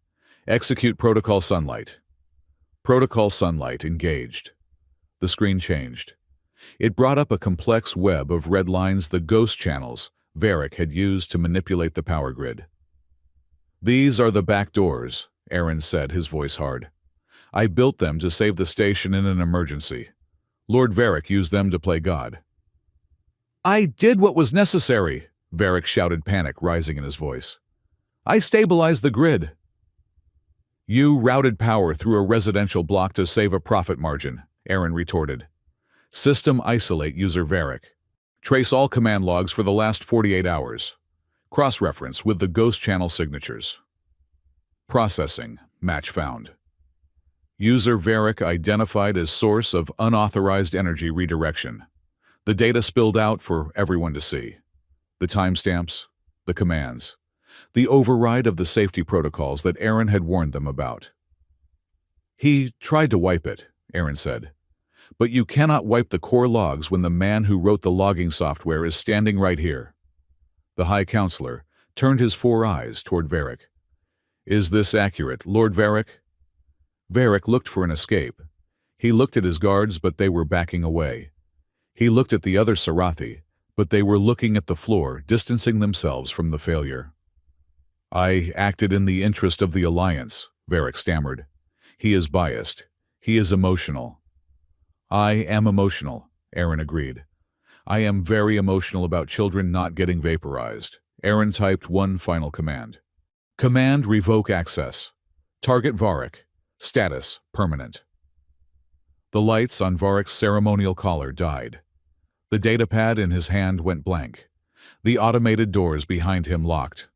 Execute Protocol Sunlight. Protocol Sunlight engaged. The screen changed. It brought up a complex web of red lines, the ghost channels Varric had used to manipulate the power grid. These are the back doors, Aaron said, his voice hard. I built them to save the station in an emergency. Lord Varric used them to play God. I did what was necessary, Varric shouted, panic rising in his voice. I stabilized the grid. You routed power through a residential block to save a profit margin, Aaron retorted. System isolate user Varric. Trace all command logs for the last 48 hours. Cross-reference with the ghost channel signatures. Processing. Match found. User Varric identified as source of unauthorized energy redirection. The data spilled out for everyone to see. The timestamps, the commands, the override of the safety protocols that Aaron had warned them about. He tried to wipe it, Aaron said. But you cannot wipe the core logs when the man who wrote the logging software is standing right here. The High Counselor turned his 4 eyes toward Varric. Is this accurate, Lord Varric? Varric looked for an escape. He looked at his guards, but they were backing away. He looked at the other Sarathi, but they were looking at the floor, distancing themselves from the failure. I acted in the interest of the Alliance, Varric stammered. He is biased. He is emotional. I am emotional, Aaron agreed. I am very emotional about children not getting vaporized. Aaron typed one final command. Command revoke access. Target Varric. Status permanent. The lights on Varric's ceremonial collar died. The datapad in his hand went blank. The automated doors behind him locked.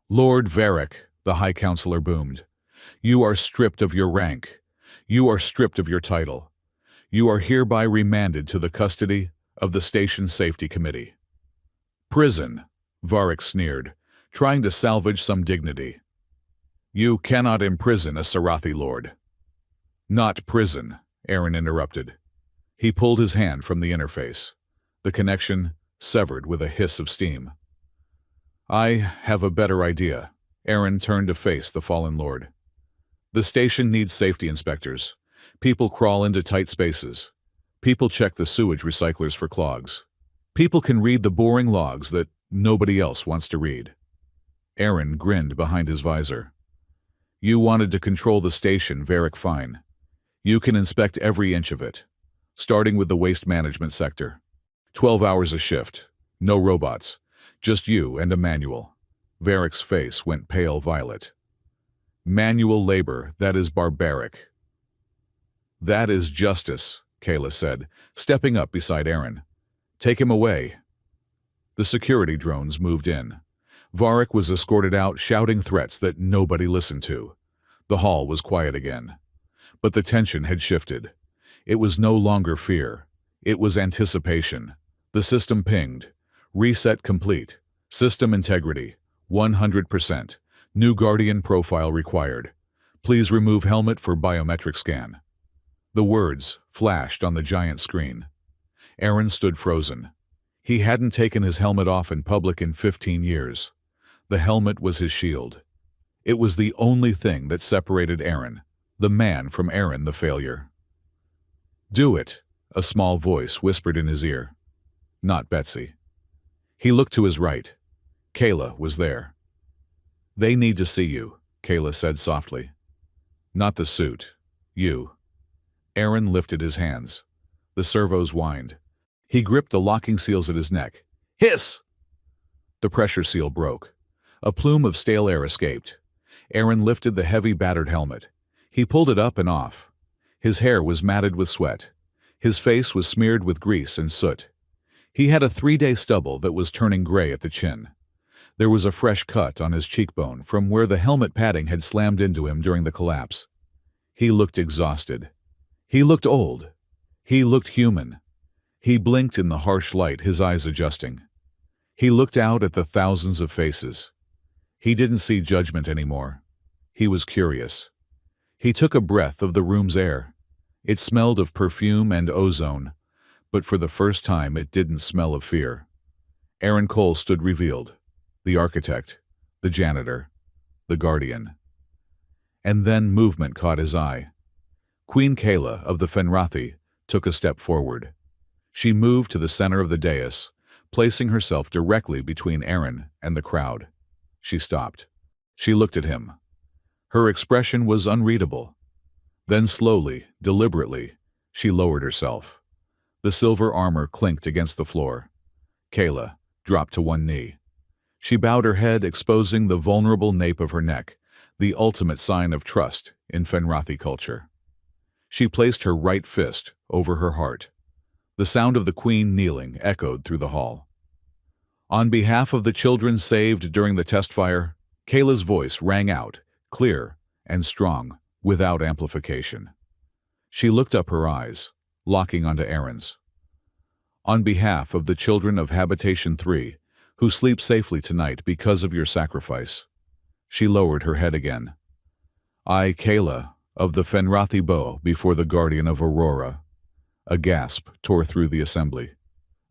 Lord Varric, the High Counselor boomed. You are stripped of your rank. You are stripped of your title. You are hereby remanded to the custody of the Station Safety Committee. Prison, Varric sneered. trying to salvage some dignity. "You cannot imprison a Sarathi lord." "Not prison," Aaron interrupted. He pulled his hand from the interface. The connection severed with a hiss of steam. "I have a better idea." Aaron turned to face the fallen lord. "The station needs safety inspectors. People crawl into tight spaces. People check the sewage recyclers for clogs. People can read the boring logs that nobody else wants to read." Aaron grinned behind his visor. "You wanted to control the station, Varric, fine. You can inspect every inch of it, starting with the waste management sector. 12 hours a shift, no robots, just you and a manual." Varric's face went pale violet. "Manual labor, that is barbaric." "That is justice," Kayla said, stepping up beside Aaron. "Take him away." The security drones moved in. Varric was escorted out, shouting threats that nobody listened to. The hall was quiet again. But the tension had shifted. It was no longer fear. It was anticipation. The system pinged. "Reset complete. System integrity. 100%. New Guardian profile required. Please remove helmet for biometric scan." The words flashed on the giant screen. Aaron stood frozen. He hadn't taken his helmet off in public in 15 years. The helmet was his shield. It was the only thing that separated Aaron, the man, from Aaron, the failure. "Do it," a small voice whispered in his ear. Not Betsy. He looked to his right. Kayla was there. "They need to see you," Kayla said softly. "Not the suit. You." Aaron lifted his hands. The servos whined. He gripped the locking seals at his neck. Hiss! The pressure seal broke. A plume of stale air escaped. Aaron lifted the heavy, battered helmet. He pulled it up and off. His hair was matted with sweat. His face was smeared with grease and soot. He had a 3-day stubble that was turning gray at the chin. There was a fresh cut on his cheekbone from where the helmet padding had slammed into him during the collapse. He looked exhausted. He looked old. He looked human. He blinked in the harsh light, his eyes adjusting. He looked out at the thousands of faces. He didn't see judgment anymore. He was curious. He took a breath of the room's air. It smelled of perfume and ozone, but for the first time it didn't smell of fear. Aaron Cole stood revealed. The architect, the janitor, the guardian. And then movement caught his eye. Queen Kayla of the Fenrathi took a step forward. She moved to the center of the dais, placing herself directly between Aaron and the crowd. She stopped. She looked at him. Her expression was unreadable. Then slowly, deliberately, she lowered herself. The silver armor clinked against the floor. Kayla dropped to one knee. She bowed her head, exposing the vulnerable nape of her neck, the ultimate sign of trust in Fenrathi culture. She placed her right fist over her heart. The sound of the queen kneeling echoed through the hall. On behalf of the children saved during the test fire, Kayla's voice rang out, clear and strong, without amplification. She looked up, her eyes locking onto Aaron's. On behalf of the children of Habitation 3, who sleep safely tonight because of your sacrifice. She lowered her head again. I, Kayla, of the Fenrathi bow before the guardian of Aurora. A gasp tore through the assembly.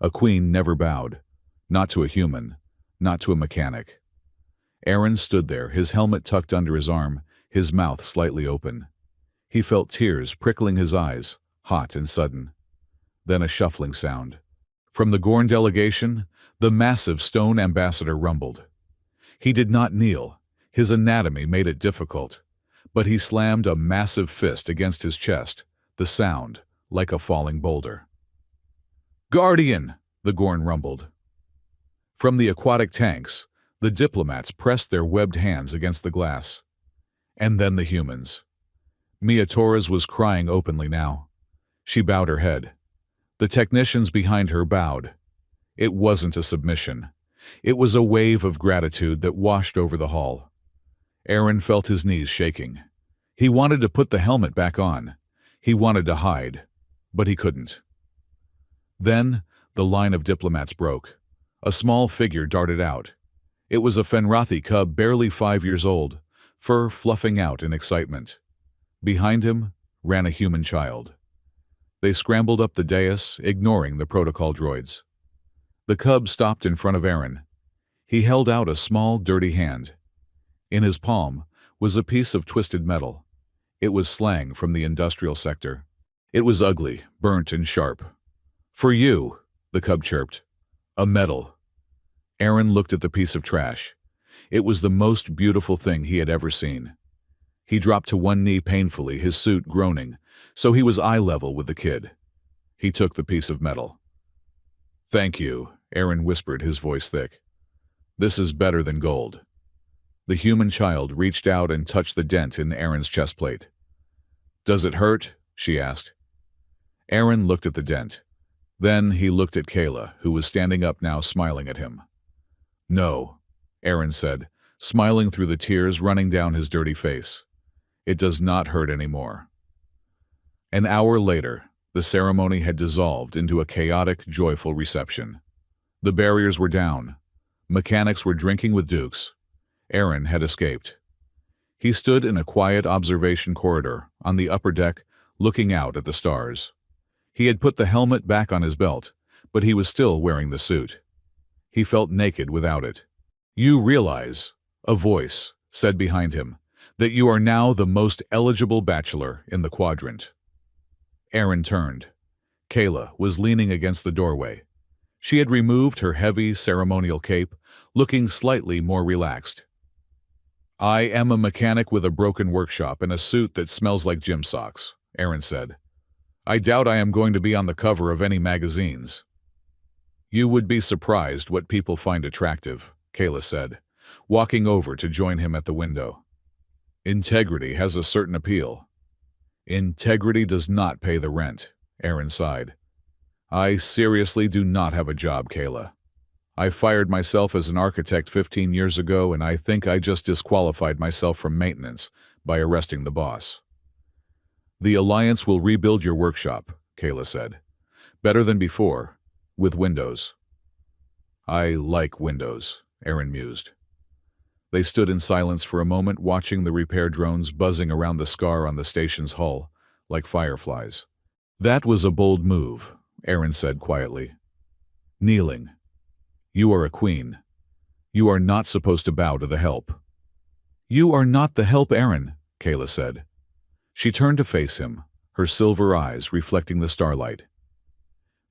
A queen never bowed, not to a human, not to a mechanic. Aaron stood there, his helmet tucked under his arm, his mouth slightly open. He felt tears prickling his eyes, hot and sudden. Then a shuffling sound. From the Gorn delegation, the massive stone ambassador rumbled. He did not kneel. His anatomy made it difficult. But he slammed a massive fist against his chest, the sound like a falling boulder. Guardian, the Gorn rumbled. From the aquatic tanks, the diplomats pressed their webbed hands against the glass. And then the humans. Mia Torres was crying openly now. She bowed her head. The technicians behind her bowed. It wasn't a submission. It was a wave of gratitude that washed over the hall. Aaron felt his knees shaking. He wanted to put the helmet back on. He wanted to hide, but he couldn't. Then, the line of diplomats broke. A small figure darted out. It was a Fenrathi cub barely 5 years old, fur fluffing out in excitement. Behind him ran a human child. They scrambled up the dais, ignoring the protocol droids. The cub stopped in front of Aaron. He held out a small, dirty hand. In his palm was a piece of twisted metal. It was slang from the industrial sector. It was ugly, burnt and sharp. "For you," the cub chirped. "A medal." Aaron looked at the piece of trash. It was the most beautiful thing he had ever seen. He dropped to one knee painfully, his suit groaning, so he was eye level with the kid. He took the piece of metal. "Thank you," Aaron whispered, his voice thick. "This is better than gold." The human child reached out and touched the dent in Aaron's chest plate. "Does it hurt?" she asked. Aaron looked at the dent. Then he looked at Kayla, who was standing up now, smiling at him. "No," Aaron said, smiling through the tears running down his dirty face. "It does not hurt anymore." An hour later, the ceremony had dissolved into a chaotic, joyful reception. The barriers were down. Mechanics were drinking with dukes. Aaron had escaped. He stood in a quiet observation corridor on the upper deck, looking out at the stars. He had put the helmet back on his belt, but he was still wearing the suit. He felt naked without it. "You realize," a voice said behind him, "that you are now the most eligible bachelor in the quadrant." Aaron turned. Kayla was leaning against the doorway. She had removed her heavy ceremonial cape, looking slightly more relaxed. "I am a mechanic with a broken workshop and a suit that smells like gym socks," Aaron said. "I doubt I am going to be on the cover of any magazines." "You would be surprised what people find attractive," Kayla said, walking over to join him at the window. "Integrity has a certain appeal." "Integrity does not pay the rent," Aaron sighed. "I seriously do not have a job, Kayla. I fired myself as an architect 15 years ago, and I think I just disqualified myself from maintenance by arresting the boss." "The Alliance will rebuild your workshop," Kayla said. "Better than before, with windows." "I like windows," Aaron mused. They stood in silence for a moment, watching the repair drones buzzing around the scar on the station's hull, like fireflies. "That was a bold move," Aaron said quietly. "Kneeling. You are a queen. You are not supposed to bow to the help." "You are not the help, Aaron," Kayla said. She turned to face him, her silver eyes reflecting the starlight.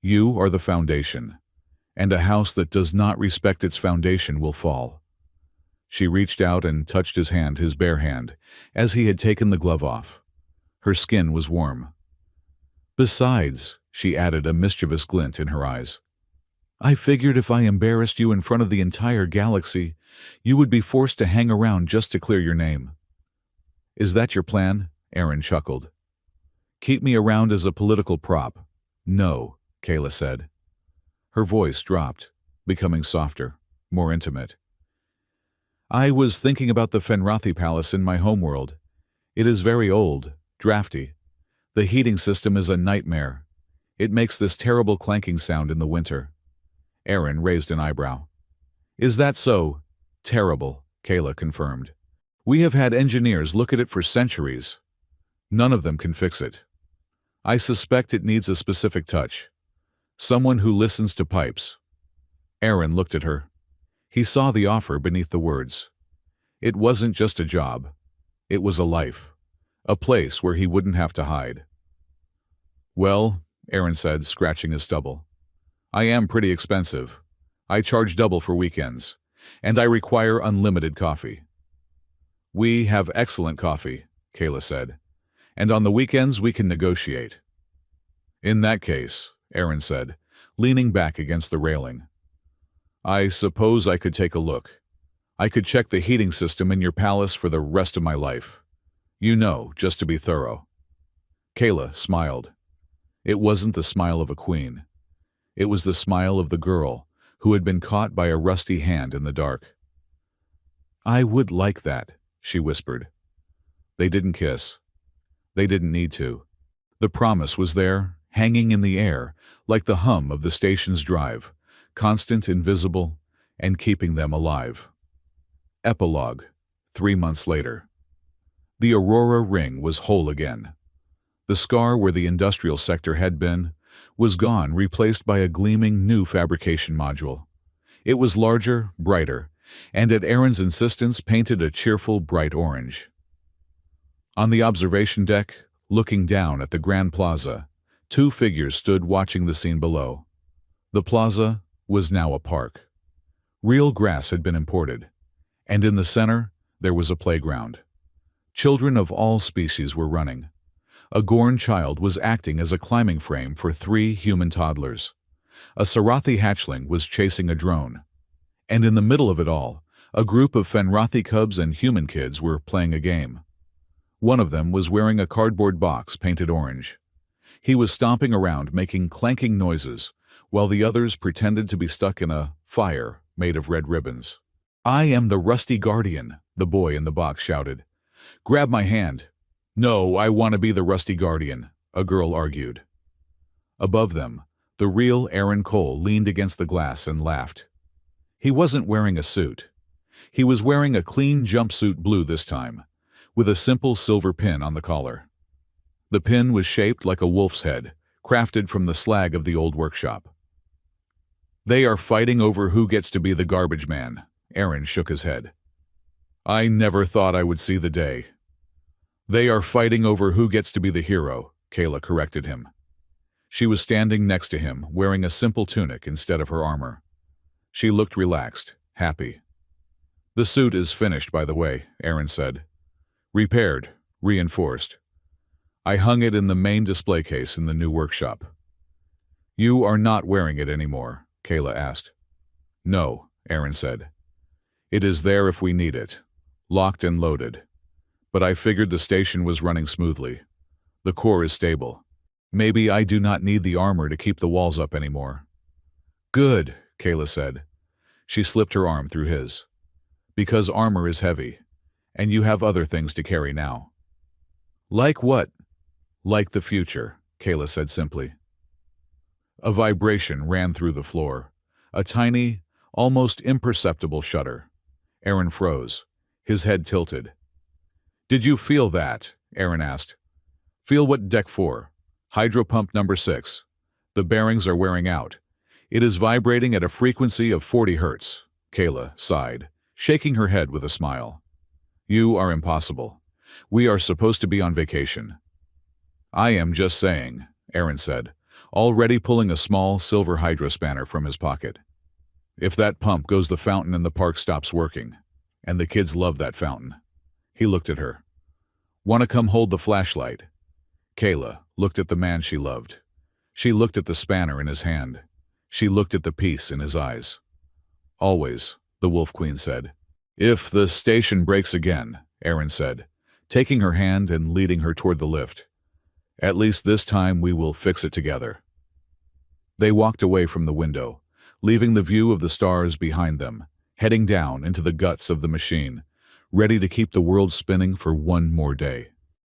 "You are the foundation, and a house that does not respect its foundation will fall." She reached out and touched his hand, his bare hand, as he had taken the glove off. Her skin was warm. "Besides," she added, a mischievous glint in her eyes, "I figured if I embarrassed you in front of the entire galaxy, you would be forced to hang around just to clear your name." "Is that your plan?" Aaron chuckled. "Keep me around as a political prop?" "No," Kayla said. Her voice dropped, becoming softer, more intimate. "I was thinking about the Fenrathi Palace in my homeworld. It is very old, drafty. The heating system is a nightmare. It makes this terrible clanking sound in the winter." Aaron raised an eyebrow. "Is that so? Terrible," Kayla confirmed. "We have had engineers look at it for centuries. None of them can fix it. I suspect it needs a specific touch. Someone who listens to pipes." Aaron looked at her. He saw the offer beneath the words. It wasn't just a job. It was a life. A place where he wouldn't have to hide. "Well," Aaron said, scratching his stubble, "I am pretty expensive. I charge double for weekends, and I require unlimited coffee." "We have excellent coffee," Kayla said, "and on the weekends we can negotiate." "In that case," Aaron said, leaning back against the railing, "I suppose I could take a look. I could check the heating system in your palace for the rest of my life. You know, just to be thorough." Kayla smiled. It wasn't the smile of a queen. It was the smile of the girl who had been caught by a rusty hand in the dark. "I would like that," she whispered. They didn't kiss. They didn't need to. The promise was there, hanging in the air, like the hum of the station's drive, constant, invisible, and keeping them alive. Epilogue. 3 months later. The Aurora Ring was whole again. The scar where the industrial sector had been was gone, replaced by a gleaming new fabrication module. It was larger, brighter, and at Aaron's insistence painted a cheerful bright orange. On the observation deck, looking down at the Grand Plaza, two figures stood watching the scene below. The plaza was now a park. Real grass had been imported, and in the center there was a playground. Children of all species were running. A Gorn child was acting as a climbing frame for 3 human toddlers. A Sarathi hatchling was chasing a drone. And in the middle of it all, a group of Fenrathi cubs and human kids were playing a game. One of them was wearing a cardboard box painted orange. He was stomping around making clanking noises, while the others pretended to be stuck in a fire made of red ribbons. "I am the Rusty Guardian," the boy in the box shouted. "Grab my hand." "No, I want to be the Rusty Guardian," a girl argued. Above them, the real Aaron Cole leaned against the glass and laughed. He wasn't wearing a suit. He was wearing a clean jumpsuit, blue this time, with a simple silver pin on the collar. The pin was shaped like a wolf's head, crafted from the slag of the old workshop. "They are fighting over who gets to be the garbage man," Aaron shook his head. "I never thought I would see the day." "They are fighting over who gets to be the hero," Kayla corrected him. She was standing next to him, wearing a simple tunic instead of her armor. She looked relaxed, happy. "The suit is finished, by the way," Aaron said. "Repaired, reinforced. I hung it in the main display case in the new workshop." "You are not wearing it anymore?" Kayla asked. "No," Aaron said. "It is there if we need it, locked and loaded. But I figured the station was running smoothly. The core is stable. Maybe I do not need the armor to keep the walls up anymore." "Good," Kayla said. She slipped her arm through his. "Because armor is heavy, and you have other things to carry now." "Like what?" "Like the future," Kayla said simply. A vibration ran through the floor, a tiny, almost imperceptible shudder. Aaron froze, his head tilted. "Did you feel that?" Aaron asked. "Feel what? Deck 4. Hydro pump number 6. The bearings are wearing out. It is vibrating at a frequency of 40 hertz. Kayla sighed, shaking her head with a smile. "You are impossible. We are supposed to be on vacation." "I am just saying," Aaron said, already pulling a small silver hydro spanner from his pocket. "If that pump goes, the fountain in the park stops working. And the kids love that fountain." He looked at her. "Want to come hold the flashlight?" Kayla looked at the man she loved. She looked at the spanner in his hand. She looked at the peace in his eyes. "Always," the Wolf Queen said. "If the station breaks again," Aaron said, taking her hand and leading her toward the lift. "At least this time we will fix it together." They walked away from the window, leaving the view of the stars behind them, heading down into the guts of the machine, ready to keep the world spinning for one more day.